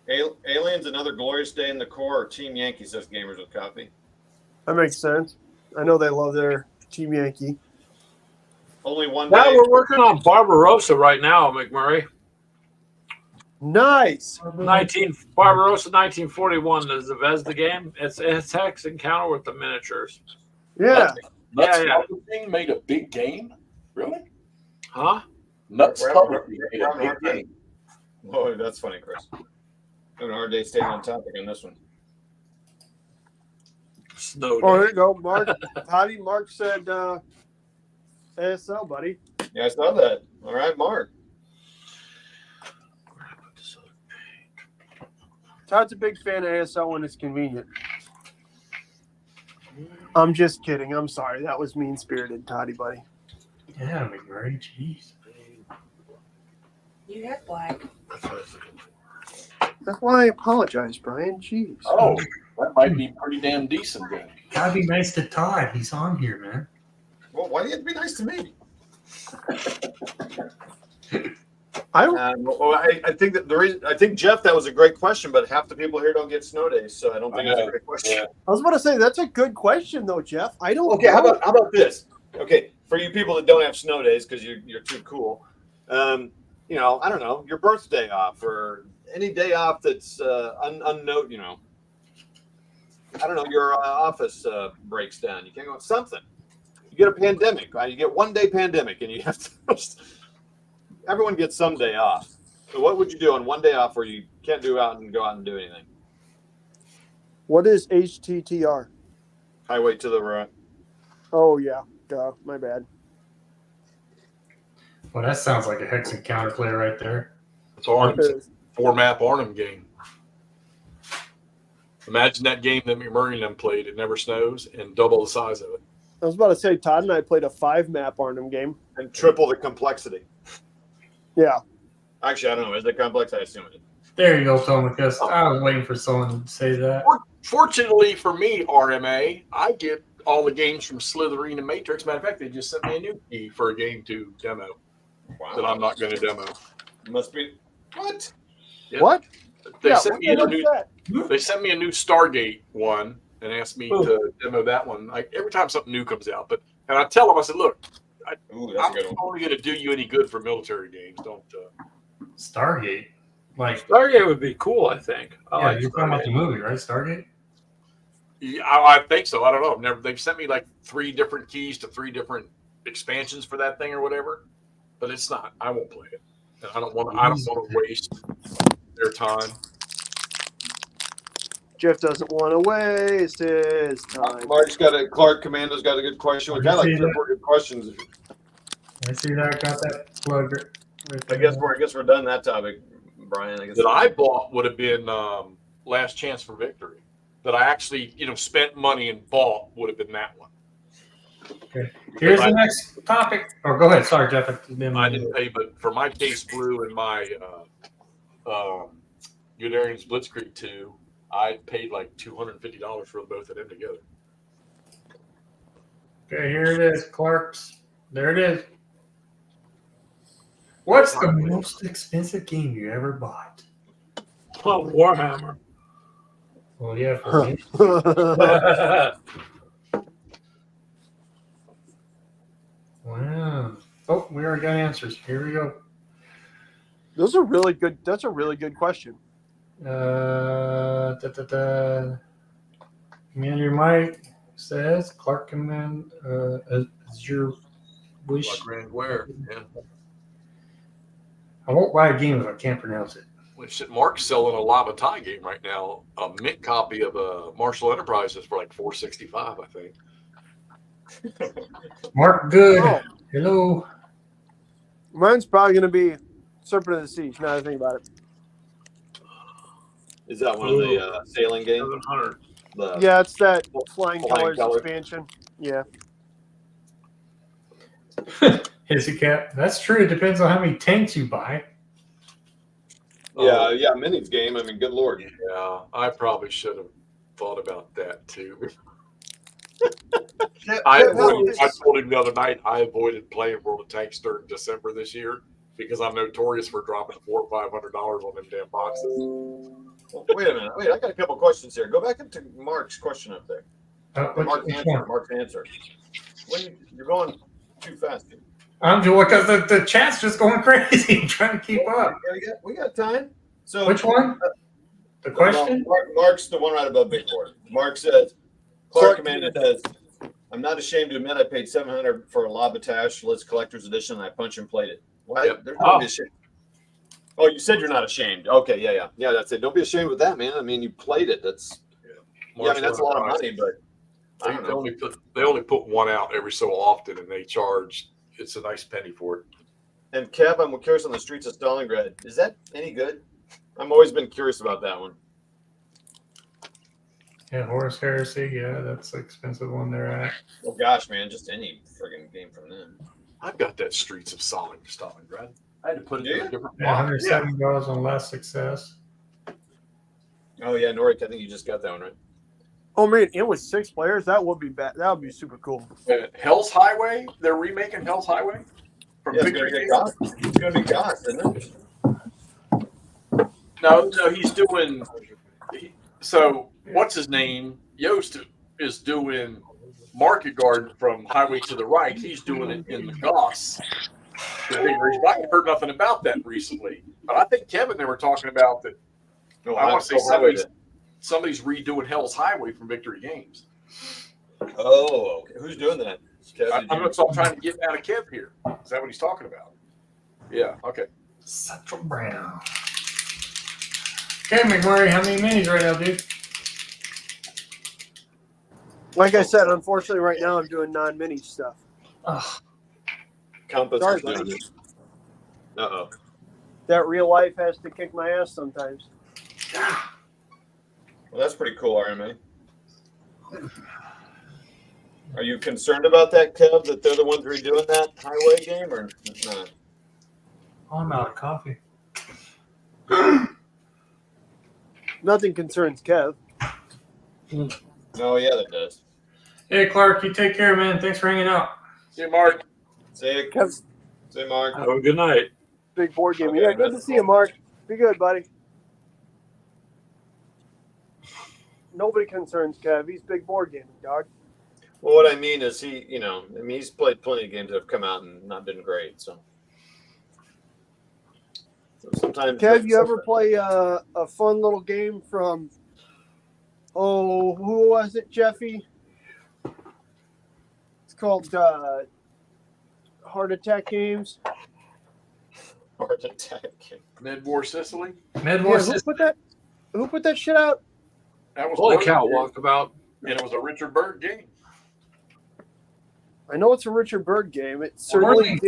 Aliens, Another Glorious Day in the Core, or Team Yankee, says Gamers with Copy. That makes sense. I know they love their Team Yankee. Only one Now day. we're working on Barbarossa right now, McMurray. Nice. Barbarossa 1941 is the Vezda game. It's Hex Encounter with the miniatures. Yeah. Nuts Yeah. Publishing made a big game? Really? Huh? Nuts We're Publishing having made a a hard big time. game. Oh, that's funny, Chris. Having a hard day staying on topic on this one. Snow Oh, day. there you go. Mark. Mark said ASL, buddy. Yeah, I saw that. All right, Mark. Todd's a big fan of ASL when it's convenient. I'm just kidding. I'm sorry. That was mean-spirited, Toddy, buddy. Yeah, McMurray, jeez. You have black. That's why I apologize, Brian. Jeez. Oh, that might be pretty damn decent then. Gotta be nice to Todd. He's on here, man. Well, why do you have to be nice to me? I don't. I think that I think Jeff, that was a great question, but half the people here don't get snow days, so I don't think that's a great question. Yeah. I was about to say that's a good question, though, Jeff. I don't. Okay, how know. about this? Okay, for you people that don't have snow days because you're too cool, I don't know, your birthday off or any day off that's unknown, I don't know, your office breaks down. You can't go something. You get a pandemic. Right? You get 1 day pandemic, and you have to. Everyone gets some day off. So what would you do on 1 day off where you can't go out and do anything? What is HTTR? Highway to the right. Oh yeah, duh. My bad. Well, that sounds like a Hex Encounter play right there. It's Arnhem's 4-map Arnhem game. Imagine that game that McMurray and them played. It never snows and double the size of it. I was about to say Todd and I played a 5-map Arnhem game. And triple the complexity. Yeah. Actually, I don't know. Is it complex? I assume it is. There you go, Tomicus. I was waiting for someone to say that. Fortunately for me, RMA, I get all the games from Slytherin and Matrix. Matter of fact, they just sent me a new key for a game to demo that I'm not going to demo. Must be what? Yep. What? They Yeah, sent what me the a new. heck's that? They sent me a new Stargate one and asked me to demo that one. Like every time something new comes out, and I tell them, I said, "Look, Ooh, that's I'm a good one. only going to do you any good for military games. Don't." Stargate. Like, Stargate would be cool, I think. I yeah, like you're talking about the Stargate. movie, right? Stargate? Yeah, I think so. I don't know. They've sent me like 3 different keys to 3 different expansions for that thing or whatever. But it's not. I won't play it. And I don't want to waste their time. Jeff doesn't want to waste his time. Clark Commando's got a good question. We got like 3 or 4 good questions. I see that. Got that plug. Right I guess we're done that topic, Brian. I guess That I bought would have been Last Chance for Victory. That I actually, spent money and bought would have been that one. Okay. Here's I- the next topic. Oh, go ahead. Sorry, Jeff. I didn't pay, but for my Case Blue and my Guderian's Blitzkrieg 2, I paid like $250 for both of them together. Okay, here it is, Clark's. There it is. What's the most expensive game you ever bought? Oh, Warhammer. Well, yeah, for me. Wow. Oh, we already got answers. Here we go. Those are really good. That's a really good question. Commander Mike says Clark Command is your wish. Like Grand Ware, yeah. I won't buy a game if I can't pronounce it. Well, shit, Mark's selling a Lava tie game right now. A mint copy of Marshall Enterprises for like $465, I think. Mark Good. Oh. Hello. Mine's probably going to be Serpent of the Siege. Now that I think about it. Is that one of the sailing games? 700. Yeah, it's that Flying Flying Colors Colors. expansion. Yeah. Hissy Cat. That's true. It depends on how many tanks you buy. Yeah, Mini's game. I mean, good lord. Yeah, I probably should have thought about that too. I told him the other night I avoided playing World of Tanks during December this year because I'm notorious for dropping $400 or $500 on them damn boxes. Wait a minute. Wait, I got a couple questions here. Go back into Mark's question up there. Mark's answer. You're going too fast. Dude. I'm doing because the chat's just going crazy. I'm trying to keep up. We got time. So Which one? The question? Mark's the one right above Big Board. Mark says, Clark Commander says, I'm not ashamed to admit I paid $700 for a Labatage Liz Collector's Edition and I punch and played it. Why? Yep. There's no be ashamed. Oh, you said you're not ashamed. Okay, yeah. That's it. Don't be ashamed with that, man. I mean, you played it. That's I mean, that's a lot of money, but I don't know. They only put one out every so often, and they charge. It's a nice penny for it. And Kev, I'm curious on the Streets of Stalingrad. Is that any good? I've always been curious about that one. Yeah, Horus Heresy. Yeah, that's an expensive one they're at. Oh gosh, man, just any friggin' game from them. I've got that Streets of Stalingrad. I had to put it in a different Yeah, box. $170 on last success. Oh yeah, Norik, I think you just got that one right. Oh man, it was 6 players. That would be bad. That would be super cool. Hell's Highway. They're remaking Hell's Highway from Yeah, Victory Games. it's gonna be Goss, isn't it? No, he's doing. So what's his name? Yost is doing Market Garden from Highway to the Right. He's doing it in the Goss. I haven't heard nothing about that recently, but I think Kevin they were talking about that. No, I want to say Highway. somebody's redoing Hell's Highway from Victory Games. Oh, okay. Who's doing that? Kev, I'm trying to get out of Kev here. Is that what he's talking about? Yeah. Okay. Central Brown. Okay, McMurray, how many minis right now, dude? Like I said, unfortunately, right now I'm doing non-mini stuff. Ugh. Compass Sorry, is doing buddy. it. Uh-oh. That real life has to kick my ass sometimes. Well, that's pretty cool, RMA. Are you concerned about that, Kev, that they're the ones redoing that Highway game, or not? Oh, I'm out of coffee. Nothing concerns Kev. Oh, yeah, that does. Hey, Clark, you take care, man. Thanks for hanging out. See you, Mark. Say it, Kev, say Mark. Have a good night. big board game. Okay, Yeah, good to that's see you, Mark. Be good, buddy. Nobody concerns Kev. He's big board gaming, dog. Well, what I mean is he's played plenty of games that have come out and not been great, so sometimes. Kev, you ever play a fun little game from, who was it, Jeffy? It's called Heart Attack Games. Heart Attack? Mid-War Sicily. Mid-War Yeah, who put that shit out? That was Holy Berg, cow, walkabout. and it was a Richard Berg game. I know it's a Richard Berg game. It certainly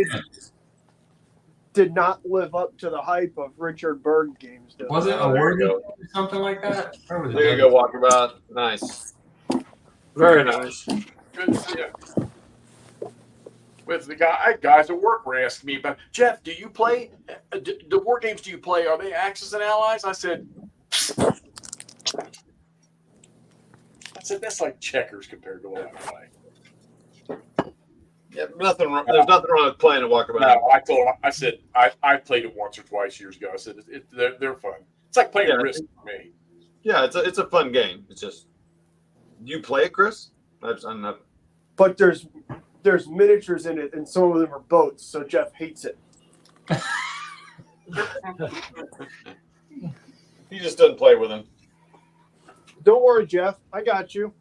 did not live up to the hype of Richard Berg games. Though. Was it a Oh, there you word go. or something like that? Or was it There you go, Walkabout. Nice. Very nice. Good to see you. With the guys at work were asking me about, Jeff, do you play the war games? Do you play? Are they Axis and Allies? I said that's like checkers compared to what I play. Yeah, nothing wrong. There's nothing wrong with playing a Walkabout. No, I told him. I said I played it once or twice years ago. I said they're fun. It's like playing Risk for me. Yeah, it's a fun game. It's just, do you play it, Chris? I'm not. But there's miniatures in it, and some of them are boats. So Jeff hates it. He just doesn't play with them. Don't worry, Jeff. I got you.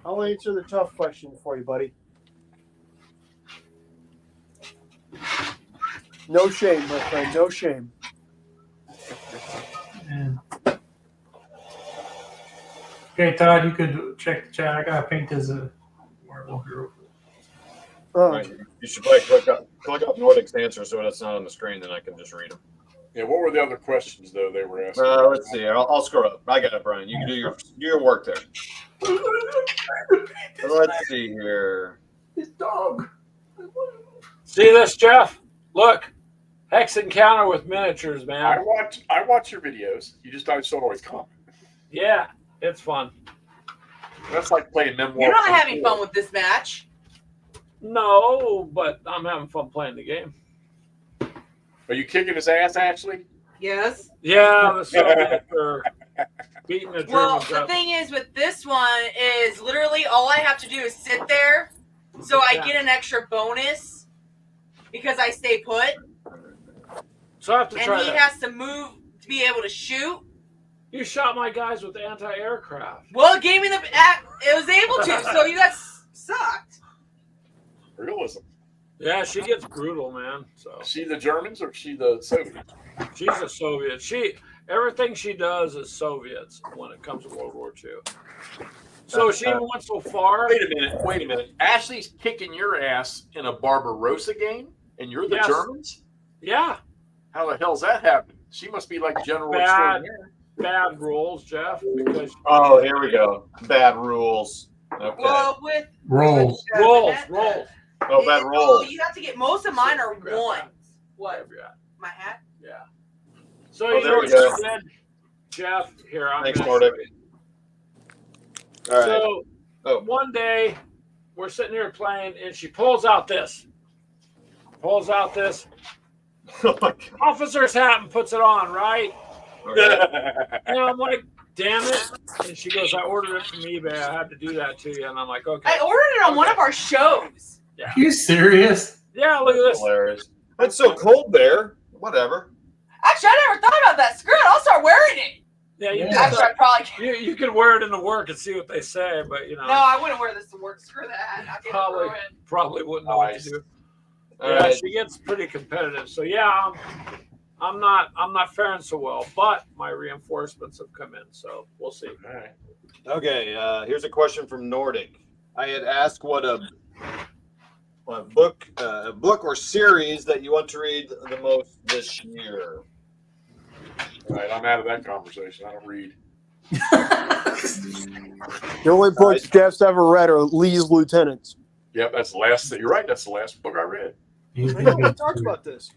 I'll answer the tough question for you, buddy. No shame, my friend. No shame. Man. Okay, Todd, you could check the chat. I gotta paint as a Marvel hero. Right. You should probably click up Nordic's answer so that's not on the screen. Then I can just read them. Yeah. What were the other questions though they were asking? Let's see. I'll scroll up. I got it, Brian. You can do your work there. Let's see here. His dog. See this, Jeff? Look, Hex Encounter with miniatures, I man. watch your videos. You just don't always comment. Yeah, it's fun. That's like playing memoir. You're not having fun with this match. No, but I'm having fun playing the game. Are you kicking his ass, Ashley? Yes. Yeah, the Soviets are beating the Well, Germans the up. thing is with this one is literally all I have to do is sit there, so I get an extra bonus because I stay put, So I have to and try he that. has to move to be able to shoot. You shot my guys with anti-aircraft. Well, it gave me it was able to, so you guys sucked. Realism. Yeah, she gets brutal, man. So Is she the Germans or is she the Soviets? she's a Soviet. Everything she does is Soviets when it comes to World War II. So she even went so far. Wait a minute. Ashley's kicking your ass in a Barbarossa game, and you're the Yes. Germans? Yeah, How the hell's that happening? She must be like General Bad. Extraordinaire. bad rules, Jeff. Because Oh, here we go. Bad rules. Okay. Well, with Rolls. rolls. Oh, bad rules. You have to get most of mine are Grab ones. that. What? Yeah. My hat? Yeah. So Oh, you there know we what go. she did, Jeff? Here, I'm Thanks, gonna Nordic. show you. All right. So Oh. one day we're sitting here playing, and she pulls out this. Oh my God. Officer's hat and puts it on, right? Okay. And I'm like, damn it. And she goes, I ordered it from eBay. I had to do that to you. And I'm like, okay. I ordered it on one of our shows. Are you serious? Yeah, look at this. Hilarious. It's so cold there. Whatever. Actually, I never thought about that. Screw it. I'll start wearing it. Yeah, you, Yeah. can Actually, I probably can't. you can wear it into work and see what they say, but you know, No, I wouldn't wear this to work. Screw that. I can't Probably. throw it. probably wouldn't know what Nice. to do. All Yeah, right. she gets pretty competitive. So yeah, I'm not faring so well, but my reinforcements have come in, so we'll see. All right. Okay. Here's a question from Nordic. I had asked what a book or series that you want to read the most this year. All right, I'm out of that conversation. I don't read. The only books Jeff's ever read are Lee's Lieutenants. Yep, that's the last. You're right. That's the last book I read. I know we talked about this.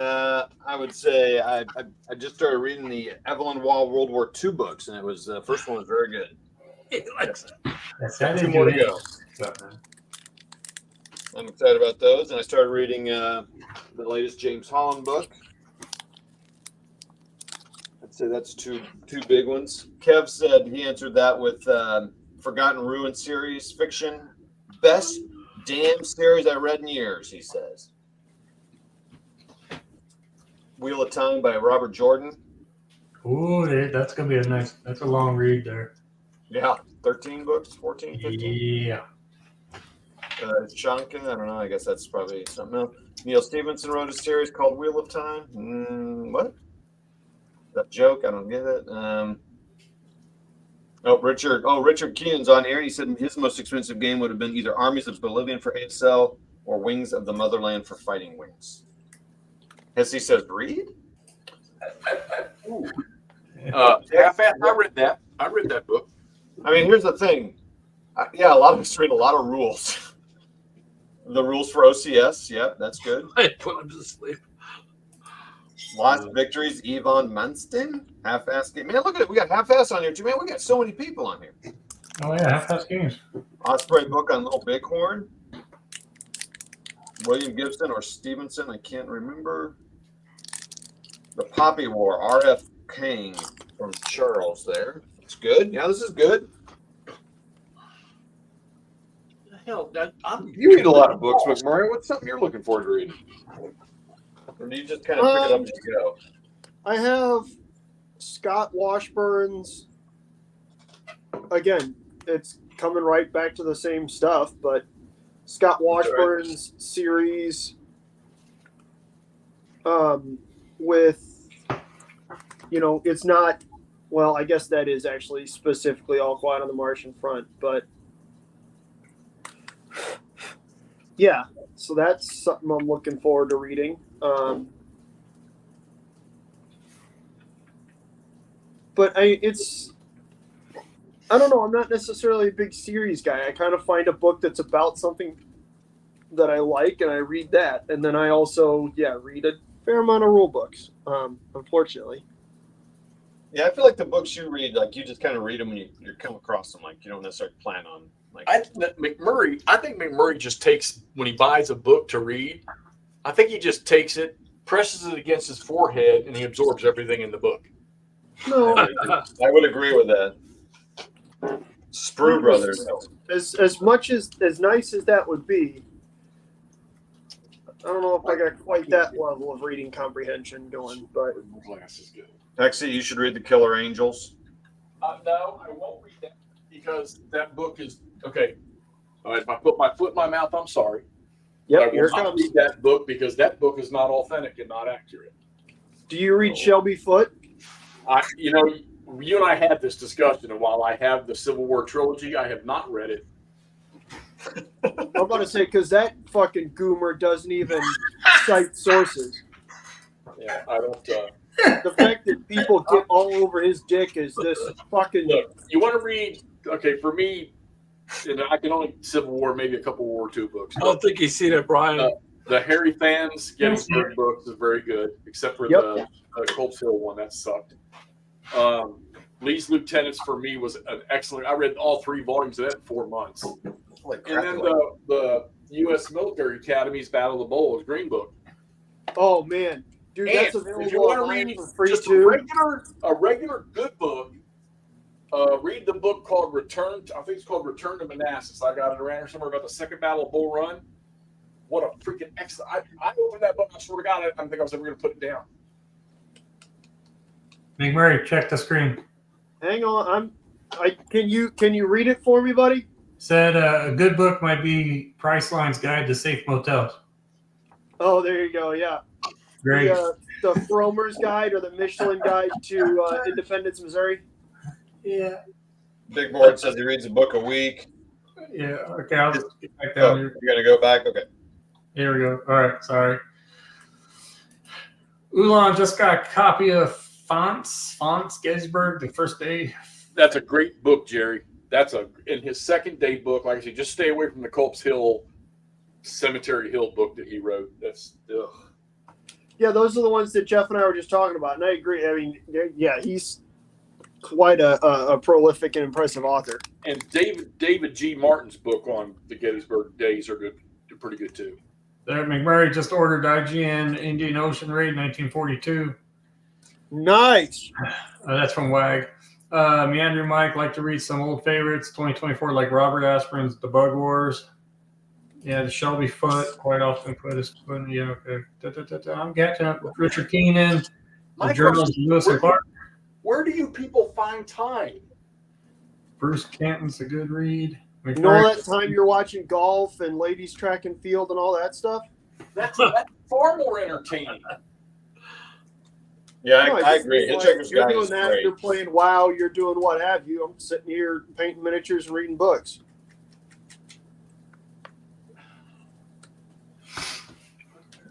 I would say I just started reading the Evelyn Waugh World War II books, and it was the first one was very good. That's Two more to go. I'm excited about those, and I started reading the latest James Holland book. I'd say that's two big ones. Kev said he answered that with Forgotten Ruin series fiction. Best damn series I read in years, he says. Wheel of Time by Robert Jordan. Ooh, that's gonna be that's a long read there. Yeah, 13 books, 14, 15. Yeah. Shanka, I don't know. I guess that's probably something else. Neil Stevenson wrote a series called Wheel of Time. What? That joke? I don't get it. Richard Keenan's on here. He said his most expensive game would have been either Armies of Bolivian for ASL or Wings of the Motherland for Fighting Wings. Hesse says, read? Half-Assed, I read that. I read that book. I mean, here's the thing. A lot of us read a lot of rules. The rules for OCS, yeah, that's good. I put him to sleep. Lost Victories, Yvonne Munston, Half-Assed game. Man, look at it. We got Half-Assed on here too, man. We got so many people on here. Oh yeah, half-assed games. Osprey book on Little Bighorn. William Gibson or Stevenson, I can't remember. The Poppy War, R.F. King from Charles there. It's good. Yeah, this is good. Hell, you read a lot of books, McMurray. What's something you're looking forward to reading? Or do you just kind of pick it up as you go? I have Scott Washburn's. Again, it's coming right back to the same stuff, but Scott Washburn's series with, it's not, well, I guess that is actually specifically All Quiet on the Martian Front, but yeah, so that's something I'm looking forward to reading. But I don't know. I'm not necessarily a big series guy. I kind of find a book that's about something that I like, and I read that. And then I also, read a fair amount of rule books, unfortunately. Yeah, I feel like the books you read, like you just kind of read them when you come across them. Like you don't necessarily plan on. Like I think McMurray just takes, when he buys a book to read, I think he just takes it, presses it against his forehead, and he absorbs everything in the book. No, I would agree with that. Sprue Brothers. as much as nice as that would be, I don't know if I got quite that level of reading comprehension going. But Glass is good. Actually, you should read The Killer Angels. No, I won't read that because that book is okay. All right, if I put my foot in my mouth, I'm sorry. I yep, here will it not comes. read that book because that book is not authentic and not accurate. Do you read Shelby Foote? You and I had this discussion, and while I have the Civil War trilogy, I have not read it. I'm about to say, because that fucking goomer doesn't even cite sources. Yeah, I don't. The fact that people get all over his dick is this fucking. Look, you want to read? Okay, for me, I can only Civil War, maybe a couple World War II books. I don't think he's seen it, Brian. The Harry Fans Gettysburg books is very good, except for the Colts Hill one that sucked. Lee's Lieutenants for me was an excellent. I read all 3 volumes of that in 4 months. And then the U.S. Military Academy's Battle of the Bulge Green Book. Oh man, dude, that's And available if you want to online read for free just too. a regular good book, read the book called Return. I think it's called Return to Manassas. I got it around here somewhere about the Second Battle of Bull Run. What a freaking excellent! I opened that book. I swear to God, I didn't think I was ever going to put it down. McMurray, check the screen. Hang on, can you read it for me, buddy? Said a good book might be Priceline's Guide to Safe Motels. Oh, there you go. Yeah, Great. the Fromer's Guide or the Michelin Guide to Independence, Missouri. Yeah. Big Board says he reads a book a week. Yeah. Okay, I'll just get back down here. You're gonna go back? Okay. Here we go. All right. Sorry. Ulan just got a copy of Fonts Gettysburg, the first day. That's a great book, Jerry. That's in his second day book. Like I said, just stay away from the Culp's Hill, Cemetery Hill book that he wrote. That's Yeah, those are the ones that Jeff and I were just talking about, and I agree. I mean, yeah, he's quite a prolific and impressive author. And David G. Martin's book on the Gettysburg days are good. They're pretty good too. There, McMurray just ordered IGN Indian Ocean Raid 1942. Nice. That's from WAG. Meandering Mike like to read some old favorites. 2024, like Robert Asperin's The Bug Wars. Yeah, the Shelby Foote quite often put his foot. Yeah, okay. I'm getting up with Richard Keenan. My The Journals of question, Lewis and Clark. Where do you people find time? Bruce Canton's a good read. You know all that time you're watching golf and ladies track and field and all that stuff? That's far more entertaining. Yeah, No, I just agree. like, Hitchhiker's you're Guide doing is that. great. You're playing WoW. You're doing what have you. I'm sitting here painting miniatures and reading books.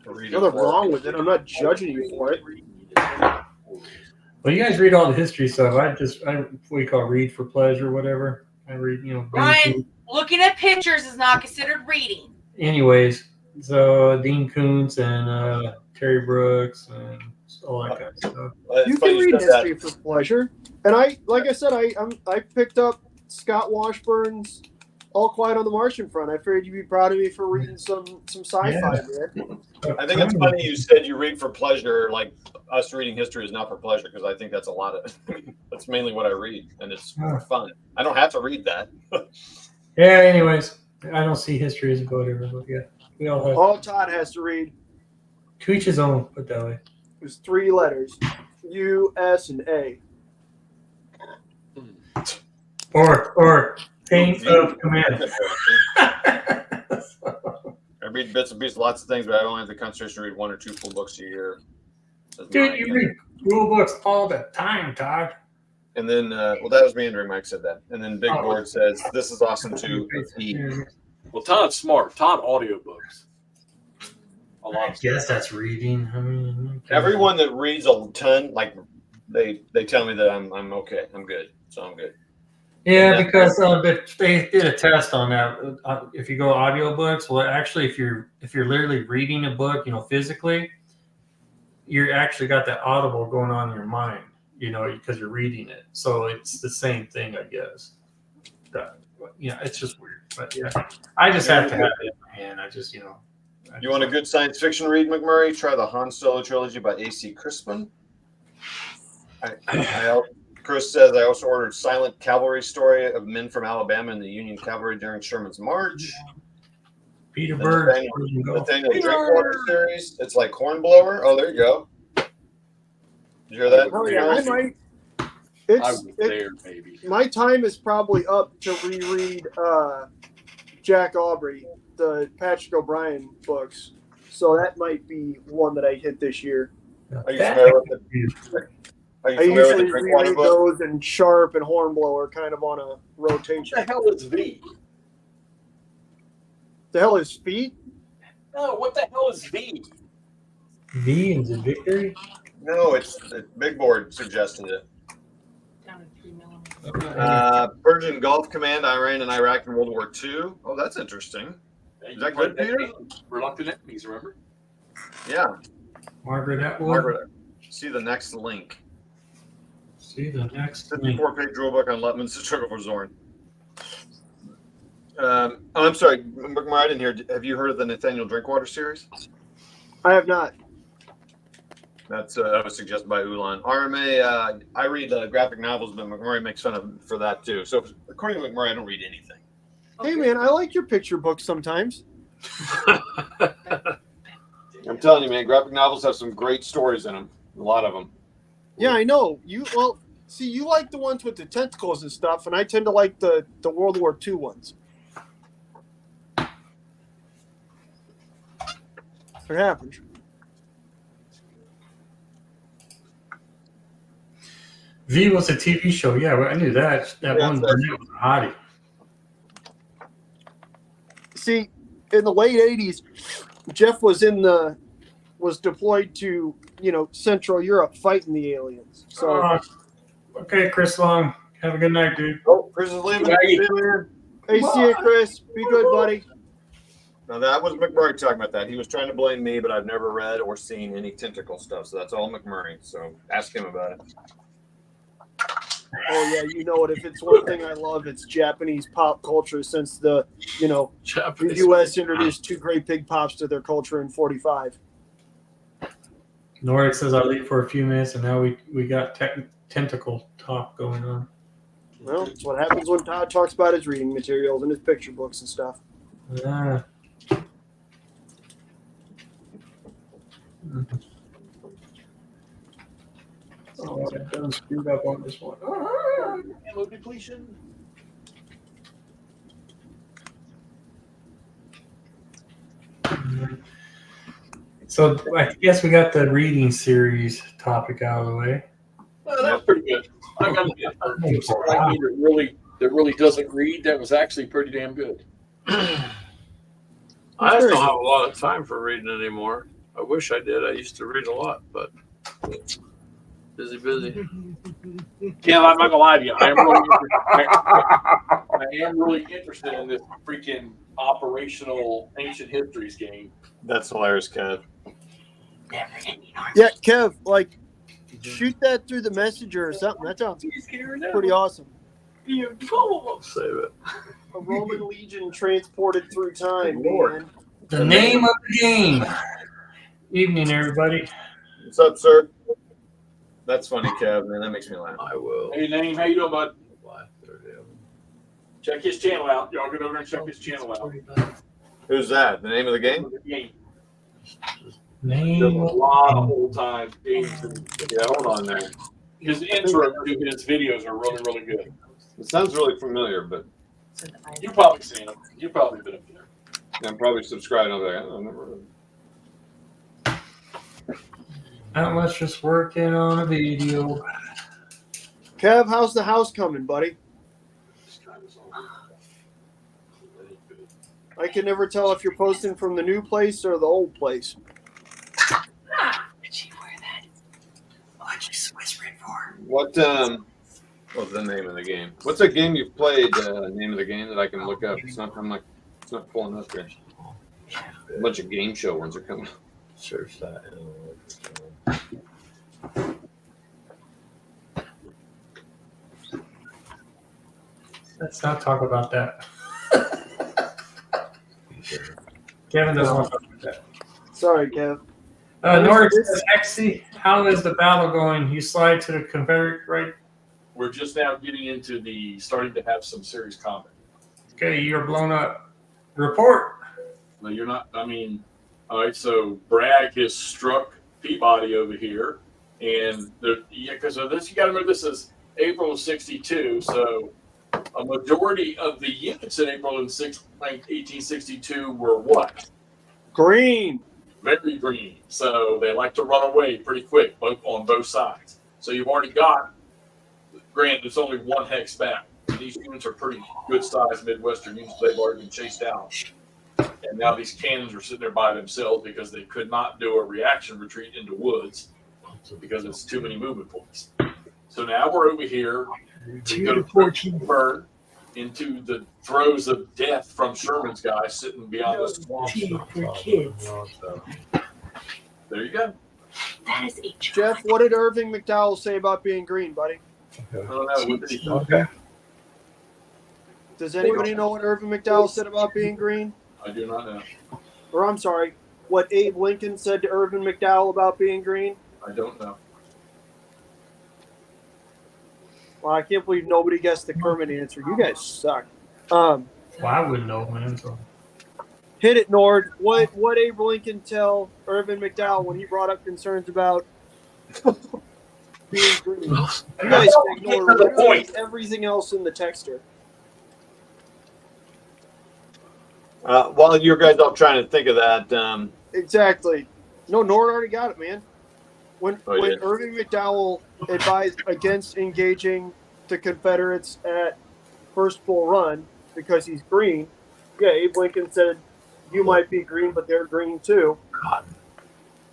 Nothing wrong with it. I'm not judging you for it. Well, you guys read all the history stuff. I what we call read for pleasure, whatever. I read, Ryan, looking at pictures is not considered reading. Anyways, so Dean Koontz and Terry Brooks and all that kind of stuff. It's You funny can read said that. history for pleasure, and like I said, I picked up Scott Washburn's All Quiet on the Martian Front. I figured you'd be proud of me for reading some sci-fi, man. I think it's funny you said you read for pleasure, like us reading history is not for pleasure, because I think that's a lot of that's mainly what I read, and it's for fun. I don't have to read that. Yeah. Anyways, I don't see history as a whatever, but yeah, we all have All Todd has to read to each his own. Put that way. is 3 letters: U, S, and A. Or pain of command. I read bits and pieces, lots of things, but I only have the concentration to read 1 or 2 full books a year. That's Dude, mine. you read rule books all the time, Todd. And then, well, that was meandering. Mike said that. And then Big Oh. Board says, "This is awesome too." Eat. Well, Todd's smart. Todd audiobooks. A lot. I guess that's reading. I mean, Everyone that reads a ton, like they tell me that I'm okay. I'm good. So I'm good. Yeah, because they did a test on that. If you go audiobooks, well, actually, if you're literally reading a book, physically, you're actually got that audible going on in your mind, because you're reading it. So it's the same thing, I guess. It's just weird, but yeah, I just have to have it in my hand. I just, You want a good science fiction read, McMurray? Try the Han Solo trilogy by A.C. Crispin. Chris says, I also ordered Silent Cavalry Story of Men from Alabama and the Union Cavalry during Sherman's March. Peter The Bird. Nathaniel Drinkwater series. It's like Hornblower. Oh, there you go. Did you hear that? Oh yeah, I might. I was there, maybe. My time is probably up to reread Jack Aubrey, the Patrick O'Brien books. So that might be one that I hit this year. Are you familiar with it? Are you I familiar with the usually Drinkwater reread book? those, and Sharp and Hornblower kind of on a What rotation. the hell is V? The hell is Feet? No, what the hell is V? V is a victory. No, it's the Big Board suggested it. Down to 3 millimeters. Persian Gulf Command, Iran and Iraq in World War II. Oh, that's interesting. Is that good, Peter? Reluctant Enemies, remember? Yeah, Margaret Atwood. Margaret. See the next link. See the next link. 54-page rule book on Lutman's Struggle for Zorn. I'm sorry, McMurray, I didn't hear. Have you heard of the Nathaniel Drinkwater series? I have not. That was suggested by Ulan. RMA, I read graphic novels, but McMurray makes fun of for that too. So according to McMurray, I don't read anything. Hey man, I like your picture books sometimes. I'm telling you, man, graphic novels have some great stories in them. A lot of them. Yeah, I know. You like the ones with the tentacles and stuff, and I tend to like the World War II ones. It happens. V was a TV show. Yeah, well, I knew that. That Yeah, one so- brunette was a hottie. See, in the late '80s, Jeff was deployed to Central Europe fighting the aliens. So Okay, Chris Long. Have a good night, dude. Oh, Chris is leaving. Right. See you later. hey, see you, Chris. Be good, buddy. No, that was McMurray talking about that. He was trying to blame me, but I've never read or seen any tentacle stuff, so that's all McMurray. So ask him about it. Oh yeah, you know it. If it's one thing I love, it's Japanese pop culture. Since the Japanese. U.S. introduced 2 great big pops to their culture in '45. Nordic says I'll leave for a few minutes, and now we got tentacle talk going on. Well, that's what happens when Todd talks about his reading materials and his picture books and stuff. Ah. Oh, I've done screwed up on this one. Ah. Ammo depletion. So I guess we got the reading series topic out of the way. Well, that was pretty good. I got to admit, for someone like me that really doesn't read, that was actually pretty damn good. I just don't have a lot of time for reading anymore. I wish I did. I used to read a lot, but busy. Yeah, I'm not gonna lie to you. I am really interested in this freaking operational ancient histories game. That's hilarious, Kev. Yeah, Kev, like shoot that through the messenger or something. That sounds pretty awesome. Save it. A Roman legion transported through time, Lord. man. The name of the game. Evening, everybody. What's up, sir? That's funny, Kev. Man, that makes me laugh. I will. Hey, Name, how you doing, bud? Check his channel out. Y'all get over and check his channel out. Who's that? The name of the game? Game. Name Does a of lot of old time games. And Yeah, hold on there. his intro to his videos are really, really good. It sounds really familiar, but You've probably seen them. You've probably been up there. I'm probably subscribed. I'll be like, I've never heard of it. Not much, just working on a video. Kev, how's the house coming, buddy? I can never tell if you're posting from the new place or the old place. Did she wear that? What'd you whispering for? What what's the name of the game? What's a game you've played? Name of the game that I can look up. It's not pulling up here. A bunch of game show ones are coming. Search that. Let's not talk about that. Kevin doesn't want to talk about that. Sorry, Kev. Nordic says, XC, how is the battle going? You slide to the Confederate, right? We're just now getting into starting to have some serious combat. Okay, you're blown up. Report. No, you're not. I mean, all right. So Bragg has struck Peabody over here, and because of this, you got to remember this is April of '62. So a majority of the units in April of 1862 were what? Green. Very green. So they like to run away pretty quick, on both sides. So you've already got. Granted, it's only one hex back. These units are pretty good sized Midwestern units. They've already been chased out. And now these cannons are sitting there by themselves because they could not do a reaction retreat into woods because it's too many movement points. So now we're over here. We go to burn into the throes of death from Sherman's guys sitting beyond the swamp. For kids. There you go. That is a Jeff, what did Irving McDowell say about being green, buddy? I don't know. What did he say? Okay. Does anybody know what Irving McDowell said about being green? I do not know. Or I'm sorry, what Abe Lincoln said to Irving McDowell about being green? I don't know. Well, I can't believe nobody guessed the Kermit answer. You guys suck. Well, I wouldn't know, man. So. Hit it, Nord. What Abe Lincoln tell Irving McDowell when he brought up concerns about being green? You guys ignore Get to the point. everything else in the texter. While you guys all trying to think of that, Exactly. No, Nord already got it, man. When yeah. Irving McDowell advised against engaging the Confederates at First Bull Run because he's green, yeah, Abe Lincoln said, you might be green, but they're green too.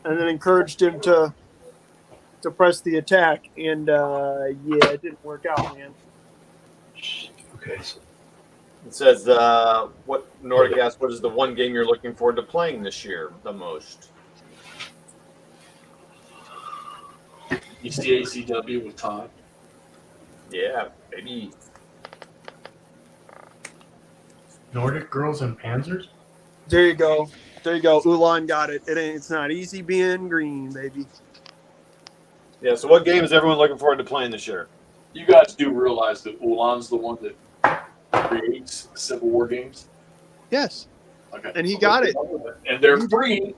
And then encouraged him to press the attack. And, yeah, it didn't work out, man. Okay. So it says, what Nordic asked, what is the one game you're looking forward to playing this year the most? ECACW with Todd. Yeah, maybe. Nordic Girls and Panzers? There you go. There you go. Ulan got it. It's not easy being green, baby. Yeah, so what game is everyone looking forward to playing this year? You guys do realize that Ulan's the one that creates Civil War games? Yes. Okay. And he got it. And they're free.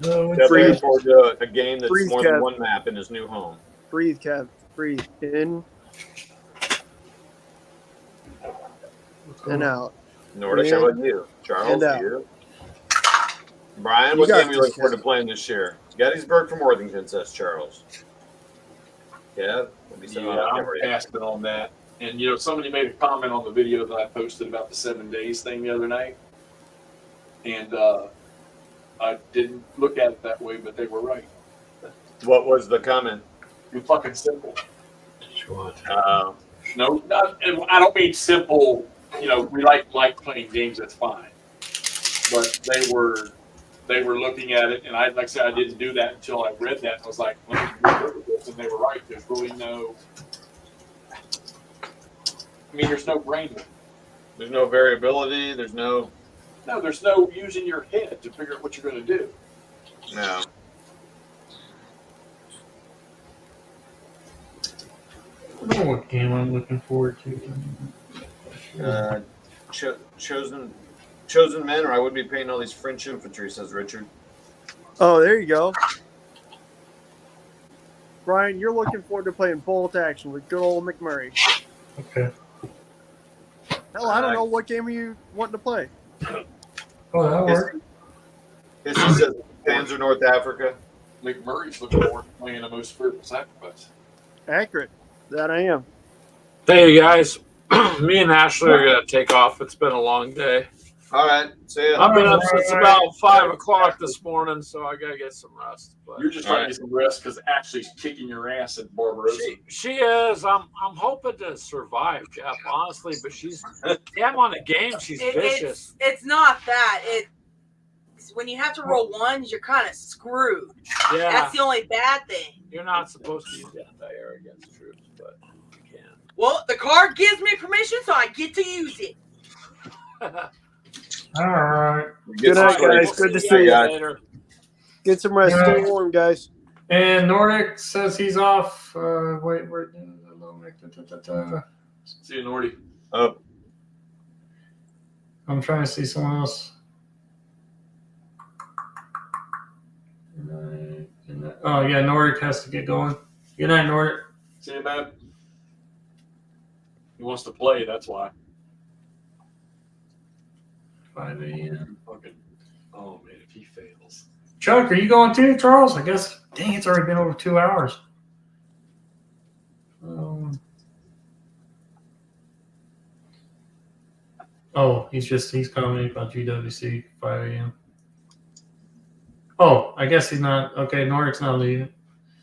No, Kev Breathe. looking forward to a game that's Breathe, more than Kev. one map in his new home. Breathe, Kev. Breathe. In. and out. Nordic, how about you? Charles, And out. you? Brian, You what got game are you this, looking forward to Kev. playing this year? Gettysburg from Worthington, says Charles. Yeah, I'm asking on that. And somebody made a comment on the video that I posted about the 7 days thing the other night, and I didn't look at it that way, but they were right. What was the comment? You're fucking simple. Uh, No, I don't mean simple. We like playing games. That's fine. But they were looking at it, and like I said, I didn't do that until I read that. And I was like, let me look at this, and they were right. There's really no. There's no brain. there's no variability. There's no. No, there's no using your head to figure out what you're going to do. No. I don't know what game I'm looking forward to. Chosen men, or I would be paying all these French infantry, says Richard. Oh, there you go. Brian, you're looking forward to playing Bolt Action with good old McMurray. Okay. Hell, I don't know. What game are you wanting to play? Oh, that works. History says Panzer North Africa. McMurray's looking forward to playing a most fearful sacrifice. Accurate. That I am. Hey, guys. Me and Ashley are going to take off. It's been a long day. All right, see ya. I've been up since about 5 o'clock this morning, so I got to get some rest. But You're just trying to get some rest because Ashley's kicking your ass at Barbarossa. she is. I'm hoping to survive, Jeff, honestly, but she's damn on the game. She's vicious. It's not that. It's when you have to roll ones, you're kind of screwed. Yeah, That's the only bad thing. you're not supposed to use anti-air against troops, but you can. Well, the card gives me permission, so I get to use it. All right. Good night, guys. Good to see you. later. Get some rest. Yeah. Stay warm, guys. And Nordic says he's off. Wait, where? See you, Nordy. I'm trying to see someone else. Oh yeah, Nordic has to get going. Good night, Nordic. See you, man. He wants to play. That's why. 5 a.m. Fucking. Oh man, if he fails. Chuck, are you going too, Charles? I guess. Dang, it's already been over 2 hours. Oh, he's commenting about GWC 5 a.m. Oh, I guess he's not. Okay, Nordic's not leaving.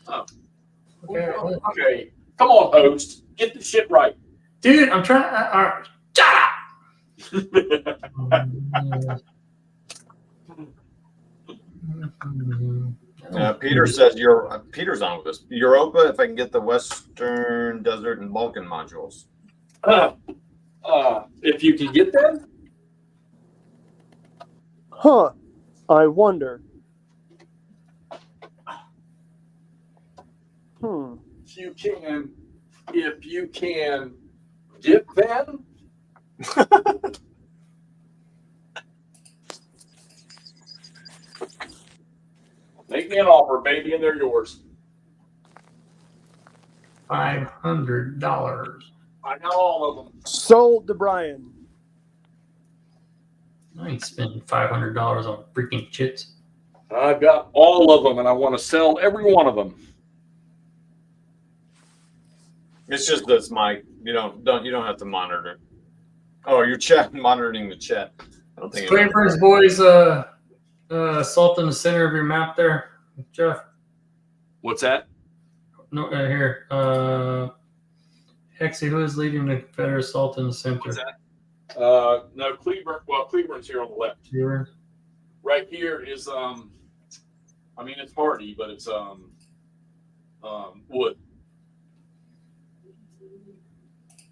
Oh. Okay. Okay. Come on, host. Get the shit right. Dude, I'm trying. Shut up! Peter says Peter's on with us. Europa, if I can get the Western Desert and Balkan modules. If you can get them, Huh. I wonder. if you can get them. Make me an offer, baby, and they're yours. $500. I got all of them. Sold to Brian. I ain't spending $500 on freaking chits. I've got all of them, and I want to sell every one of them. It's just this mic. You don't have to monitor. Oh, you're monitoring the chat. I don't think. Claiborne's boys assault in the center of your map there, Jeff. What's that? No, here. Hexy, who is leading the Confederate assault in the center? What's that? No, Cleburne. Well, Cleburne's here on the left. Here. Right here is it's Hardy, but it's Wood.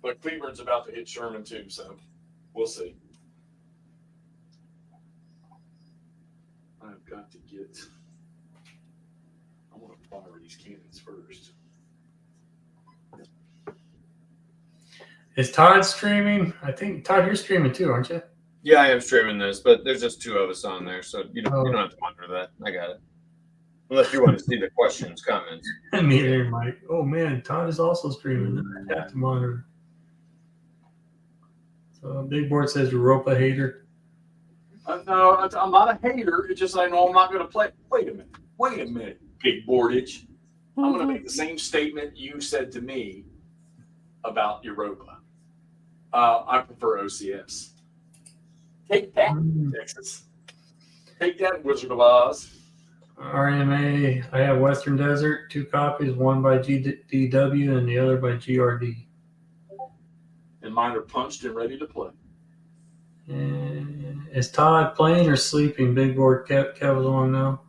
But Cleburne's about to hit Sherman too, so we'll see. I've got to get. I want to fire these cannons first. Is Todd streaming? I think Todd, you're streaming too, aren't you? Yeah, I am streaming this, but there's just two of us on there, so you don't have to monitor that. I got it. Unless you want to see the questions, comments. Neither, Mike. Oh man, Todd is also streaming. I have to monitor. So So Big Board says Europa hater. No, I'm not a hater. It's just I know I'm not going to play. Wait a minute, Big Boardage. I'm going to make the same statement you said to me about Europa. I prefer OCS. Take that, Texas. Take that, Wizard of Oz. RMA, I have Western Desert, 2 copies, one by GDW and the other by GRD. And mine are punched and ready to play. And is Todd playing or sleeping? Big Board Kev along now.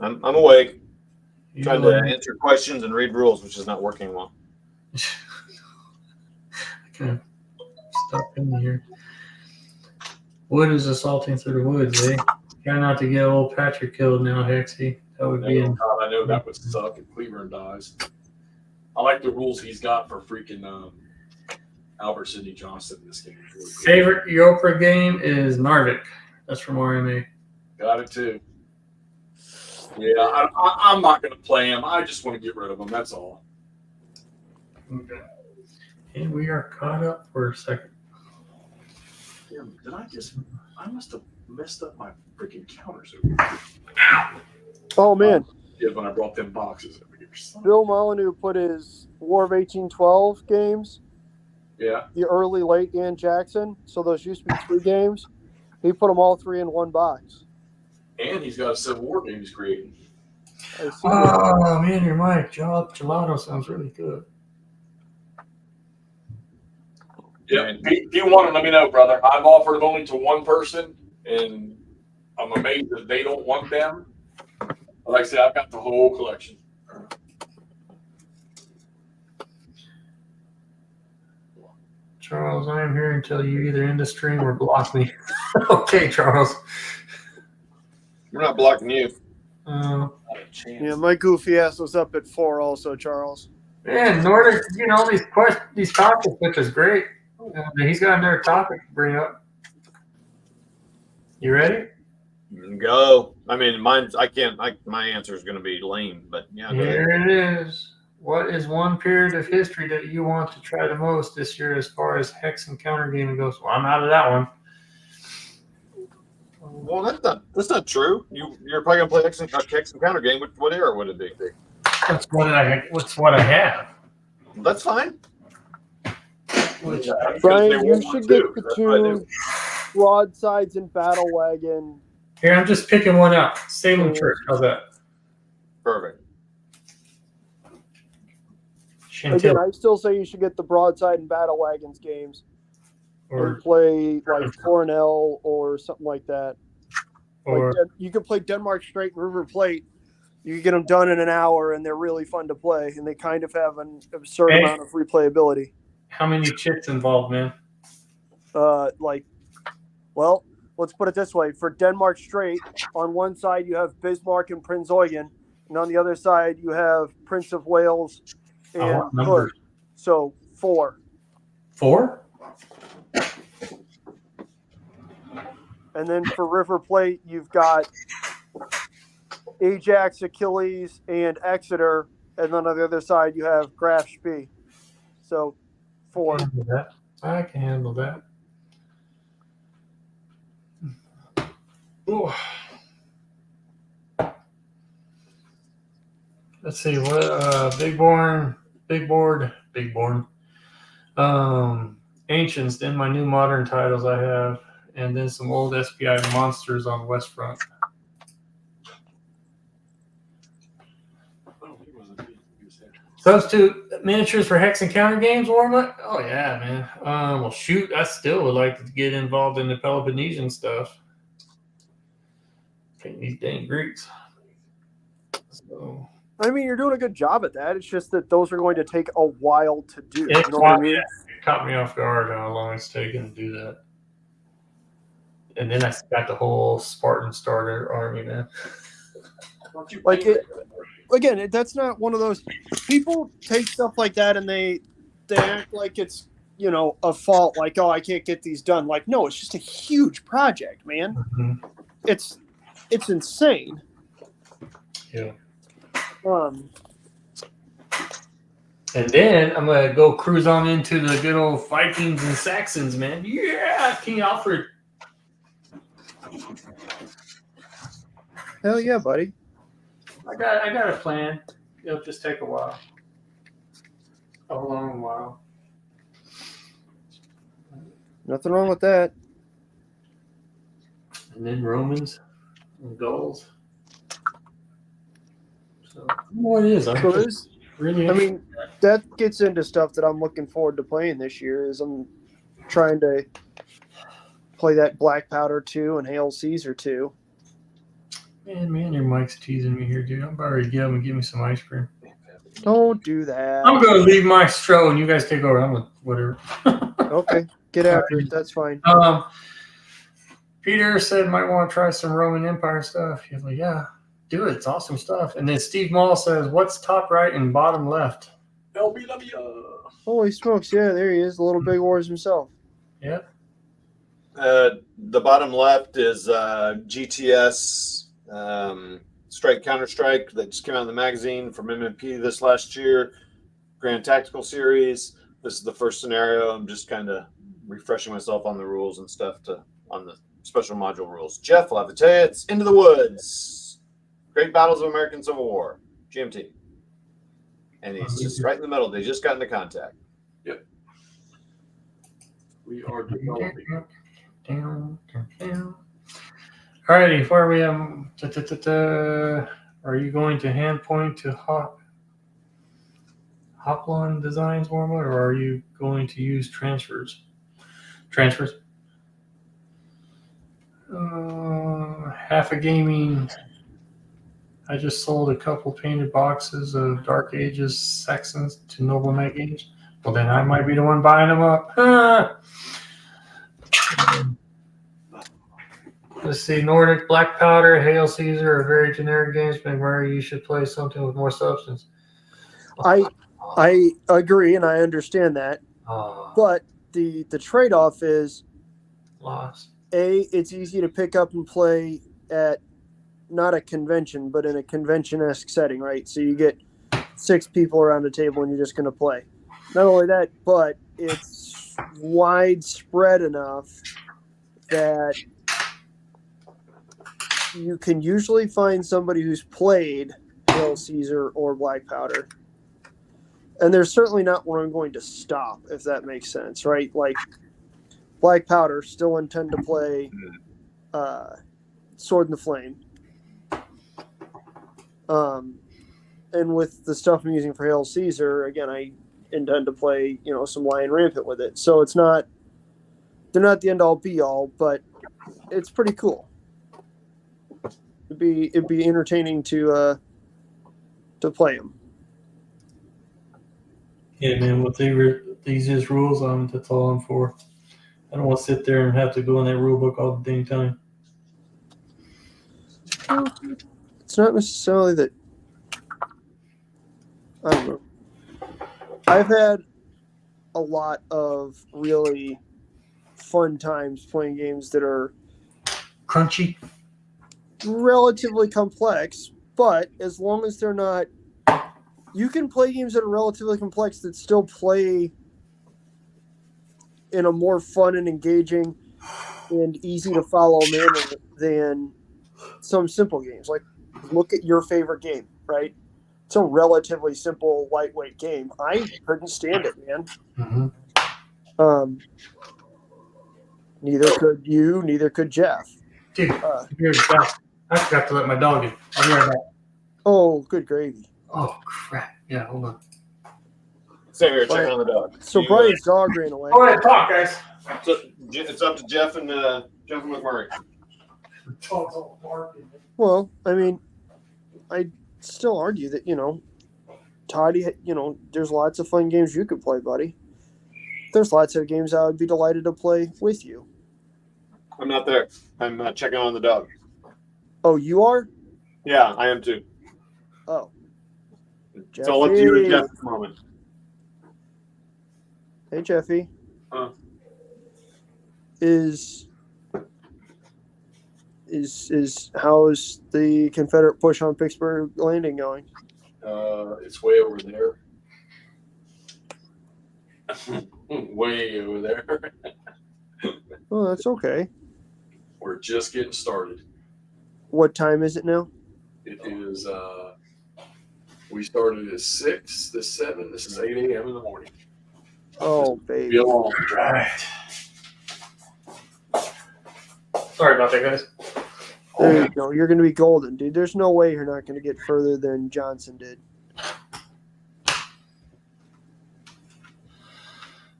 I'm awake, You trying to answer questions and read rules, which is not working well. kind of stuck in here. Wood is assaulting through the woods, eh? Try not to get old Patrick killed now, Hexy. That would be in. God, I know that would suck if Cleveland dies. I like the rules he's got for freaking Albert Sidney Johnson in this game. It's really cool. Favorite Yopra game is Narvik. That's from RMA. Got it too. Yeah, I'm not going to play him. I just want to get rid of him. That's all. Okay. And we are caught up for a second. Damn, I must have messed up my freaking counters over here. Oh man, Yeah, when I brought them boxes over here. Bill Molyneux put his War of 1812 games, Yeah. the early, late, and Jackson. So those used to be 3 games. He put them all 3 in one box. And he's got a Civil War game he's creating. I see. Oh man, your mic, gelato sounds really good. Yeah. If you want them, let me know, brother. I've offered them only to one person, and I'm amazed that they don't want them. But like I said, I've got the whole collection. Charles, I am here until you either end the stream or block me. Okay, Charles. We're not blocking you. Not a chance. Yeah, my goofy ass was up at 4 also, Charles. Man, Nordic, all these topics, which is great. He's got another topic to bring up. You ready? Go. I mean, mine's. I can't. My answer is going to be lame, but yeah. Go ahead. Here it is. What is one period of history that you want to try the most this year as far as hex and counter gaming goes? Well, I'm out of that one. Well, that's not true. You're probably going to play hex and counter game. What era would it be? That's what I have. That's fine. Which, Brian, you should get the 2 broadsides and battle wagon. here, I'm just picking one out. Salem Church. How's that? Perfect. Again, Chantilly. I still say you should get the broadside and battle wagons games and Or, play like Cornell or something like that. or You could play Denmark Straight and River Plate. You can get them done in an hour, and they're really fun to play, and they kind of have an absurd Hey. amount of replayability. how many chicks involved, man? Well, let's put it this way. For Denmark Straight, on one side you have Bismarck and Prince Eugen, and on the other side you have Prince of Wales and want numbers. Hood. So 4. 4? And then for River Plate, you've got Ajax, Achilles, and Exeter, and then on the other side you have Graf Spee. So 4. I can handle that. Ooh. Let's see what Big Board. Ancients, then my new modern titles I have, and then some old SPI monsters on West Front. Those 2 miniatures for hex and counter games, Warmutt? Oh yeah, man. Well, shoot, I still would like to get involved in the Peloponnesian stuff. Paint these dang Greeks. So I mean, you're doing a good job at that. It's just that those are going to take a while to do. it You know what I mean? caught me off guard how long it's taken to do that. And then I got the whole Spartan starter army, man. Like it, again, that's not one of those people take stuff like that and they act like it's, a fault. Like, oh, I can't get these done. Like, no, it's just a huge project, man. Mhm. It's insane. Yeah. And then I'm gonna go cruise on into the good old Vikings and Saxons, man. Yeah, King Alfred. Hell yeah, buddy. I got a plan. It'll just take a while. A long while. Nothing wrong with that. And then Romans and goals. So I don't know what it is. I'm So just this, really I mean, that gets into stuff that I'm looking forward to playing this year. Is I'm trying to play that Black Powder 2 and Hail Caesar 2. man, your mic's teasing me here, dude. I'm about ready to get up and give me some ice cream. Don't do that. I'm gonna leave my stroll and you guys take over. I'm with whatever. Okay, get after it. That's fine. Peter said might want to try some Roman Empire stuff. He's like, yeah, do it. It's awesome stuff. And then Steve Mall says, what's top right and bottom left? LBW. Holy smokes! Yeah, there he is, the little big wars himself. Yeah. The bottom left is GTS Strike Counter Strike that just came out in the magazine from MMP this last year. Grand Tactical Series. This is the first scenario. I'm just kind of refreshing myself on the rules and stuff on the special module rules. Jeff will have to tell you it's Into the Woods. Great Battles of American Civil War. GMT. And he's just right in the middle. They just got into contact. We are developing. Alrighty, where are we? Are you going to hand point to Hoplon Designs Warmwood, or are you going to use transfers? Transfers. Half a Gaming. I just sold a couple painted boxes of Dark Ages Saxons to Noble Knight Games. Well, then I might be the one buying them up. Let's see. Nordic Black Powder, Hail Caesar are very generic games. McMurray, you should play something with more substance. I agree, and I understand that. But the trade-off is, Lost. it's easy to pick up and play at not a convention, but in a convention-esque setting, right? So you get 6 people around a table and you're just going to play. Not only that, but it's widespread enough that you can usually find somebody who's played Hail Caesar or Black Powder. And there's certainly not where I'm going to stop, if that makes sense, right? Like, Black Powder, still intend to play Sword in the Flame. And with the stuff I'm using for Hail Caesar, again, I intend to play, some Lion Rampant with it. So they're not the end all be all, but it's pretty cool. It'd be entertaining to play them. Yeah, man. What these is rules, that's all I'm for. I don't want to sit there and have to go in that rule book all the dang time. It's not necessarily that. I don't know. I've had a lot of really fun times playing games that are Crunchy. relatively complex, but as long as they're not, you can play games that are relatively complex that still play in a more fun and engaging and easy to follow manner than some simple games. Like, look at your favorite game, right? It's a relatively simple, lightweight game. I couldn't stand it, man. Mm-hmm. Neither could you, neither could Jeff. Dude, here's that. I forgot to let my dog in. I'll be right back. Oh, good gravy. Oh, crap. Yeah, hold on. Same here, checking on the dog. So Brian's dog ran away. Go ahead, talk, guys. So it's up to Jeff and McMurray. Well, I mean, I still argue that, Toddy, there's lots of fun games you could play, buddy. There's lots of games I would be delighted to play with you. I'm not there. I'm checking on the dog. Oh, you are? Yeah, I am too. Oh. It's all up to you and Jeff at the moment. Hey, Jeffy. Huh? Is how's the Confederate push on Pittsburgh Landing going? It's way over there. Way over there. Oh, that's okay. We're just getting started. What time is it now? It is, we started at 6, this 7, this is 8 a.m. in the morning. Oh, Be baby. a long drive. Sorry about that, guys. There you go. You're going to be golden, dude. There's no way you're not going to get further than Johnson did.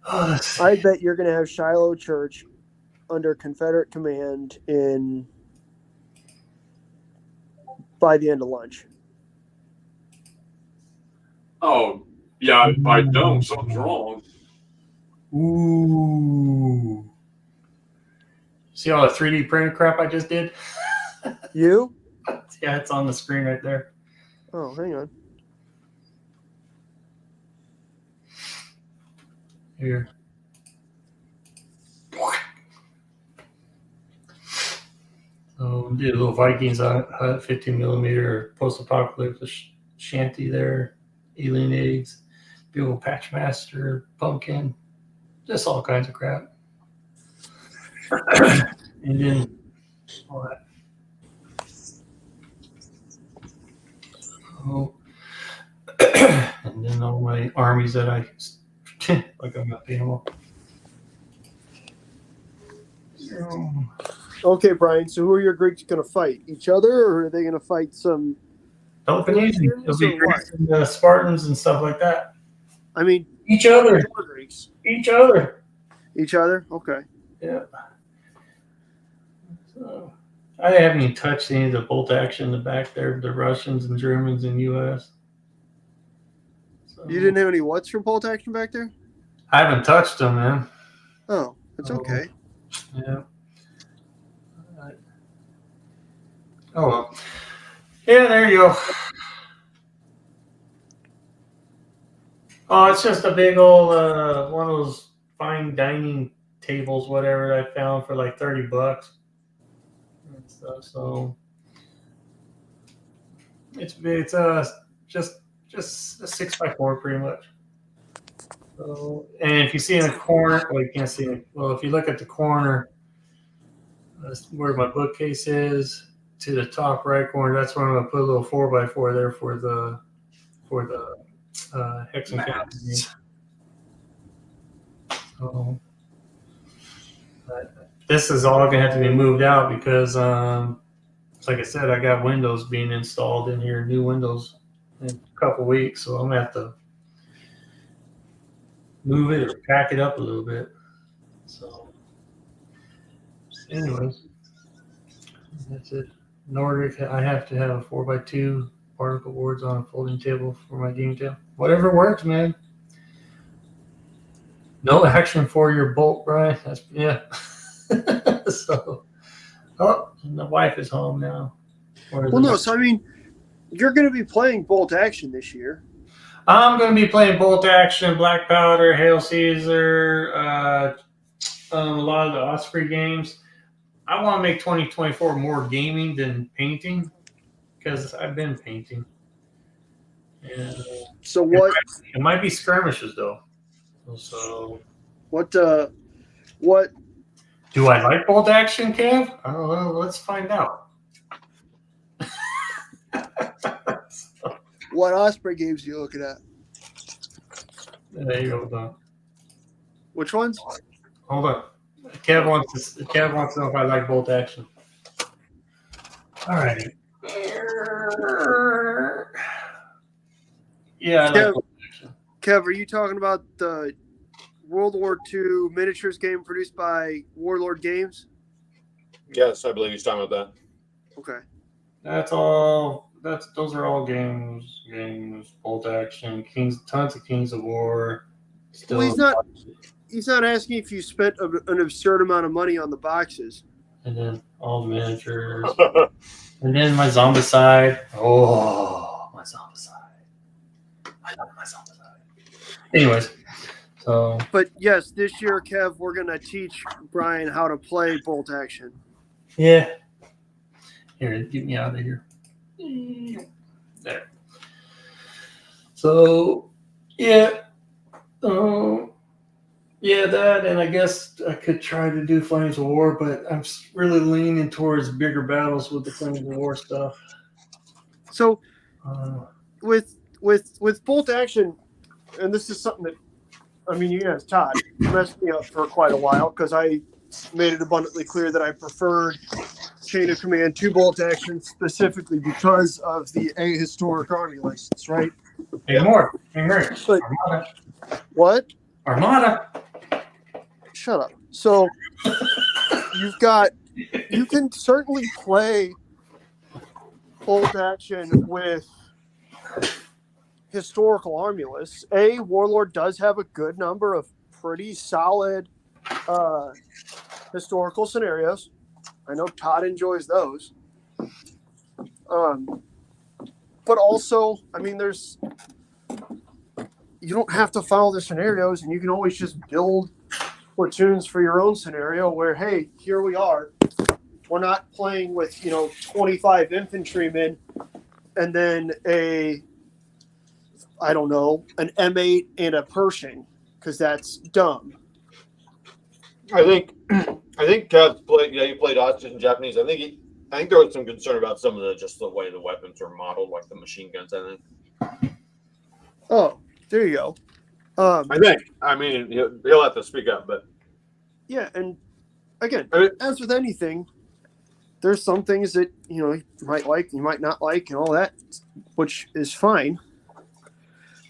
I bet you're going to have Shiloh Church under Confederate command by the end of lunch. Oh, yeah, if I don't, something's wrong. Ooh. See all the 3D printed crap I just did? You? Yeah, it's on the screen right there. Oh, hang on. Here. So did a little Vikings on 15 millimeter post-apocalyptic shanty there, alien eggs, big old Patchmaster, pumpkin, just all kinds of crap. And then all that. Oh. And then all my armies that I like I'm not paying them all. Okay, Brian. So who are your Greeks going to fight? Each other, or are they going to fight some? Peloponnesian. It'll be Or Greeks and the Spartans and stuff like that. I mean, Each other. your Greeks. Each other. Each other. Okay. Yeah. So I haven't even touched any of the bolt action in the back there, the Russians and Germans and US. So, You didn't have any what's from bolt action back there? I haven't touched them, man. Oh, that's Oh. okay. Yeah. Oh well. Yeah, there you go. Oh, it's just a big old one of those fine dining tables, whatever I found for like $30 and stuff. So it's just a 6x4 pretty much. So, and if you see in the corner, well, you can't see it. Well, if you look at the corner, that's where my bookcase is. To the top right corner, that's where I'm gonna put a little 4x4 there for the Hex and Count. So, this is all gonna have to be moved out because, like I said, I got windows being installed in here, new windows in a couple weeks, so I'm gonna have to move it or pack it up a little bit. So, anyways, that's it. Nordic, I have to have a 4x2 particle boards on a folding table for my game table. Whatever works, man. No action for your bolt, Brian. That's yeah. So, oh, and the wife is home now. Well, no. So I mean, you're going to be playing bolt action this year. I'm going to be playing bolt action, Black Powder, Hail Caesar, a lot of the Osprey games. I want to make 2024 more gaming than painting because I've been painting. And So what? it might be skirmishes though. So What? do I like bolt action, Kev? I don't know. Let's find out. What Osprey games are you looking at? There you go. Hold on. Which ones? Hold on. Kev wants to know if I like bolt action. All right. Yeah, I like bolt action. Kev, are you talking about the World War II miniatures game produced by Warlord Games? Yes, I believe he's talking about that. Okay. That's all. Those are all games. Bolt action. Tons of Kings of War. Still, Well, he's not asking if you spent an absurd amount of money on the boxes. and then all the miniatures, and then my Zombicide. Oh, my Zombicide. I love my Zombicide. Anyways, so But yes, this year, Kev, we're going to teach Brian how to play bolt action. yeah. Here, get me out of here. There. So, yeah. Yeah, that, and I guess I could try to do Flames of War, but I'm really leaning towards bigger battles with the Flames of War stuff. So Uh, with bolt action, and this is something that, I mean, you guys, Todd messed me up for quite a while because I made it abundantly clear that I preferred Chain of Command to bolt action specifically because of the ahistoric army license, right? hey, more. Hey, Murray. But Armada. what? Armada. Shut up. So you can certainly play bolt action with historical army lists. Warlord does have a good number of pretty solid historical scenarios. I know Todd enjoys those. But also, I mean, you don't have to follow the scenarios, and you can always just build platoons for your own scenario where, hey, here we are. We're not playing with, 25 infantrymen and then an M8 and a Pershing, because that's dumb. I think Kev played. Yeah, he played Austrian and Japanese. I think there was some concern about some of the way the weapons were modeled, like the machine guns. I think. Oh, there you go. I think. I mean, he'll have to speak up, but yeah, and again, I mean, as with anything, there's some things that you might like, you might not like, and all that, which is fine.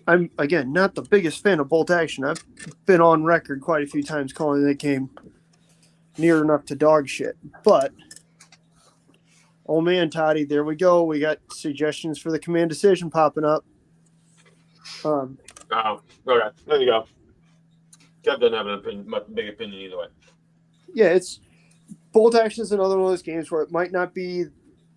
I'm again not the biggest fan of bolt action. I've been on record quite a few times calling that game near enough to dog shit. But oh man, Toddy, there we go. We got suggestions for the command decision popping up. oh, okay, there you go. Kev doesn't have an opinion, big opinion either way. Yeah, it's bolt action is another one of those games where it might not be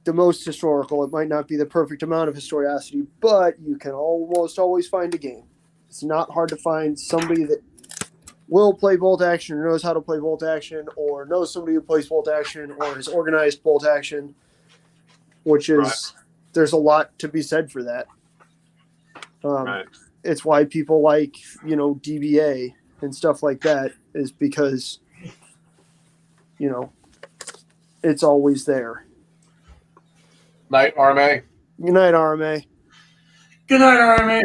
the most historical. It might not be the perfect amount of historicity, but you can almost always find a game. It's not hard to find somebody that will play bolt action or knows how to play bolt action or knows somebody who plays bolt action or has organized bolt action, which is, there's a lot to be said for that. Right. It's why people like, DBA and stuff like that is because, it's always there. Night, RMA. Good night, RMA. Good night, Army.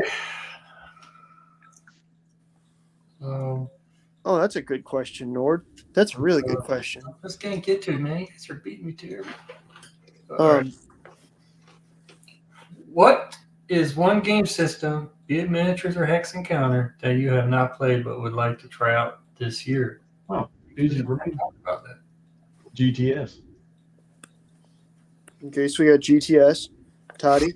Oh, that's a good question, Nord. That's a really good question. Just can't get to it, man. You guys are beating me to Um, What is one game system, be it miniatures or Hex Encounter, that you have not played but would like to try out this year? Oh, Easy to talk about that. GTS. okay, so we got GTS. Toddy.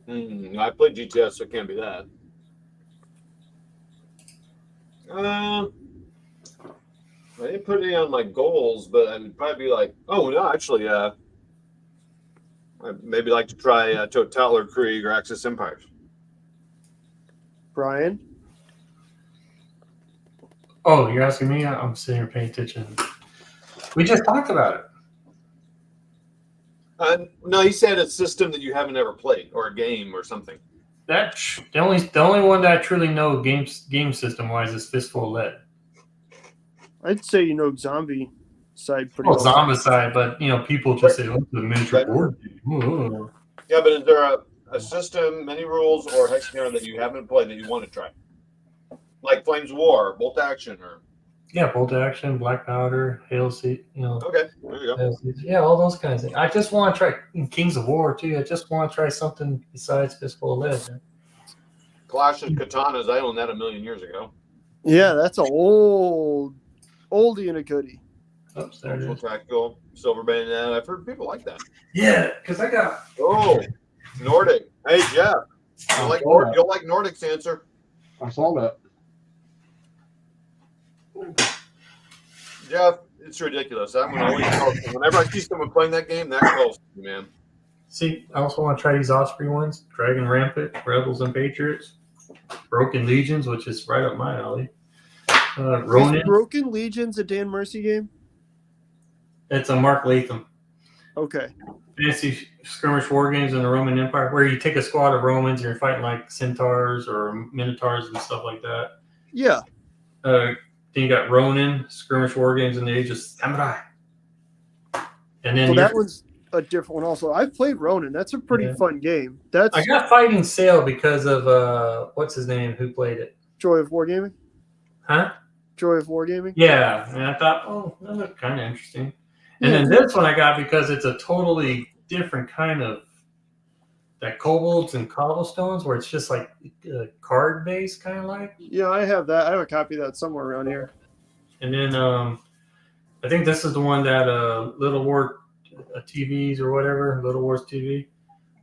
I played GTS, so it can't be that. I didn't put any on my goals, but I would probably be like, I'd maybe like to try Totaler Krieg or Axis Empires. Brian. Oh, you're asking me? I'm sitting here paying attention. We just talked about it. No, he said a system that you haven't ever played, or a game, or something. The only one that I truly know game system wise is Fistful of Lead. I'd say zombie side pretty Well, well. zombie side, but people just say, "Oh, the miniature board game." Ooh. Yeah, but is there a system, many rules, or Hex Encounter that you haven't played that you want to try? Like Flames of War, Bolt Action, or Yeah, Bolt Action, Black Powder, Hail Seed, okay, there you go. Yeah, all those kinds of things. I just want to try Kings of War too. I just want to try something besides Fistful of Lead. Man. Clash of Katanas, I owned that a million years ago. Yeah, that's a oldie and a goodie. Oops, there it Ultra is. Tactical, Silver Bayonet. I've heard people like that. Yeah, because I got. Oh, Nordic. Hey, Jeff. You'll like Nordic's answer. I saw that. Jeff, it's ridiculous. I'm gonna always whenever I see someone playing that game, that calls me, man. See, I also want to try these Osprey ones: Dragon Rampant, Rebels and Patriots, Broken Legions, which is right up my alley. Ronin. Broken Legion's a Dan Mercy game? It's a Mark Latham. Okay. fantasy skirmish war games in the Roman Empire, where you take a squad of Romans and you're fighting like centaurs or minotaurs and stuff like that. Yeah. Then you got Ronin skirmish war games in the Age of Samurai, and then Well, that one's a different one. Also, I've played Ronin. That's a pretty Yeah. fun game. That's I got Fighting Sail because of what's his name who played it, Joy of Wargaming. huh? Joy of Wargaming. Yeah, and I thought, oh, that looked kind of interesting. And Yeah. then this one I got because it's a totally different kind of that kobolds and cobblestones, where it's just like card based, kind of like. Yeah, I have that. I have a copy of that somewhere around here. And then I think this is the one that Little War TVs or whatever, Little Wars TV.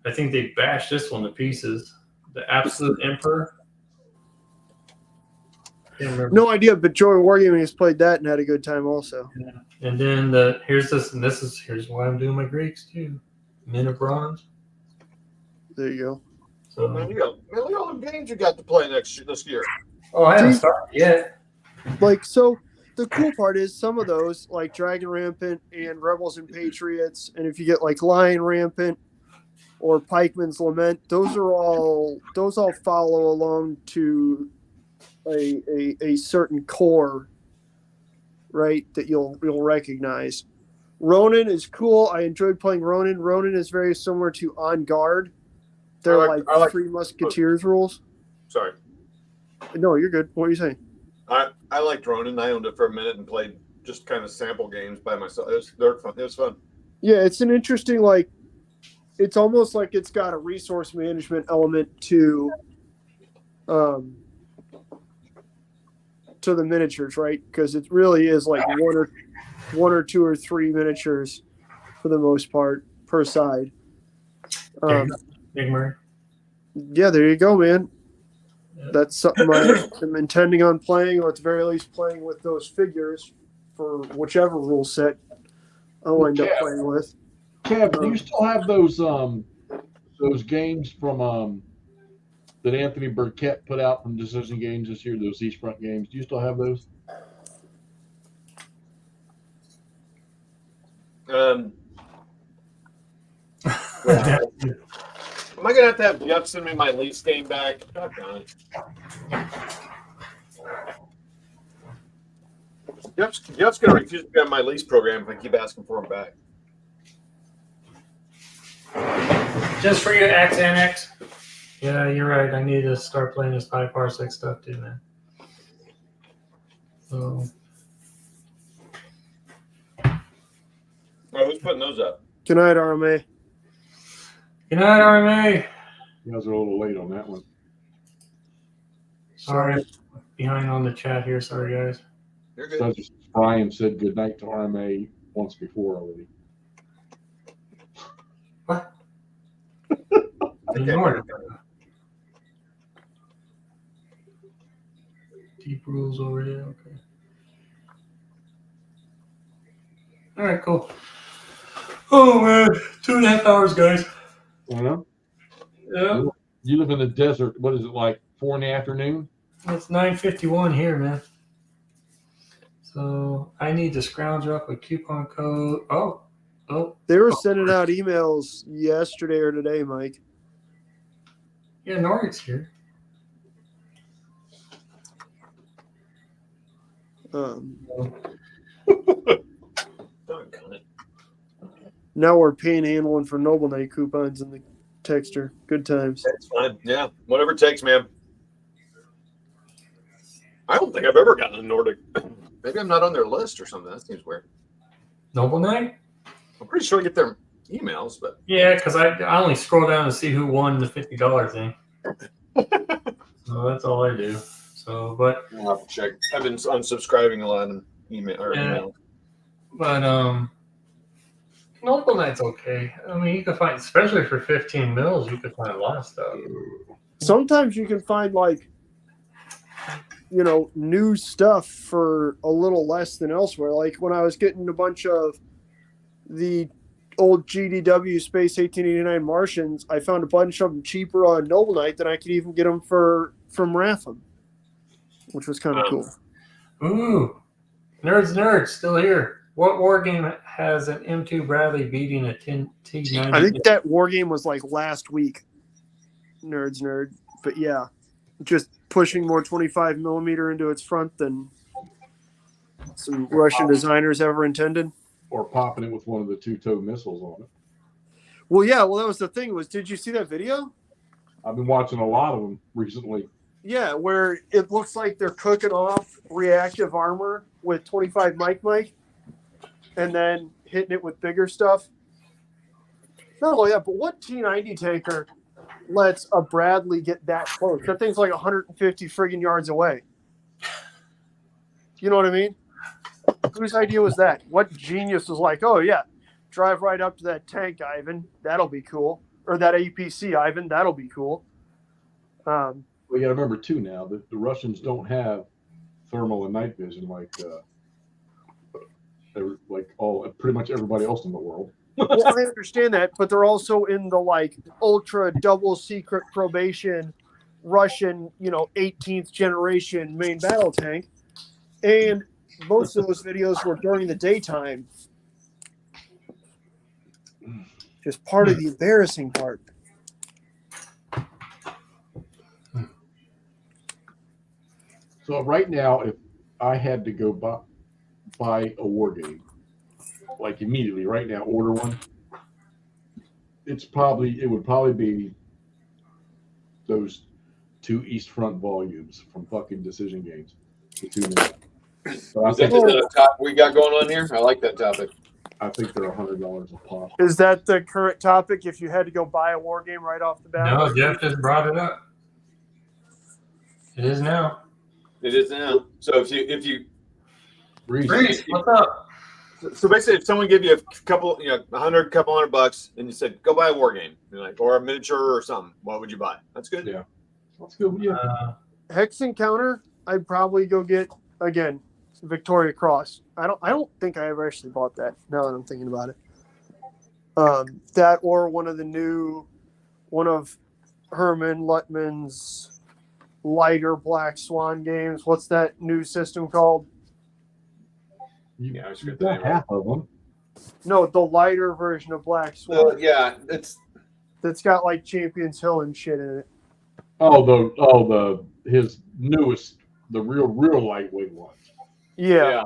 I think they bashed this one to pieces. The Absolute Emperor. Can't remember. No idea, but Joy of Wargaming has played that and had a good time also. And then here's why I'm doing my Greeks too. Men of Bronze. There you go. So, Man, look at all the games you got to play this year. oh, I haven't started yet. Like, so the cool part is some of those, like Dragon Rampant and Rebels and Patriots, and if you get like Lion Rampant or Pikeman's Lament, those all follow along to a certain core, right, that you'll recognize. Ronin is cool. I enjoyed playing Ronin. Ronin is very similar to On Guard. They're I like like- Three Musketeers rules. Sorry. No, you're good. What are you saying? I liked Ronin. I owned it for a minute and played just kind of sample games by myself. They're fun. It was fun. Yeah, it's an interesting, like, it's almost like it's got a resource management element to the miniatures, right? Because it really is like one or two or three miniatures for the most part per side. Big Murray. Yeah, there you go, man. That's something I am intending on playing, or at the very least playing with those figures for whichever rule set I'll end up playing with. Kev, do you still have those games from that Anthony Burkett put out from Decision Games this year? Those Eastfront games. Do you still have those? Am I gonna have Jeff send me my lease game back? God damn it. Jeff's gonna refuse to be on my lease program if I keep asking for him back. Just for your X Annex. Yeah, you're right. I need to start playing this 5 Parsec stuff too, man. So, Oh, who's putting those up? Good night, RMA. good night, RMA. You guys are a little late on that one. Sorry, behind on the chat here. Sorry, guys. You're good. Judge Brian said good night to RMA once before already. What? Okay. Ignored it. Deep rules over there. Okay. All right, cool. Oh man, 2.5 hours, guys. You know? Yeah, You live in the desert. What is it, like 4 in the afternoon? it's 9:51 here, man. So I need to scrounge up a coupon code. Oh. They were sending out emails yesterday or today, Mike. Yeah, Noric's here. Doggone it. Now we're panhandling for Noble Knight coupons in the texture. Good times. That's fine. Yeah, whatever it takes, man. I don't think I've ever gotten a Nordic. Maybe I'm not on their list or something. That seems weird. Noble Knight? I'm pretty sure I get their emails, but Yeah, because I only scroll down to see who won the $50 thing. So that's all I do. So, but I'll have to check. I've been unsubscribing a lot in email. Yeah. Noble Knight's okay. I mean, you can find, especially for 15 mils, you could find a lot of stuff. Sometimes you can find like, you know, new stuff for a little less than elsewhere. Like when I was getting a bunch of the old GDW Space 1889 Martians, I found a bunch of them cheaper on Noble Knight than I could even get them from Ratham, which was kind of cool. Ooh, nerds, still here. What war game has an M2 Bradley beating a T90? I think that war game was like last week. Nerd. But yeah, just pushing more 25 millimeter into its front than some Russian designers ever intended. Or popping it with one of the two-toe missiles on it. Well, yeah. Well, that was the thing. Did you see that video? I've been watching a lot of them recently. Yeah, where it looks like they're cooking off reactive armor with 25 Mike, and then hitting it with bigger stuff. Not only that, but what T90 tanker lets a Bradley get that close? That thing's like 150 friggin' yards away. You know what I mean? Whose idea was that? What genius was like, oh yeah, drive right up to that tank, Ivan. That'll be cool. Or that APC, Ivan. That'll be cool. Well, you got to remember too now that the Russians don't have thermal and night vision like pretty much everybody else in the world. Well, I understand that, but they're also in the like ultra double secret probation Russian, 18th generation main battle tank, and most of those videos were during the daytime. Just part of the embarrassing part. So right now, if I had to go buy a war game, like immediately right now, order one, it would probably be those 2 East Front volumes from fucking Decision Games. The 2 minutes. So I Is that think, just a topic we got going on here? I like that topic. I think they're $100 a pop. Is that the current topic? If you had to go buy a war game right off the bat? No, Jeff just brought it up. It is now. It is now. So if you Reese, what's up? so basically if someone gave you a couple $100 and you said go buy a war game, or a miniature or something, what would you buy? That's good. Yeah. That's good. Yeah. Hex Encounter, I'd probably go get again Victoria Cross. I don't think I ever actually bought that. Now that I'm thinking about it, that or one of Herman Luttman's lighter Black Swan games. What's that new system called? You, I was you've forgetting got the name half of them. No, the lighter version of Black Swan it's that's got like Champions Hill and shit in it. His newest, the real lightweight one. Yeah,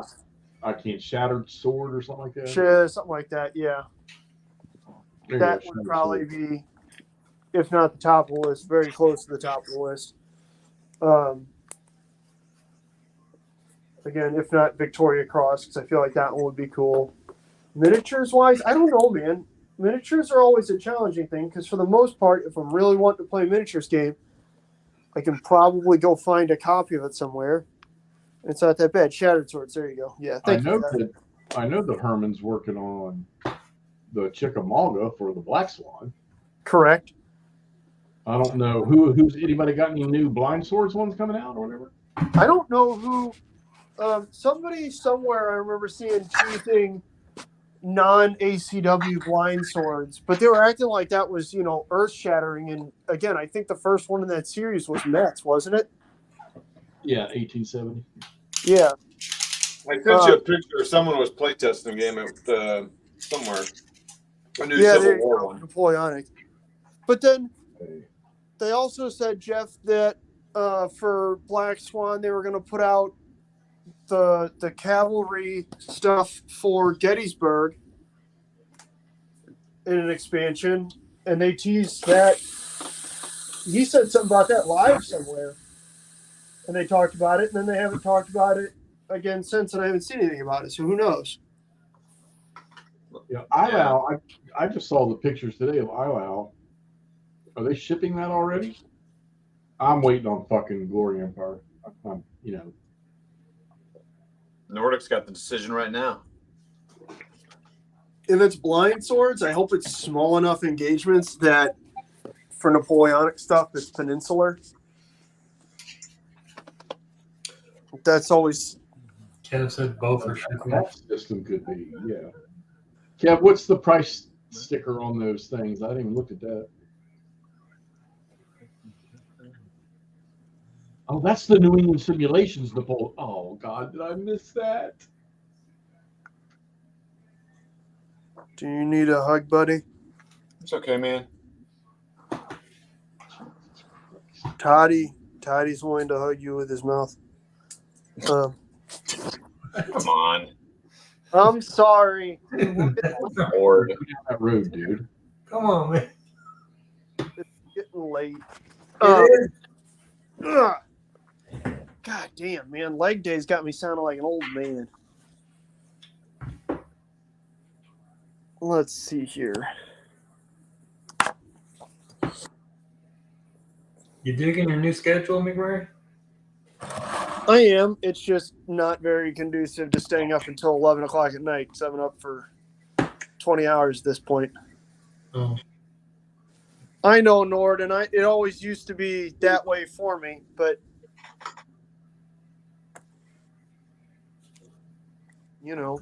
I can't Shattered Sword or something like that. something like that. Yeah, There you that go, would Shattered probably Sword. be, if not the top of the list, very close to the top of the list. Again, if not Victoria Cross, because I feel like that one would be cool. Miniatures wise, I don't know, man. Miniatures are always a challenging thing because for the most part, if I'm really wanting to play a miniatures game, I can probably go find a copy of it somewhere. It's not that bad. Shattered Swords, there you go. Yeah, I thank you. for that. I know that Herman's working on the Chickamauga for the Black Swan. Correct. I don't know who's anybody got any new Blind Swords ones coming out or whatever. I don't know who. Somebody somewhere I remember seeing teasing non-ACW blind swords, but they were acting like that was earth-shattering. And again, I think the first one in that series was Mets, wasn't it? Yeah, 1870. Yeah. I sent you a picture. Someone was playtesting the game at somewhere. A new Yeah, there Civil you War go, one. Napoleonic. But then Hey. they also said, Jeff, that for Black Swan they were going to put out the cavalry stuff for Gettysburg in an expansion, and they teased that. He said something about that live somewhere, and they talked about it, and then they haven't talked about it again since, and I haven't seen anything about it. So who knows? Yeah, ILAO. I just saw the pictures today of ILAO. Are they shipping that already? I'm waiting on fucking Glory Empire. Nordic's got the decision right now. If it's blind swords, I hope it's small enough engagements that for Napoleonic stuff, it's peninsular. That's always. Kev said both are shipping. That system could be, yeah. Kev, what's the price sticker on those things? I didn't even look at that. Oh, that's the New England Simulations, Napoleon. Oh, God, did I miss that? Do you need a hug, buddy? It's okay, man. Toddy's wanting to hug you with his mouth. Come on. I'm sorry. Lord. Go down that road, dude. Come on, man. Getting late. It is. Ugh. God damn, man. Leg day's got me sounding like an old man. Let's see here. You digging your new schedule, McMurray? I am. It's just not very conducive to staying up until 11 o'clock at night because I've been up for 20 hours at this point. Oh. I know, Nord, and it always used to be that way for me, but you know.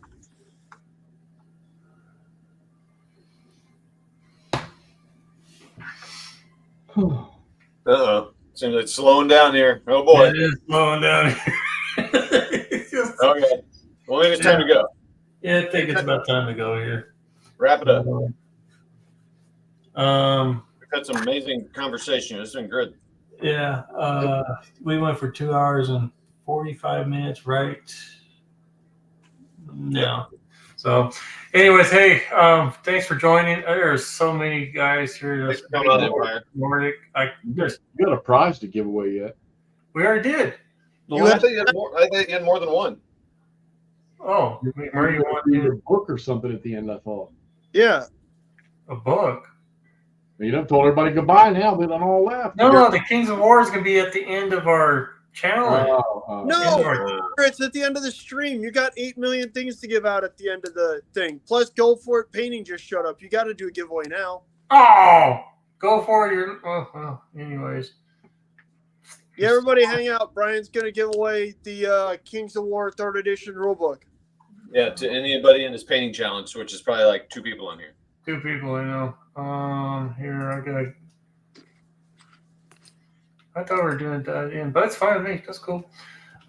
Uh-oh. Seems like it's slowing down here. Oh, boy. It is slowing down. It's just- Okay. Well, maybe it's time to go. yeah, I think it's about time to go here. Wrap it up. Um, We've had some amazing conversation. It's been good. yeah, we went for 2 hours and 45 minutes, right? No. So, anyways, hey, thanks for joining. There's so many guys here. Thanks for coming on, Empire. Nordic. You got a prize to give away yet? We already did. I think you had more than one. Oh, McMurray, you want Read to a book or something at the end, I thought. Yeah. a book? You done told everybody goodbye now. They done all left. No, the Kings of War is going to be at the end of our challenge. No, it's at the end of the stream. You got 8 million things to give out at the end of the thing. Plus, Go For It Painting just showed up. You got to do a giveaway now. Oh, go for it. Well, anyways. Yeah, everybody hang out. Brian's going to give away the Kings of War 3rd edition rulebook. Yeah, to anybody in this painting challenge, which is probably like 2 people on here. 2 people I know. Here I got. I thought we were doing that in, but it's fine with me. That's cool.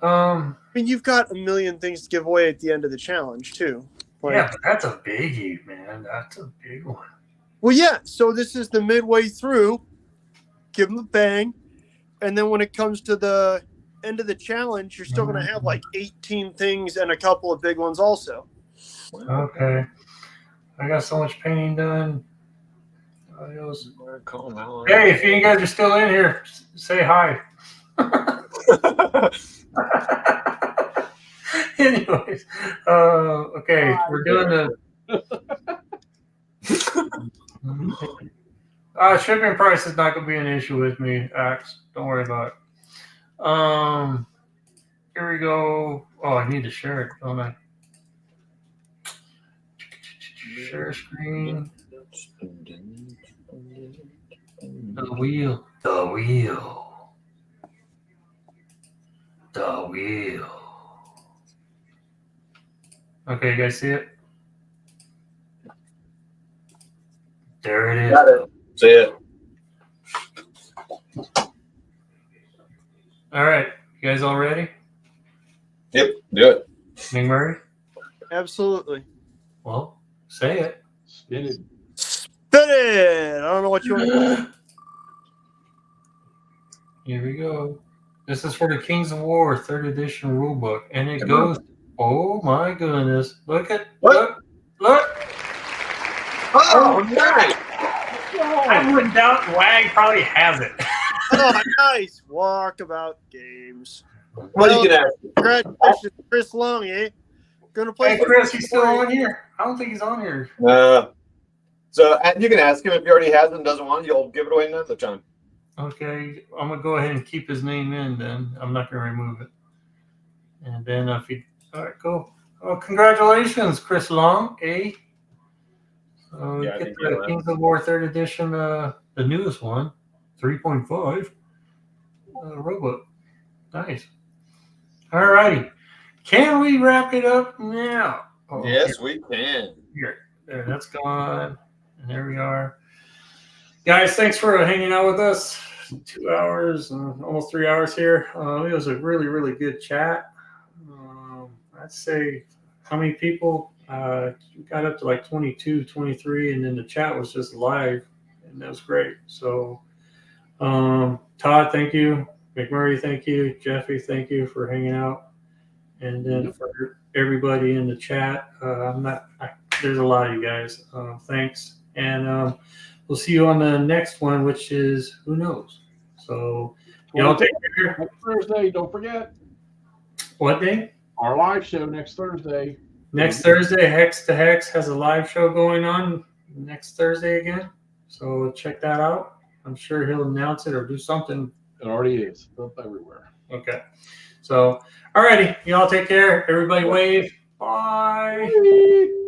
I mean, you've got a million things to give away at the end of the challenge, too. Like, Yeah, but that's a biggie, man. That's a big one. well, yeah. So this is the midway through. Give them a bang. And then when it comes to the end of the challenge, you're still going to have like 18 things and a couple of big ones also. Okay. I got so much painting done. Adios. Hey, if you guys are still in here, say hi. Anyways, okay, we're doing the shipping price is not going to be an issue with me, Axe. Don't worry about it. Here we go. Oh, I need to share it, don't I? Share screen. The wheel. The wheel. The wheel. Okay, you guys see it? There it is. Got it. See it. All right. You guys all ready? Yep, do it. McMurray? Absolutely. Well, say it. Spin it. Spin it! I don't know what you want to Here we go. This is for the Kings of War 3rd edition rulebook. And it goes, oh my goodness. Look at, What? look. Oh, nice. I wouldn't doubt WAG probably has it. Oh, nice. Walkabout games. What are you gonna ask? Congratulations, Chris Long, eh? Gonna play. Hey, Chris, he's still on here. I don't think he's on here. So you can ask him if he already has it and doesn't want it. You'll give it away another time. Okay, I'm going to go ahead and keep his name in then. I'm not going to remove it. And then if he, all right, cool. Oh, congratulations, Chris Long, eh? So Yeah, I get think the you're right. Kings of War 3rd edition, the newest one, 3.5 robot. Nice. All righty. Can we wrap it up now? Oh, Yes, we can. Here. There, that's gone. And there we are. Guys, thanks for hanging out with us. 2 hours, almost 3 hours here. It was a really, really good chat. I'd say, how many people? got up to like 22, 23, and then the chat was just live, and that was great. So, Todd, thank you. McMurray, thank you. Jeffy, thank you for hanging out. And then for everybody in the chat, there's a lot of you guys. Thanks. And we'll see you on the next one, which is who knows. So y'all take care. Next Thursday, don't forget. What day? Our live show next Thursday. Next Thursday, Hex to Hex has a live show going on next Thursday again. So check that out. I'm sure he'll announce it or do something. It already is. It's up everywhere. Okay. So, alrighty. Y'all take care. Everybody wave. Bye. Bye.